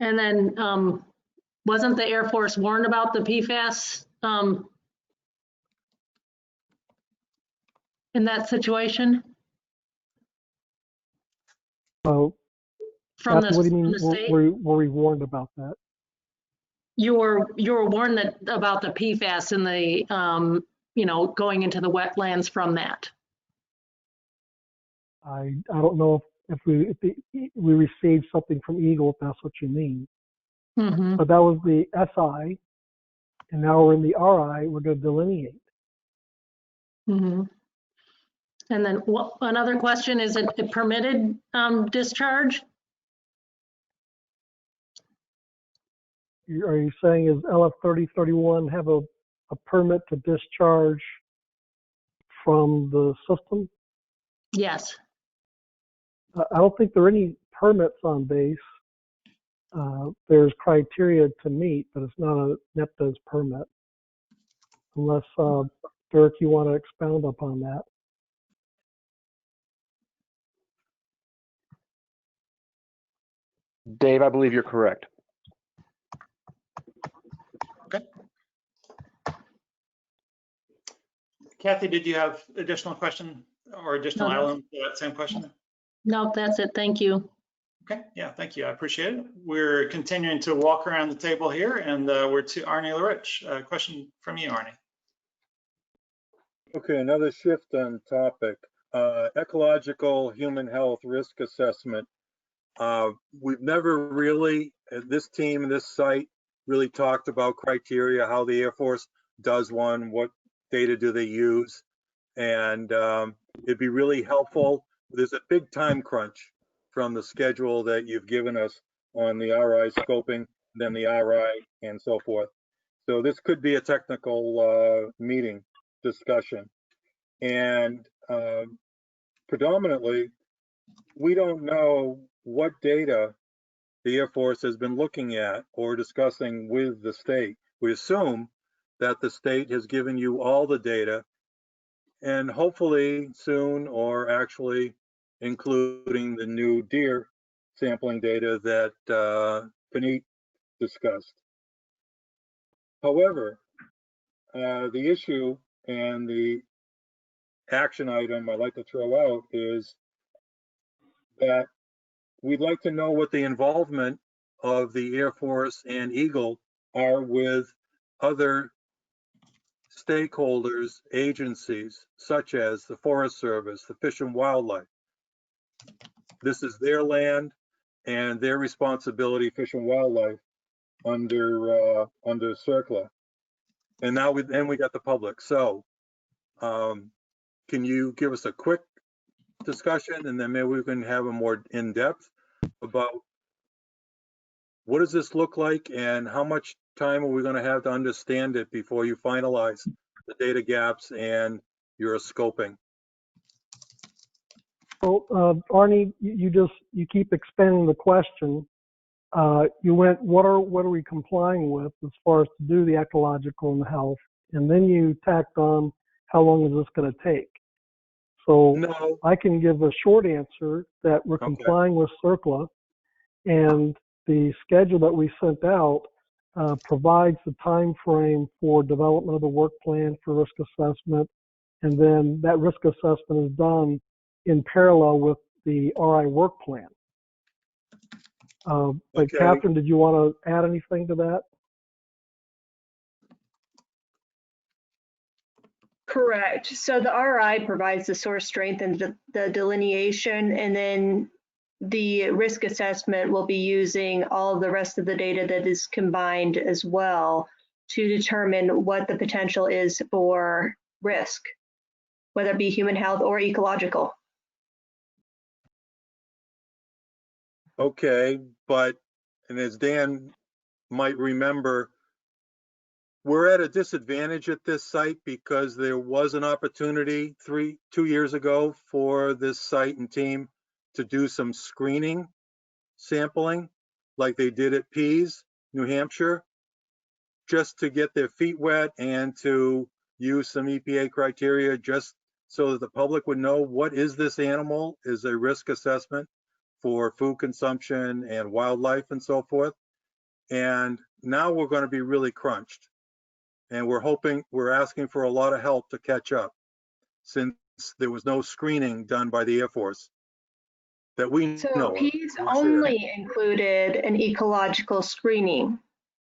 S10: And then wasn't the Air Force warned about the PFAS in that situation
S6: So,
S10: from
S6: Kathy, what do you
S10: from
S6: mean?
S10: the state?
S6: Were we warned about that?
S10: You were warned about the PFAS and the going into the wetlands from that.
S6: I don't know if we received something from Eagle, if that's what you mean.
S10: Mm-hmm.
S6: But that was the SI, and now we're in the RI. We're going to delineate.
S10: Mm-hmm. And then another question, is it a permitted discharge?
S6: Are you saying is LF 3031 have a permit to discharge from the system?
S10: Yes.
S6: I don't think there are any permits on base. There's criteria to meet, but it's not a NEPDES permit. Unless, Dirk, you want to expound upon that.
S18: Dave, I believe you're correct.
S1: Okay. Kathy, did you have additional question or additional element to that same question?
S10: No, that's it. Thank you.
S1: Okay, yeah, thank you. I appreciate it. We're continuing to walk around the table here, and we're to Arne Lurich. Question from you, Arne.
S4: Okay, another shift on topic. Ecological human health risk assessment. We've never really, this team, this site, really talked about criteria, how the Air Force does one, what data do they use, and it'd be really helpful. There's a big time crunch from the schedule that you've given us on the RI scoping, then the RI, and so forth. So this could be a technical meeting discussion. And predominantly, we don't know what data the Air Force has been looking at or discussing with the state. We assume that the state has given you all the data, and hopefully soon, or actually including the new deer sampling data that Puneet discussed. However, the issue and the action item I'd like to throw out is that we'd like to know what the involvement of the Air Force and Eagle are with other stakeholders, agencies, such as the Forest Service, the Fish and Wildlife. This is their land and their responsibility, Fish and Wildlife, under CERCLA. And now we got the public. So can you give us a quick discussion, and then maybe we can have a more in-depth about what does this look like and how much time are we going to have to understand it before you finalize the data gaps and your scoping?
S6: Well, Arnie, you keep expanding the question. You went, what are we complying with as far as to do the ecological and the health, and then you tacked on how long is this going to take? So
S4: no.
S6: I can give a short answer that we're complying with CERCLA, and the schedule that we sent out provides the time frame for development of the work plan for risk assessment, and then that risk assessment is done in parallel with the RI work plan. But Catherine, did you want to add anything to that?
S23: Correct. So the RI provides the source strength and the delineation, and then the risk assessment will be using all the rest of the data that is combined as well to determine what the potential is for risk, whether it be human health or ecological.
S4: Okay, but, and as Dan might remember, we're at a disadvantage at this site because there was an opportunity 2 years ago for this site and team to do some screening sampling like they did at Pease, New Hampshire, just to get their feet wet and to use some EPA criteria just so that the public would know what is this animal, is a risk assessment for food consumption and wildlife and so forth. And now we're going to be really crunched. And we're asking for a lot of help to catch up, since there was no screening done by the Air Force that we
S23: So
S4: know of.
S23: P's only included an ecological screening.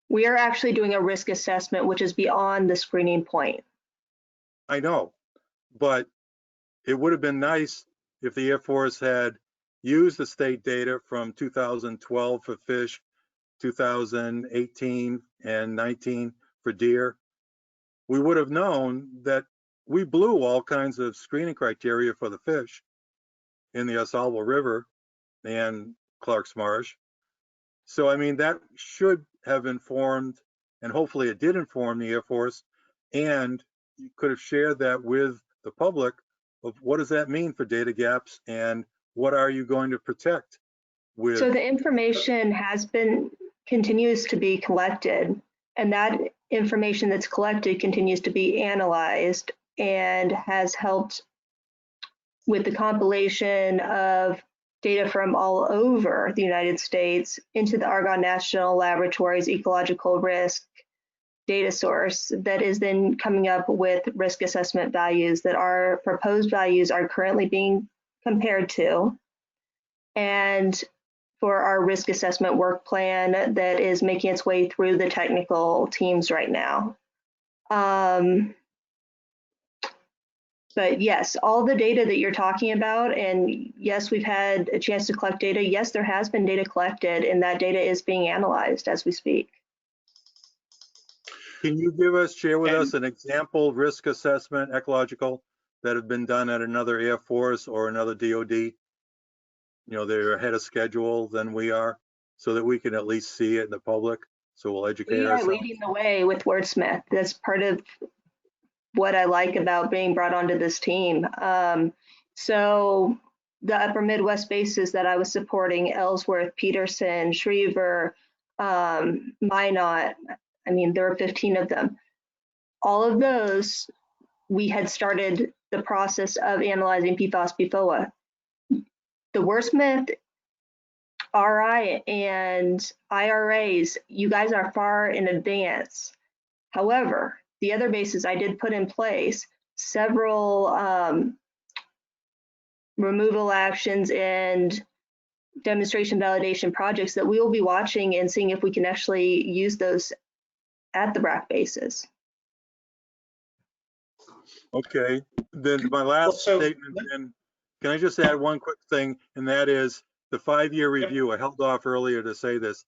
S23: We are actually doing a risk assessment, which is beyond the screening point.
S4: I know, but it would have been nice if the Air Force had used the state data from 2012 for fish, 2018 and 19 for deer. We would have known that we blew all kinds of screening criteria for the fish in the Osalvo River and Clark's Marsh. So, I mean, that should have informed, and hopefully it did inform the Air Force, and you could have shared that with the public of what does that mean for data gaps and what are you going to protect with.
S23: So the information continues to be collected, and that information that's collected continues to be analyzed and has helped with the compilation of data from all over the United States into the Argonne National Laboratory's ecological risk data source that is then coming up with risk assessment values that our proposed values are currently being compared to, and for our risk assessment work plan that is making its way through the technical teams right now. But yes, all the data that you're talking about, and yes, we've had a chance to collect data. Yes, there has been data collected, and that data is being analyzed as we speak.
S4: Can you share with us an example risk assessment, ecological, that have been done at another Air Force or another DOD? You know, they're ahead of schedule than we are, so that we can at least see it in the public, so we'll educate
S23: We are
S4: ourselves.
S23: leading the way with Wurtsmith. That's part of what I like about being brought onto this team. So the upper Midwest bases that I was supporting, Ellsworth, Peterson, Schriever, Minot, I mean, there were 15 of them. All of those, we had started the process of analyzing PFAS, PFOA. The Wurtsmith RI and IRAs, you guys are far in advance. However, the other bases I did put in place several removal actions and demonstration validation projects that we will be watching and seeing if we can actually use those at the BRAC bases.
S4: Okay, then my last statement, and can I just add one quick thing, and that is the 5-year review. I held off earlier to say this,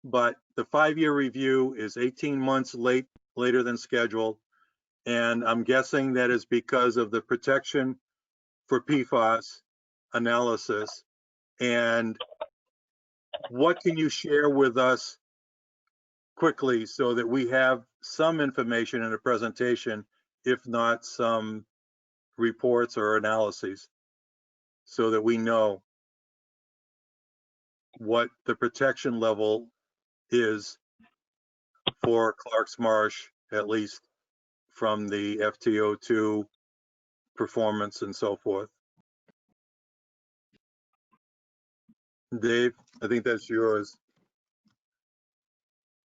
S4: but the 5-year review is 18 months later than scheduled, and I'm guessing that is because of the protection for PFAS analysis. And what can you share with us quickly so that we have some information in a presentation, if not some reports or analyses, so that we know what the protection level is for Clark's Marsh, at least from the FTO2 performance and so forth. Dave, I think that's yours.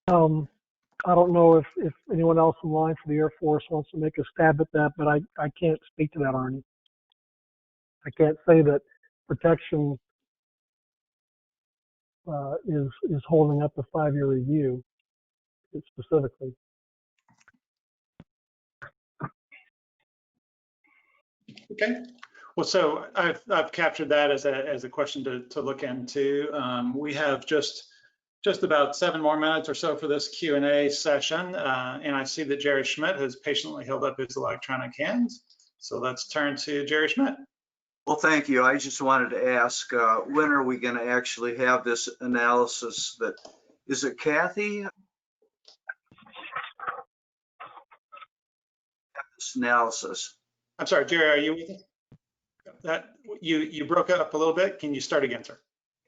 S6: I don't know if anyone else in line for the Air Force wants to make a stab at that, but I can't speak to that, Arnie. I can't say that protection is holding up the 5-year review specifically.
S1: Okay. Well, so I've captured that as a question to look into. We have just about 7 more minutes or so for this Q&A session, and I see that Jerry Schmidt has patiently held up his electronic hands. So let's turn to Jerry Schmidt.
S2: Well, thank you. I just wanted to ask, when are we going to actually have this analysis? That is it, Kathy? This analysis.
S1: I'm sorry, Jerry, are you with us? That you broke up a little bit. Can you start again, sir?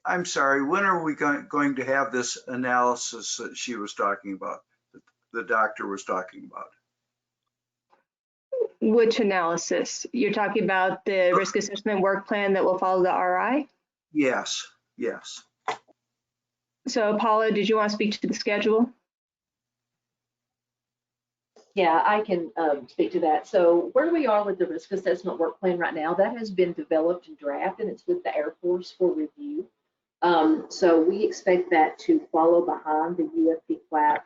S2: I'm sorry. When are we going to have this analysis that she was talking about, that the doctor was talking about?
S23: Which analysis? You're talking about the risk assessment work plan that will follow the RI?
S2: Yes, yes.
S23: So Paula, did you want to speak to the schedule?
S14: Yeah, I can speak to that. So where we are with the risk assessment work plan right now, that has been developed and drafted. It's with the Air Force for review. So we expect that to follow behind the UFP FLAP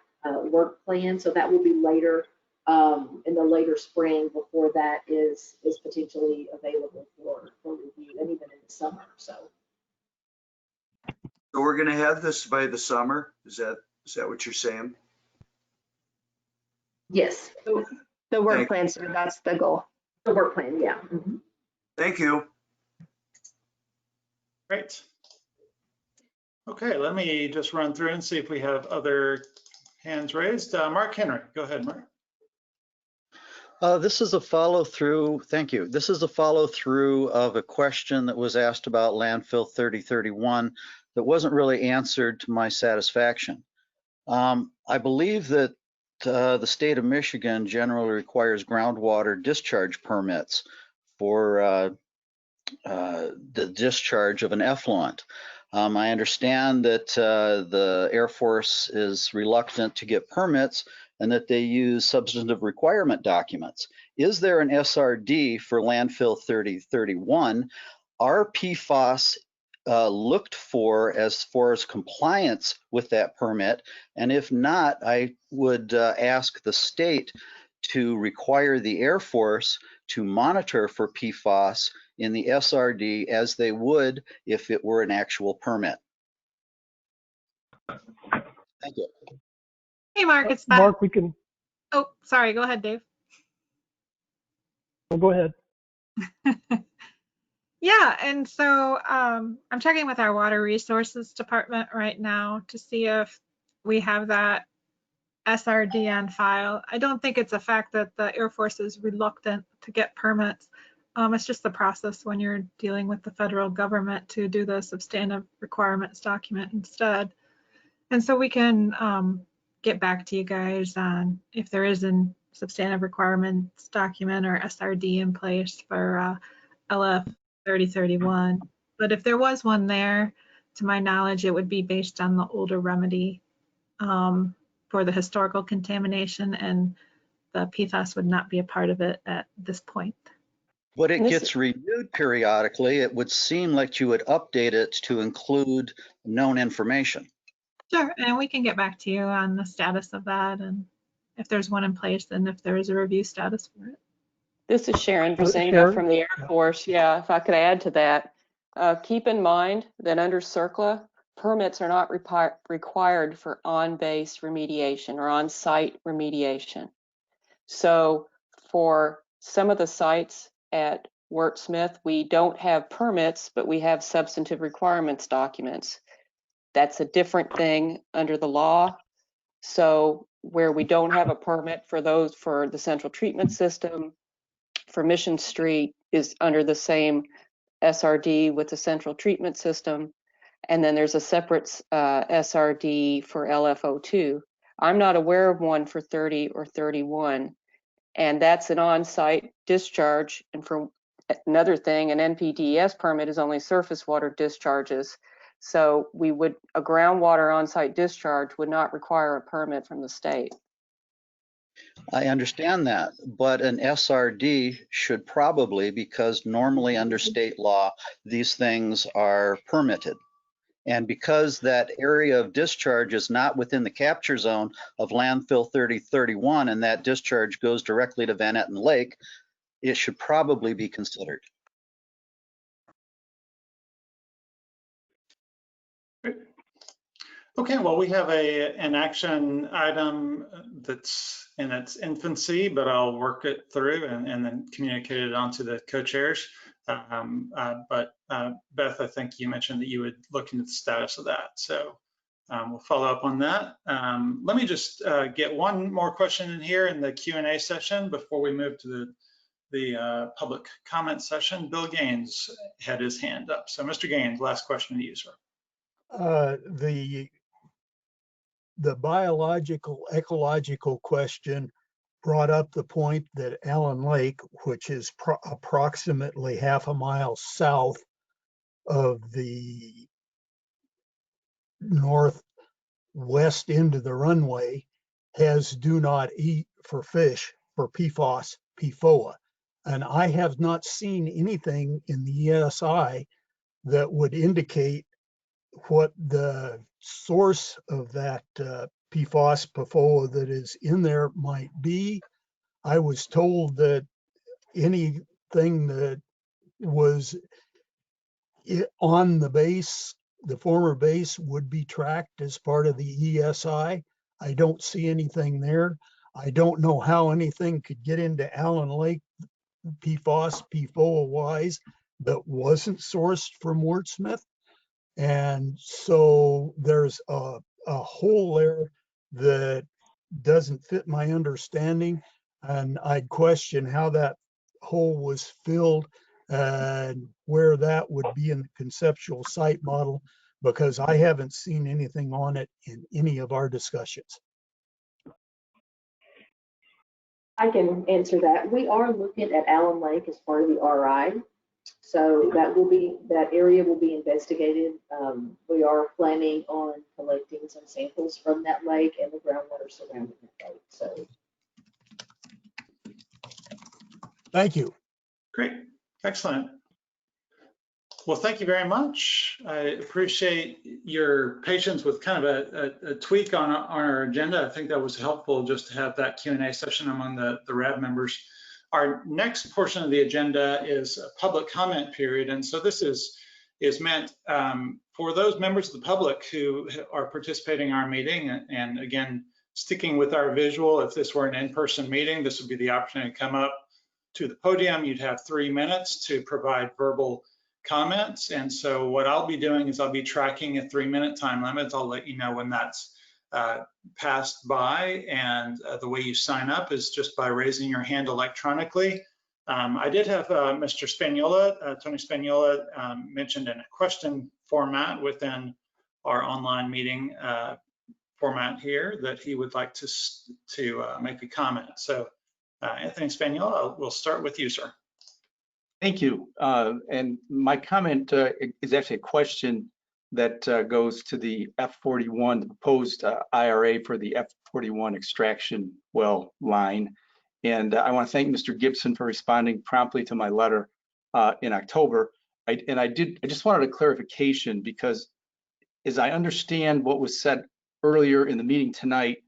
S14: work plan. So that will be later in the later spring before that is potentially available for review, and even in the summer. So
S2: we're going to have this by the summer. Is that what you're saying?
S14: yes,
S23: The work plan, so that's the goal.
S14: the work plan, yeah. Mm-hmm.
S2: Thank you.
S1: Great. Okay, let me just run through and see if we have other hands raised. Mark Henry, go ahead, Mark.
S7: This is a follow through. Thank you. This is a follow through of a question that was asked about landfill 3031 that wasn't really answered to my satisfaction. I believe that the state of Michigan generally requires groundwater discharge permits for the discharge of an effluent. I understand that the Air Force is reluctant to get permits and that they use substantive requirement documents. Is there an SRD for landfill 3031? Are PFAS looked for as far as compliance with that permit? And if not, I would ask the state to require the Air Force to monitor for PFAS in the SRD as they would if it were an actual permit. Thank you.
S13: Hey, Mark, it's Beth.
S6: Mark, we can,
S13: Oh, sorry. Go ahead, Dave.
S6: oh, go ahead.
S13: Yeah, and so I'm checking with our water resources department right now to see if we have that SRD on file. I don't think it's a fact that the Air Force is reluctant to get permits. It's just the process when you're dealing with the federal government to do the substantive requirements document instead. And so we can get back to you guys on if there is a substantive requirements document or SRD in place for LF 3031. But if there was one there, to my knowledge, it would be based on the older remedy for the historical contamination, and the PFAS would not be a part of it at this point.
S7: But it gets renewed periodically. It would seem like you would update it to include known information.
S13: Sure, and we can get back to you on the status of that and if there's one in place and if there is a review status for it.
S15: This is Sharon Brazenga
S6: Sharon?
S15: from the Air Force. Yeah, if I could add to that, keep in mind that under CERCLA, permits are not required for on-base remediation or on-site remediation. So for some of the sites at Wurtsmith, we don't have permits, but we have substantive requirements documents. That's a different thing under the law. So where we don't have a permit for those for the central treatment system, for Mission Street is under the same SRD with the central treatment system. And then there's a separate SRD for LFO2. I'm not aware of one for 30 or 31. And that's an on-site discharge. And for another thing, an NPDES permit is only surface water discharges. So a groundwater on-site discharge would not require a permit from the state.
S7: I understand that, but an SRD should probably, because normally under state law, these things are permitted. And because that area of discharge is not within the capture zone of landfill 3031 and that discharge goes directly to Van Etten Lake, it should probably be considered.
S1: Okay, well, we have an action item that's in its infancy, but I'll work it through and then communicate it onto the co-chairs. But Beth, I think you mentioned that you would look into the status of that. So we'll follow up on that. Let me just get one more question in here in the Q&A session before we move to the public comment session. Bill Gaines had his hand up. So Mr. Gaines, last question to you, sir.
S20: The biological ecological question brought up the point that Allen Lake, which is approximately half a mile south of the northwest end of the runway, has do not eat for fish for PFOS, PFOA. And I have not seen anything in the ESI that would indicate what the source of that PFOS, PFOA that is in there might be. I was told that anything that was on the base, the former base, would be tracked as part of the ESI. I don't see anything there. I don't know how anything could get into Allen Lake, PFOS, PFOA wise, that wasn't sourced from Wurtsmith. And so there's a hole there that doesn't fit my understanding. And I'd question how that hole was filled and where that would be in the conceptual site model, because I haven't seen anything on it in any of our discussions.
S14: I can answer that. We are looking at Allen Lake as part of the RI. So that area will be investigated. We are planning on collecting some samples from that lake and the groundwater surrounding that lake. So,
S20: thank you.
S1: Great, excellent. Well, thank you very much. I appreciate your patience with kind of a tweak on our agenda. I think that was helpful just to have that Q&A session among the RAB members. Our next portion of the agenda is a public comment period. And so this is meant for those members of the public who are participating in our meeting. And again, sticking with our visual, if this were an in-person meeting, this would be the opportunity to come up to the podium. You'd have 3 minutes to provide verbal comments. And so what I'll be doing is I'll be tracking a 3-minute time limit. I'll let you know when that's passed by, and the way you sign up is just by raising your hand electronically. I did have Mr. Spagnola, Tony Spagnola, mentioned in a question format within our online meeting format here that he would like to make a comment. So Anthony Spagnola, we'll start with you, sir.
S9: Thank you. And my comment is actually a question that goes to the F41, the proposed IRA for the F41 extraction well line. And I want to thank Mr. Gibson for responding promptly to my letter in October. I just wanted a clarification, because as I understand what was said earlier in the meeting tonight,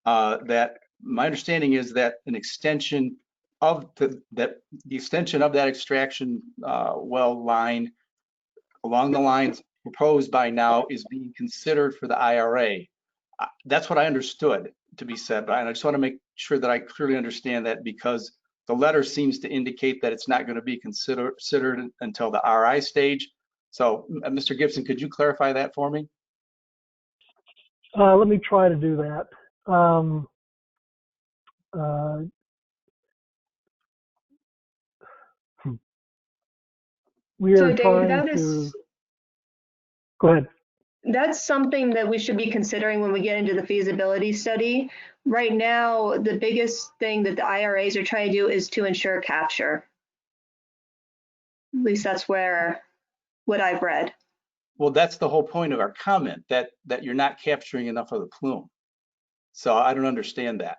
S9: that my understanding is that an extension of the extension of that extraction well line along the lines proposed by now is being considered for the IRA. That's what I understood to be said, and I just want to make sure that I clearly understand that, because the letter seems to indicate that it's not going to be considered until the RI stage. So, Mr. Gibson, could you clarify that for me?
S6: Let me try to do that. We are trying to. Go ahead.
S23: That's something that we should be considering when we get into the feasibility study. Right now, the biggest thing that the IRAs are trying to do is to ensure capture. At least that's what I've read.
S9: Well, that's the whole point of our comment, that you're not capturing enough of the plume. So I don't understand that.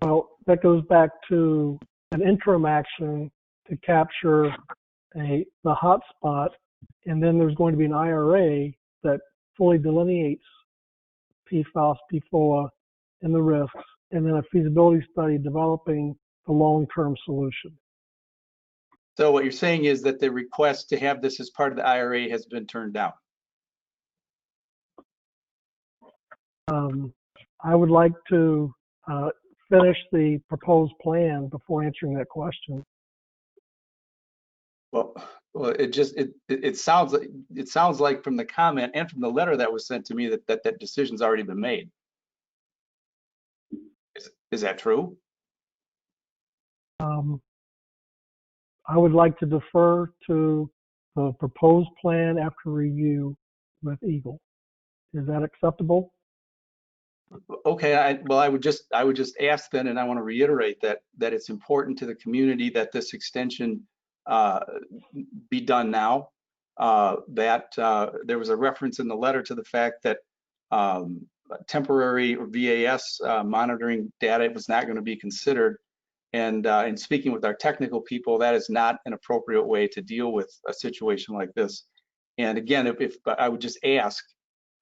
S6: Well, that goes back to an interim action to capture the hot spot, and then there's going to be an IRA that fully delineates PFOS, PFOA, and the risks, and then a feasibility study developing the long-term solution.
S9: So what you're saying is that the request to have this as part of the IRA has been turned down?
S6: I would like to finish the proposed plan before answering that question.
S9: Well, it sounds like from the comment and from the letter that was sent to me that decision's already been made. Is that true?
S6: I would like to defer to the proposed plan after review with Eagle. Is that acceptable?
S9: Okay, I would just ask then, and I want to reiterate that it's important to the community that this extension be done now. That there was a reference in the letter to the fact that temporary VAS monitoring data was not going to be considered. And in speaking with our technical people, that is not an appropriate way to deal with a situation like this. And again, if I would just ask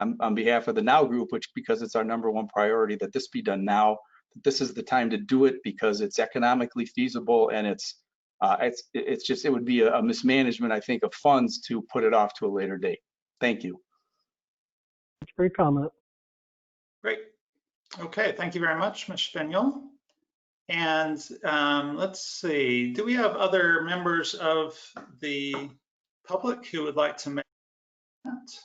S9: on behalf of the Now Group, which because it's our #1 priority, that this be done now. This is the time to do it because it's economically feasible, and it would be a mismanagement, I think, of funds to put it off to a later date. Thank you.
S6: That's a great comment.
S1: Great. Okay, thank you very much, Ms. Spaniel. And let's see, do we have other members of the public who would like to make that?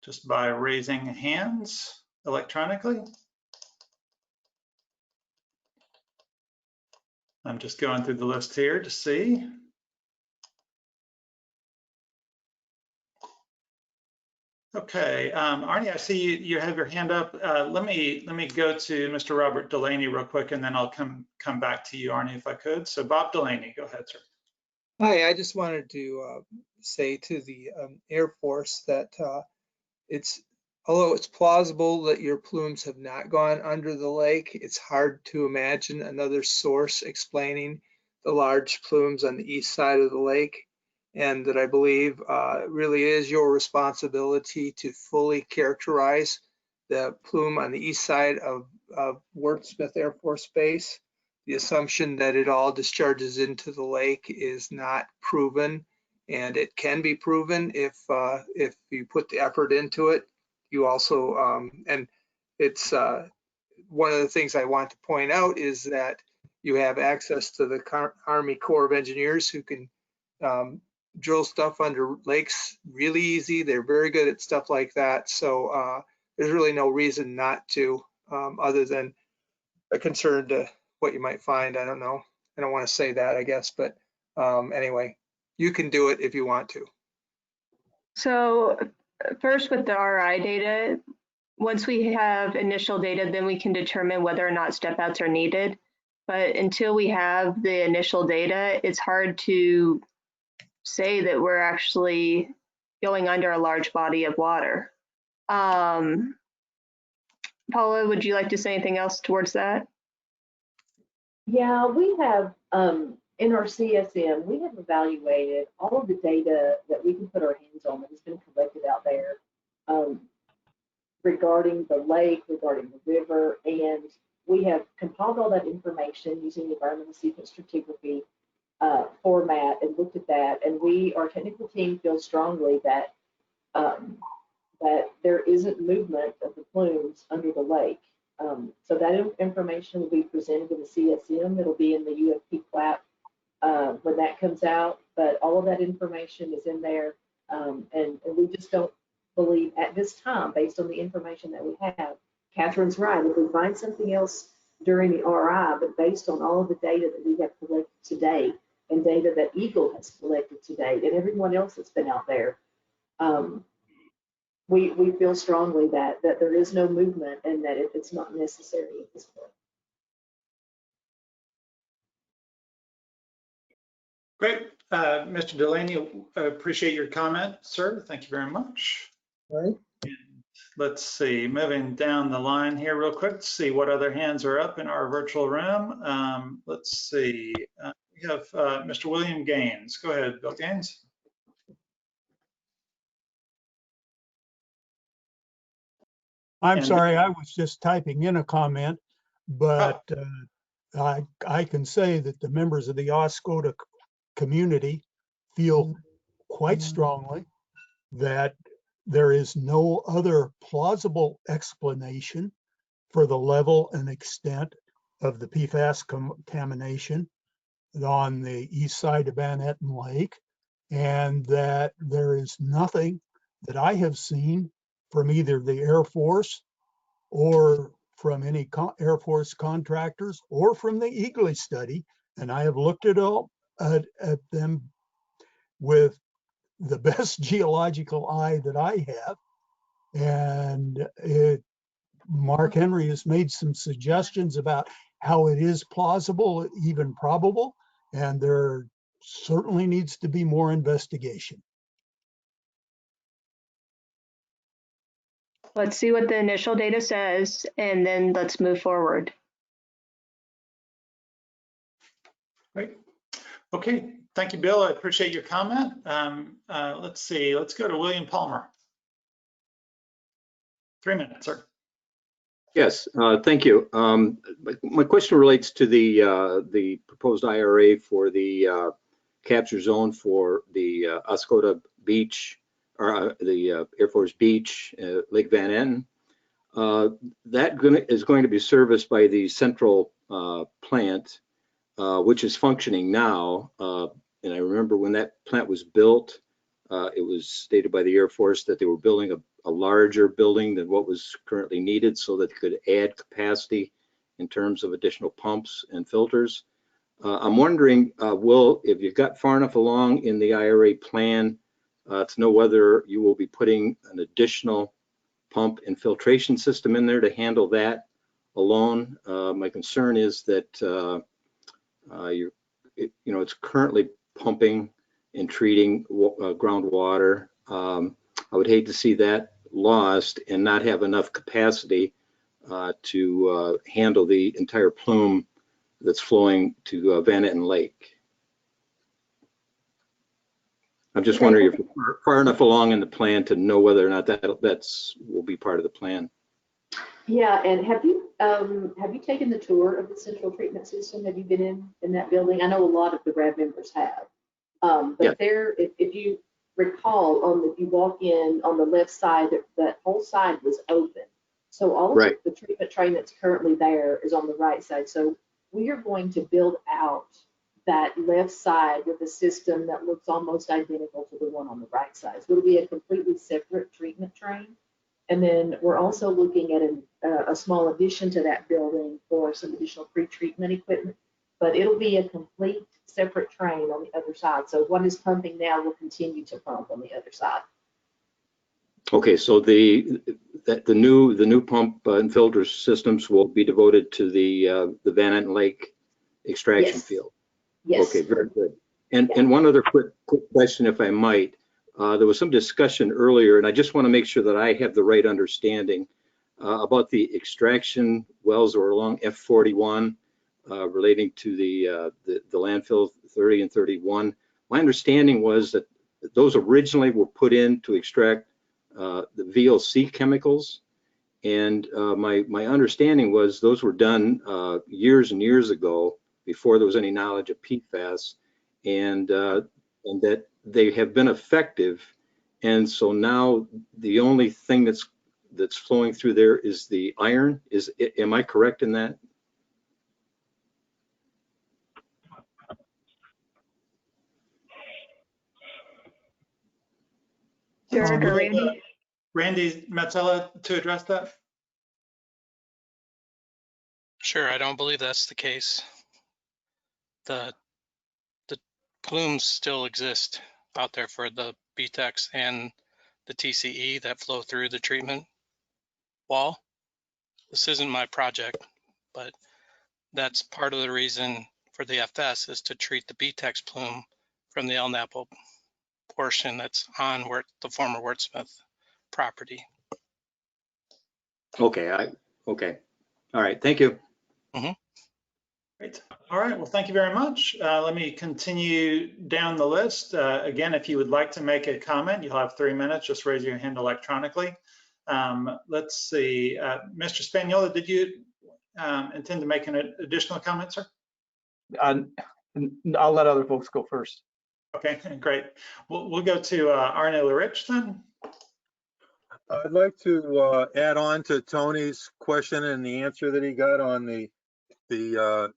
S1: Just by raising hands electronically. I'm just going through the list here to see. Okay, Arnie, I see you have your hand up. Let me go to Mr. Robert Delaney real quick, and then I'll come back to you, Arnie, if I could. So Bob Delaney, go ahead, sir.
S16: Hi, I just wanted to say to the Air Force that although it's plausible that your plumes have not gone under the lake, it's hard to imagine another source explaining the large plumes on the east side of the lake. And that I believe really is your responsibility to fully characterize the plume on the east side of Wurtsmith Air Force Base. The assumption that it all discharges into the lake is not proven, and it can be proven if you put the effort into it. You also, and it's one of the things I want to point out is that you have access to the Army Corps of Engineers who can drill stuff under lakes really easy. They're very good at stuff like that. So there's really no reason not to, other than a concern to what you might find. I don't know. I don't want to say that, I guess, but anyway, you can do it if you want to.
S23: So first with the RI data, once we have initial data, then we can determine whether or not step outs are needed. But until we have the initial data, it's hard to say that we're actually going under a large body of water. Paula, would you like to say anything else towards that?
S14: Yeah, we have, in our CSM, we have evaluated all of the data that we can put our hands on that has been collected out there regarding the lake, regarding the river, and we have compiled all that information using the environmental sequence stratigraphy format and looked at that, and our technical team feels strongly that that there isn't movement of the plumes under the lake. So that information will be presented in the CSM. It'll be in the UFP CLAP when that comes out, but all of that information is in there, and we just don't believe at this time, based on the information that we have. Catherine's right. If we find something else during the RI, but based on all of the data that we have collected to date, and data that Eagle has collected to date, and everyone else that's been out there, we feel strongly that there is no movement and that it's not necessary at this point.
S1: Great. Mr. Delaney, I appreciate your comment, sir. Thank you very much.
S16: All right.
S1: And let's see, moving down the line here real quick, let's see what other hands are up in our virtual room. Let's see, we have Mr. William Gaines. Go ahead, Bill Gaines.
S20: I'm sorry, I was just typing in a comment, but I can say that the members of the Oscoda community feel quite strongly that there is no other plausible explanation for the level and extent of the PFAS contamination on the east side of Van Etten Lake, and that there is nothing that I have seen from either the Air Force or from any Air Force contractors or from the Eagle study, and I have looked at them with the best geological eye that I have, and Mark Henry has made some suggestions about how it is plausible, even probable, and there certainly needs to be more investigation.
S23: Let's see what the initial data says, and then let's move forward.
S1: Great. Okay, thank you, Bill. I appreciate your comment. Let's see, let's go to William Palmer. 3 minutes, sir.
S3: Yes, thank you. My question relates to the proposed IRA for the capture zone for the Oscoda Beach, or the Air Force Beach, Lake Van Enten. That is going to be serviced by the central plant, which is functioning now. And I remember when that plant was built, it was stated by the Air Force that they were building a larger building than what was currently needed so that they could add capacity in terms of additional pumps and filters. I'm wondering, if you've got far enough along in the IRA plan to know whether you will be putting an additional pump and filtration system in there to handle that alone. My concern is that it's currently pumping and treating groundwater. I would hate to see that lost and not have enough capacity to handle the entire plume that's flowing to Van Enten Lake. I'm just wondering if we're far enough along in the plan to know whether or not that's will be part of the plan.
S14: Yeah, and have you taken the tour of the central treatment system? Have you been in that building? I know a lot of the RAB members have. But
S3: yeah.
S14: There, if you recall, if you walk in on the left side, that whole side was open. So all of the treatment train that's currently there is on the right side. So we are going to build out that left side with a system that looks almost identical to the one on the right side. So it'll be a completely separate treatment train. And then we're also looking at a small addition to that building for some additional pre-treatment equipment. But it'll be a complete separate train on the other side. So what is pumping now will continue to pump on the other side.
S3: Okay, so the new pump and filter systems will be devoted to the Van Enten Lake extraction field.
S14: Yes.
S3: Okay, very good. And one other quick question, if I might. There was some discussion earlier, and I just want to make sure that I have the right understanding about the extraction wells that were along F41 relating to the landfill 30 and 31. My understanding was that those originally were put in to extract the VOC chemicals, and my understanding was those were done years and years ago before there was any knowledge of PFAS, and that they have been effective. And so now the only thing that's flowing through there is the iron. Am I correct in that?
S23: Jared or Randy?
S1: Randy Metzella to address that.
S17: Sure, I don't believe that's the case. The plumes still exist out there for the BTEX and the TCE that flow through the treatment wall. This isn't my project, but that's part of the reason for the FS is to treat the BTEX plume from the El Napo portion that's on the former Wurtsmith property.
S3: Okay, okay. All right, thank you.
S17: Mm-hmm.
S1: Great. All right, well, thank you very much. Let me continue down the list. Again, if you would like to make a comment, you'll have 3 minutes. Just raise your hand electronically. Let's see, Mr. Spagnola, did you intend to make an additional comment, sir?
S9: I'll let other folks go first.
S1: Okay, great. We'll go to Arne Lurich then.
S4: I'd like to add on to Tony's question and the answer that he got on the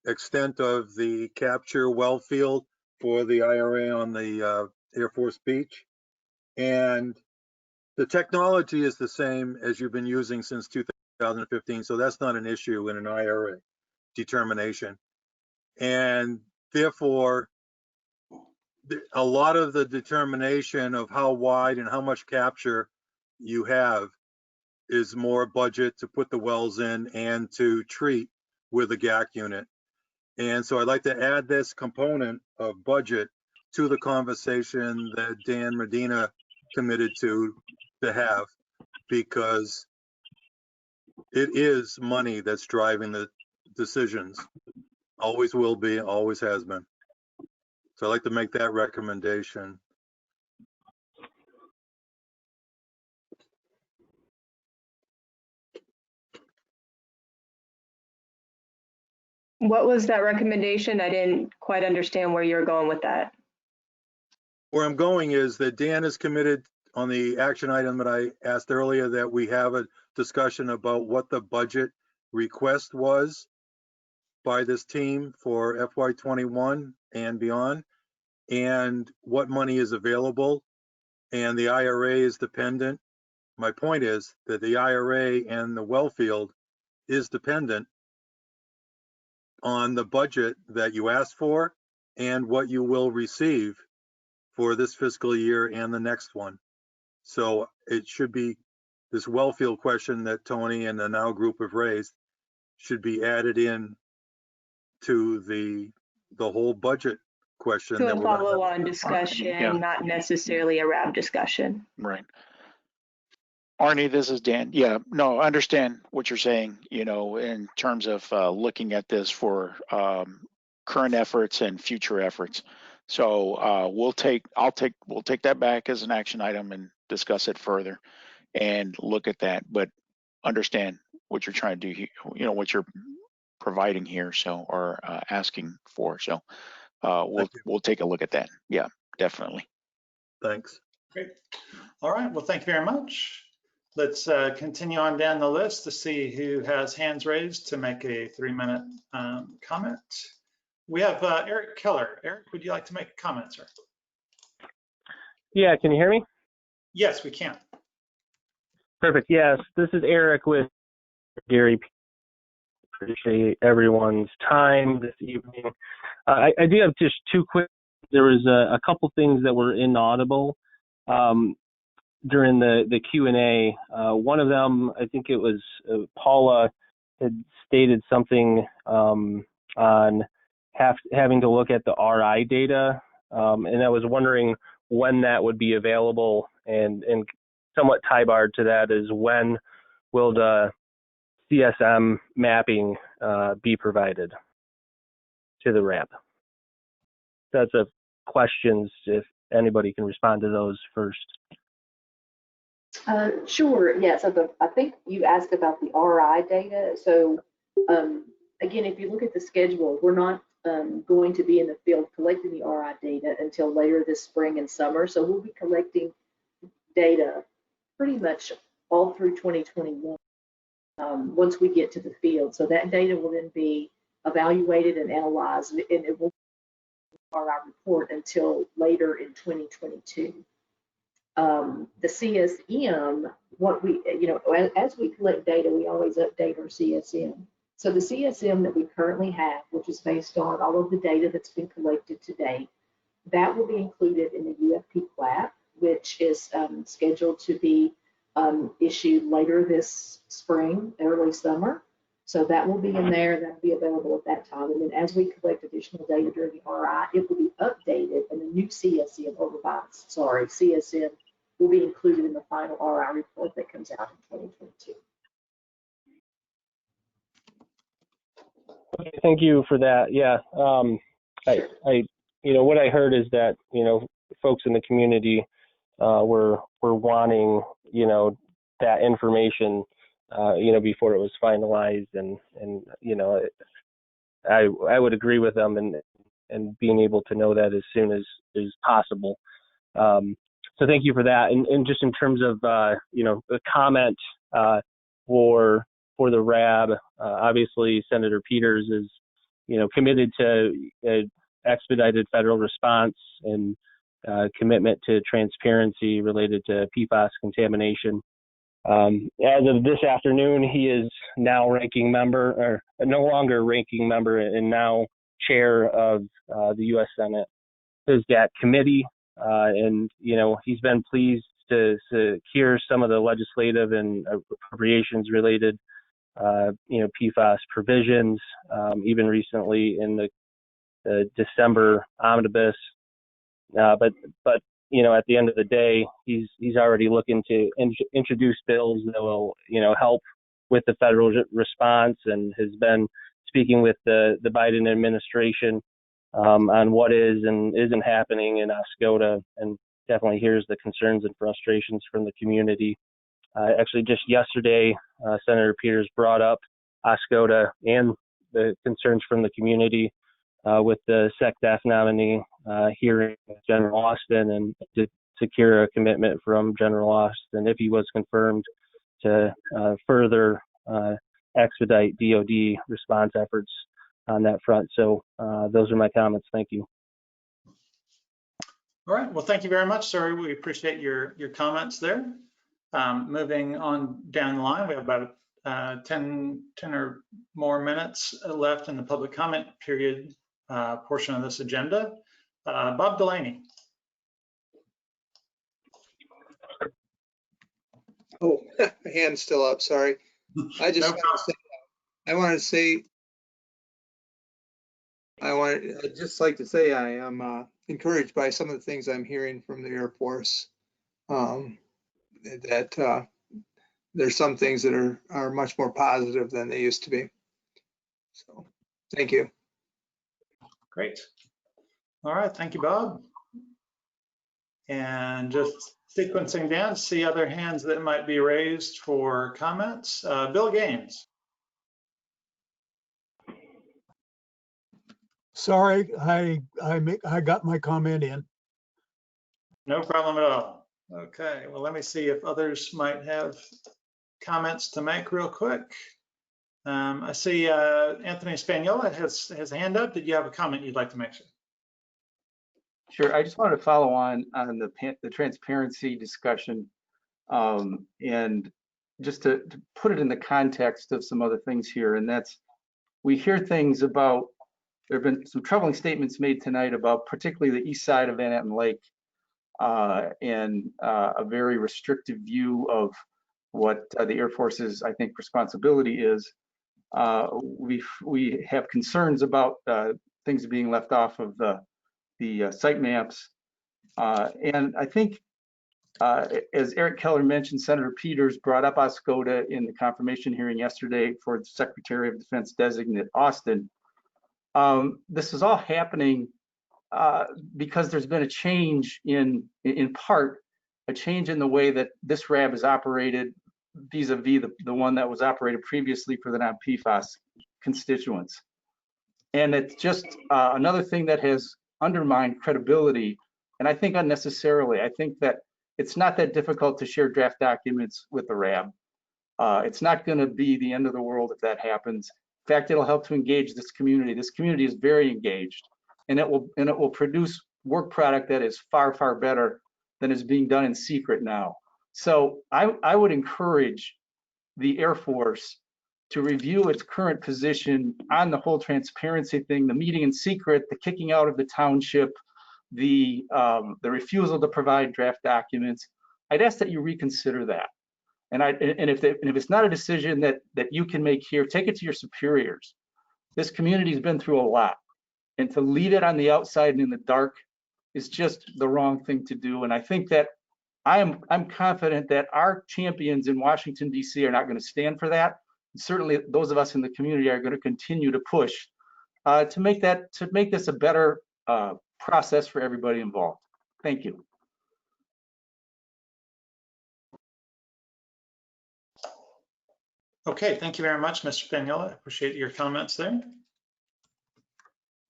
S4: extent of the capture well field for the IRA on the Air Force Beach. And the technology is the same as you've been using since 2015, so that's not an issue in an IRA determination. And therefore, a lot of the determination of how wide and how much capture you have is more budget to put the wells in and to treat with a GAC unit. And so I'd like to add this component of budget to the conversation that Dan Medina committed to have, because it is money that's driving the decisions. Always will be, always has been. So I'd like to make that recommendation.
S23: What was that recommendation? I didn't quite understand where you're going with that.
S4: Where I'm going is that Dan is committed on the action item that I asked earlier, that we have a discussion about what the budget request was by this team for FY21 and beyond, and what money is available. And the IRA is dependent. My point is that the IRA and the well field is dependent on the budget that you asked for and what you will receive for this fiscal year and the next one. So it should be, this well field question that Tony and the now group have raised should be added in to the whole budget question.
S23: To
S4: that
S23: a
S4: we're gonna have.
S23: follow-on discussion,
S22: Yeah.
S23: not necessarily a RAB discussion.
S22: Right. Arnie, this is Dan. Yeah, no, I understand what you're saying, you know, in terms of looking at this for current efforts and future efforts. So we'll take that back as an action item and discuss it further and look at that, but understand what you're trying to do here, you know, what you're providing here, so, or asking for. So we'll take a look at that. Yeah, definitely.
S4: Thanks.
S1: Great. All right. Well, thank you very much. Let's continue on down the list to see who has hands raised to make a 3-minute comment. We have Eric Keller. Eric, would you like to make a comment, sir?
S5: Yeah, can you hear me?
S1: Yes, we can.
S5: Perfect. Yes, this is Eric with Gary. Appreciate everyone's time this evening. I do have just two quick. There was a couple things that were inaudible during the Q&A. One of them, I think it was Paula had stated something on having to look at the RI data, and I was wondering when that would be available, and somewhat tie-barred to that is when will the CSM mapping be provided to the RAB? That's a questions, if anybody can respond to those first.
S14: Sure, yeah, so I think you asked about the RI data. So again, if you look at the schedule, we're not going to be in the field collecting the RI data until later this spring and summer. So we'll be collecting data pretty much all through 2021 once we get to the field. So that data will then be evaluated and analyzed, and it will be RI report until later in 2022. The CSM, as we collect data, we always update our CSM. So the CSM that we currently have, which is based on all of the data that's been collected to date, that will be included in the UFP plat, which is scheduled to be issued later this spring, early summer. So that will be in there, that'll be available at that time. And then as we collect additional data during the RI, it will be updated, and the new CSM, CSM will be included in the final RI report that comes out in 2022.
S5: Okay, thank you for that. Yeah, what I heard is that, folks in the community were wanting, that information, before it was finalized, and I would agree with them and being able to know that as soon as possible. So thank you for that. And just in terms of, the comment for the RAB, obviously Senator Peters is, committed to expedited federal response and commitment to transparency related to PFAS contamination. As of this afternoon, he is now ranking member, or no longer ranking member, and now chair of the U.S. Senate, his GAC committee. And, he's been pleased to secure some of the legislative and appropriations related, PFAS provisions, even recently in the December omnibus. But at the end of the day, he's already looking to introduce bills that will, help with the federal response, and has been speaking with the Biden administration on what is and isn't happening in Oscoda, and definitely hears the concerns and frustrations from the community. Actually, just yesterday, Senator Peters brought up Oscoda and the concerns from the community with the SecDef nominee hearing with General Austin, and to secure a commitment from General Austin, if he was confirmed, to further expedite DoD response efforts on that front. So those are my comments. Thank you.
S1: All right. Well, thank you very much, sir. We appreciate your comments there. Moving on down the line, we have about 10 or more minutes left in the public comment period portion of this agenda. Bob Delaney.
S16: Oh, my hand's still up, sorry. I'd just like to say I am encouraged by some of the things I'm hearing from the Air Force. That there's some things that are much more positive than they used to be. So, thank you.
S1: Great. All right, thank you, Bob. And just sequencing down to see other hands that might be raised for comments. Bill Gaines.
S20: Sorry, I got my comment in.
S1: No problem at all. Okay, well, let me see if others might have comments to make real quick. I see Anthony Spagnola has a hand up. Did you have a comment you'd like to make, sir?
S9: Sure. I just wanted to follow on the transparency discussion, and just to put it in the context of some other things here. And that's, we hear things about, there have been some troubling statements made tonight about particularly the east side of Van Etten Lake, and a very restrictive view of what the Air Force's, I think, responsibility is. We have concerns about things being left off of the site maps. And I think, as Eric Keller mentioned, Senator Peters brought up Oscoda in the confirmation hearing yesterday for the Secretary of Defense designate Austin. This is all happening because there's been a change in part, a change in the way that this RAB is operated vis-a-vis the one that was operated previously for the non-PFAS constituents. And it's just another thing that has undermined credibility, and I think unnecessarily. I think that it's not that difficult to share draft documents with the RAB. It's not going to be the end of the world if that happens. In fact, it'll help to engage this community. This community is very engaged, and it will produce work product that is far, far better than is being done in secret now. So I would encourage the Air Force to review its current position on the whole transparency thing, the meeting in secret, the kicking out of the township, the refusal to provide draft documents. I'd ask that you reconsider that. And if it's not a decision that you can make here, take it to your superiors. This community has been through a lot, and to leave it on the outside and in the dark is just the wrong thing to do. And I think that I'm confident that our champions in Washington, D.C. are not going to stand for that. And certainly, those of us in the community are going to continue to push to make this a better process for everybody involved. Thank you.
S1: Okay, thank you very much, Mr. Spagnola. I appreciate your comments there.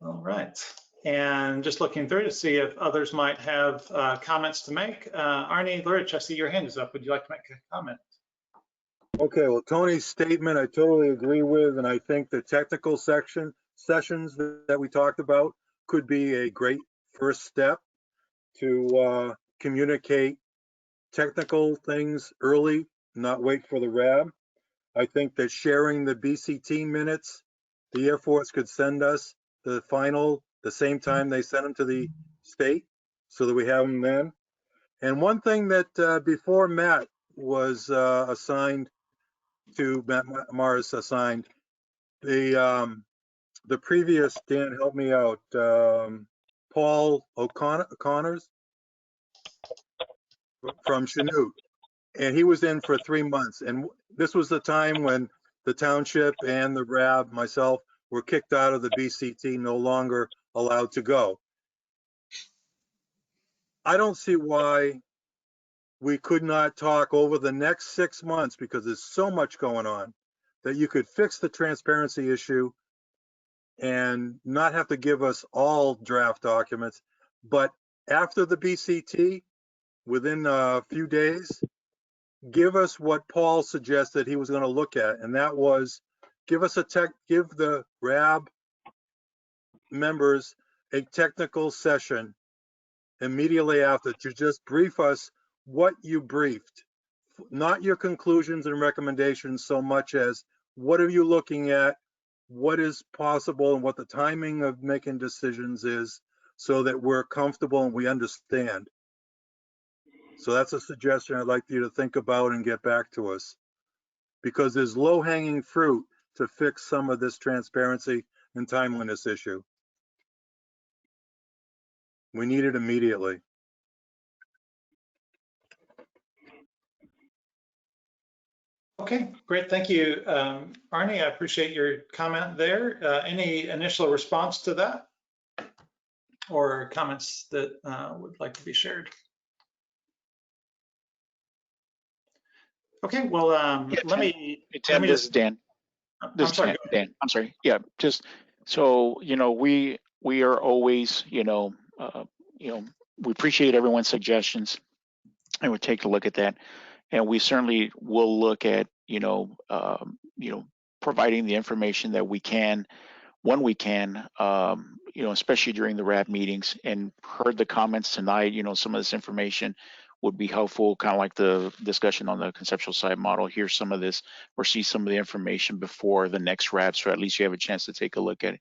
S1: All right, and just looking through to see if others might have comments to make. Arnie Lurich, I see your hand is up. Would you like to make a comment?
S4: Okay, well, Tony's statement I totally agree with, and I think the technical sessions that we talked about could be a great first step to communicate technical things early, not wait for the RAB. I think that sharing the BCT minutes, the Air Force could send us the final the same time they send them to the state so that we have them then. And one thing that before Matt was assigned to, Matt Mars assigned, the previous, Dan, help me out, Paul O'Connors from Chanute. And he was in for 3 months. And this was the time when the township and the RAB, myself, were kicked out of the BCT, no longer allowed to go. I don't see why we could not talk over the next 6 months, because there's so much going on, that you could fix the transparency issue and not have to give us all draft documents. But after the BCT, within a few days, give us what Paul suggested he was going to look at, and that was give the RAB members a technical session immediately after to just brief us what you briefed, not your conclusions and recommendations so much as what are you looking at, what is possible, and what the timing of making decisions is, so that we're comfortable and we understand. So that's a suggestion I'd like you to think about and get back to us, because there's low-hanging fruit to fix some of this transparency and timeliness issue. We need it immediately.
S1: Okay, great. Thank you, Arnie. I appreciate your comment there. Any initial response to that, or comments that would like to be shared? Okay, well, let me.
S22: Tim, this is Dan. This is Dan. I'm sorry. Yeah, just so you know, we are always, we appreciate everyone's suggestions, and we take a look at that, and we certainly will look at, providing the information that we can when we can, especially during the RAB meetings, and heard the comments tonight. Some of this information would be helpful, kind of like the discussion on the conceptual site model. Hear some of this or see some of the information before the next RAB, so at least you have a chance to take a look at it.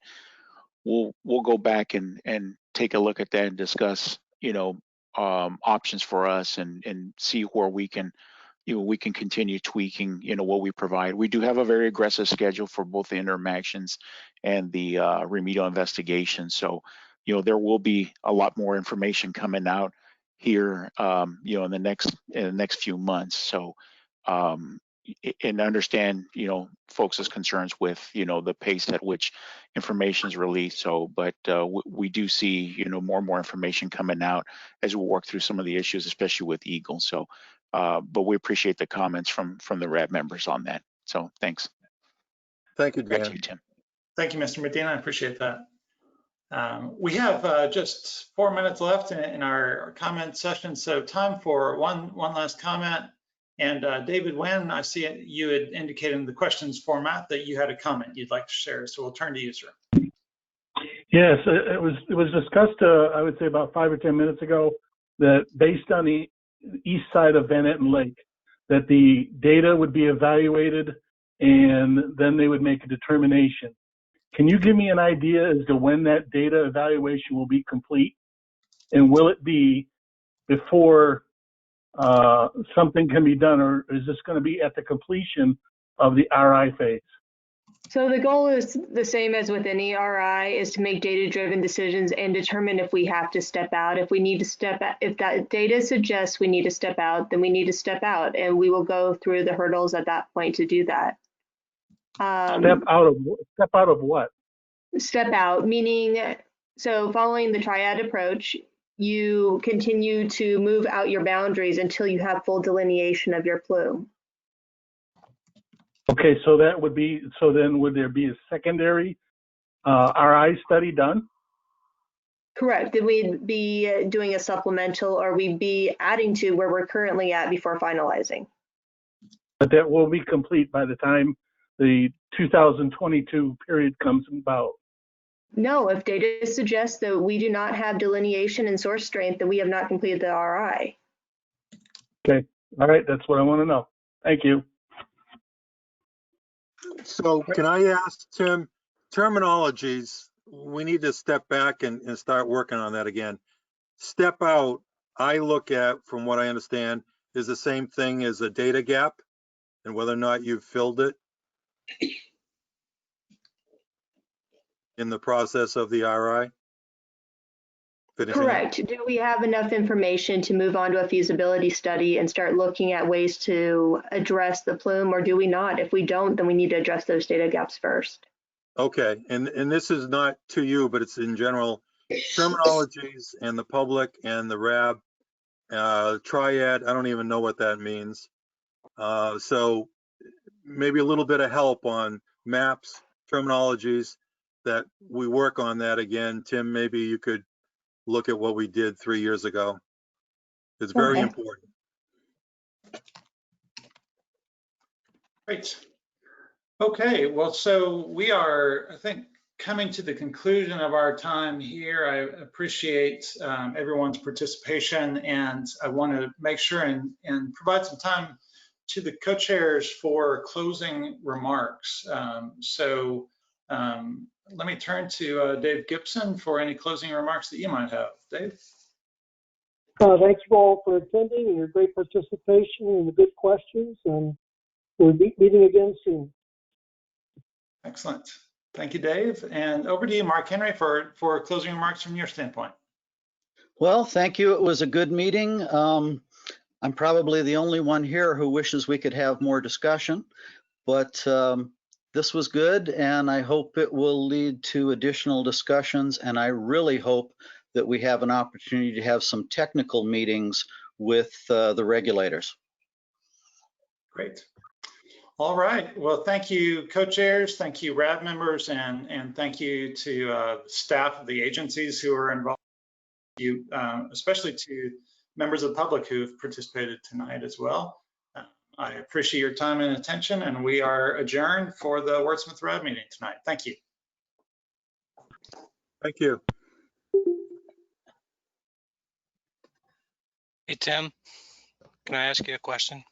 S22: We'll go back and take a look at that and discuss, options for us, and see where we can, we can continue tweaking, what we provide. We do have a very aggressive schedule for both the interim actions and the remedial investigation. So, there will be a lot more information coming out here, in the next few months. So, and understand, folks' concerns with, the pace at which information is released. So, but we do see, more and more information coming out as we work through some of the issues, especially with Eagle. So, but we appreciate the comments from the RAB members on that. So, thanks.
S4: Thank you, Dan.
S22: Back to you, Tim.
S1: Thank you, Mr. Medina. I appreciate that. We have just 4 minutes left in our comment session, so time for one last comment. And David Nguyen, I see you had indicated in the questions format that you had a comment you'd like to share, so we'll turn to you, sir.
S8: Yes, it was discussed, I would say about 5 or 10 minutes ago, that based on the east side of Van Etten Lake, that the data would be evaluated and then they would make a determination. Can you give me an idea as to when that data evaluation will be complete? And will it be before something can be done, or is this going to be at the completion of the RI phase?
S23: So the goal is the same as with any RI, is to make data-driven decisions and determine if we have to step out. If we need to step out, if that data suggests we need to step out, then we need to step out, and we will go through the hurdles at that point to do that.
S8: Step out of what?
S23: Step out, meaning, so following the triad approach, you continue to move out your boundaries until you have full delineation of your plume.
S8: Okay, so that would be, so then would there be a secondary RI study done?
S23: Correct. Did we be doing a supplemental, or we'd be adding to where we're currently at before finalizing?
S8: But that will be complete by the time the 2022 period comes about.
S23: No, if data suggests that we do not have delineation and source strength, then we have not completed the RI.
S8: Okay, all right, that's what I want to know. Thank you.
S4: So can I ask Tim, terminologies, we need to step back and start working on that again. Step out, I look at, from what I understand, is the same thing as a data gap and whether or not you've filled it in the process of the RI.
S23: Correct. Do we have enough information to move on to a feasibility study and start looking at ways to address the plume, or do we not? If we don't, then we need to address those data gaps first.
S4: Okay, and this is not to you, but it's in general terminologies and the public and the RAB triad. I don't even know what that means. So maybe a little bit of help on maps, terminologies, that we work on that again. Tim, maybe you could look at what we did 3 years ago. It's very important.
S1: Great. Okay, well, so we are, I think, coming to the conclusion of our time here. I appreciate everyone's participation, and I want to make sure and provide some time to the co-chairs for closing remarks. Let me turn to Dave Gibson for any closing remarks that you might have. Dave?
S6: Thank you all for attending and your great participation and the good questions, and we'll be meeting again soon.
S1: Excellent. Thank you, Dave. And over to you, Mark Henry, for closing remarks from your standpoint.
S7: Well, thank you. It was a good meeting. I'm probably the only one here who wishes we could have more discussion, but this was good, and I hope it will lead to additional discussions, and I really hope that we have an opportunity to have some technical meetings with the regulators.
S1: Great. All right. Well, thank you, co-chairs. Thank you, RAB members, and thank you to staff of the agencies who are involved. You, especially to members of the public who've participated tonight as well. I appreciate your time and attention, and we are adjourned for the Wurtsmith RAB meeting tonight. Thank you.
S4: Thank you.
S17: Hey, Tim, can I ask you a question?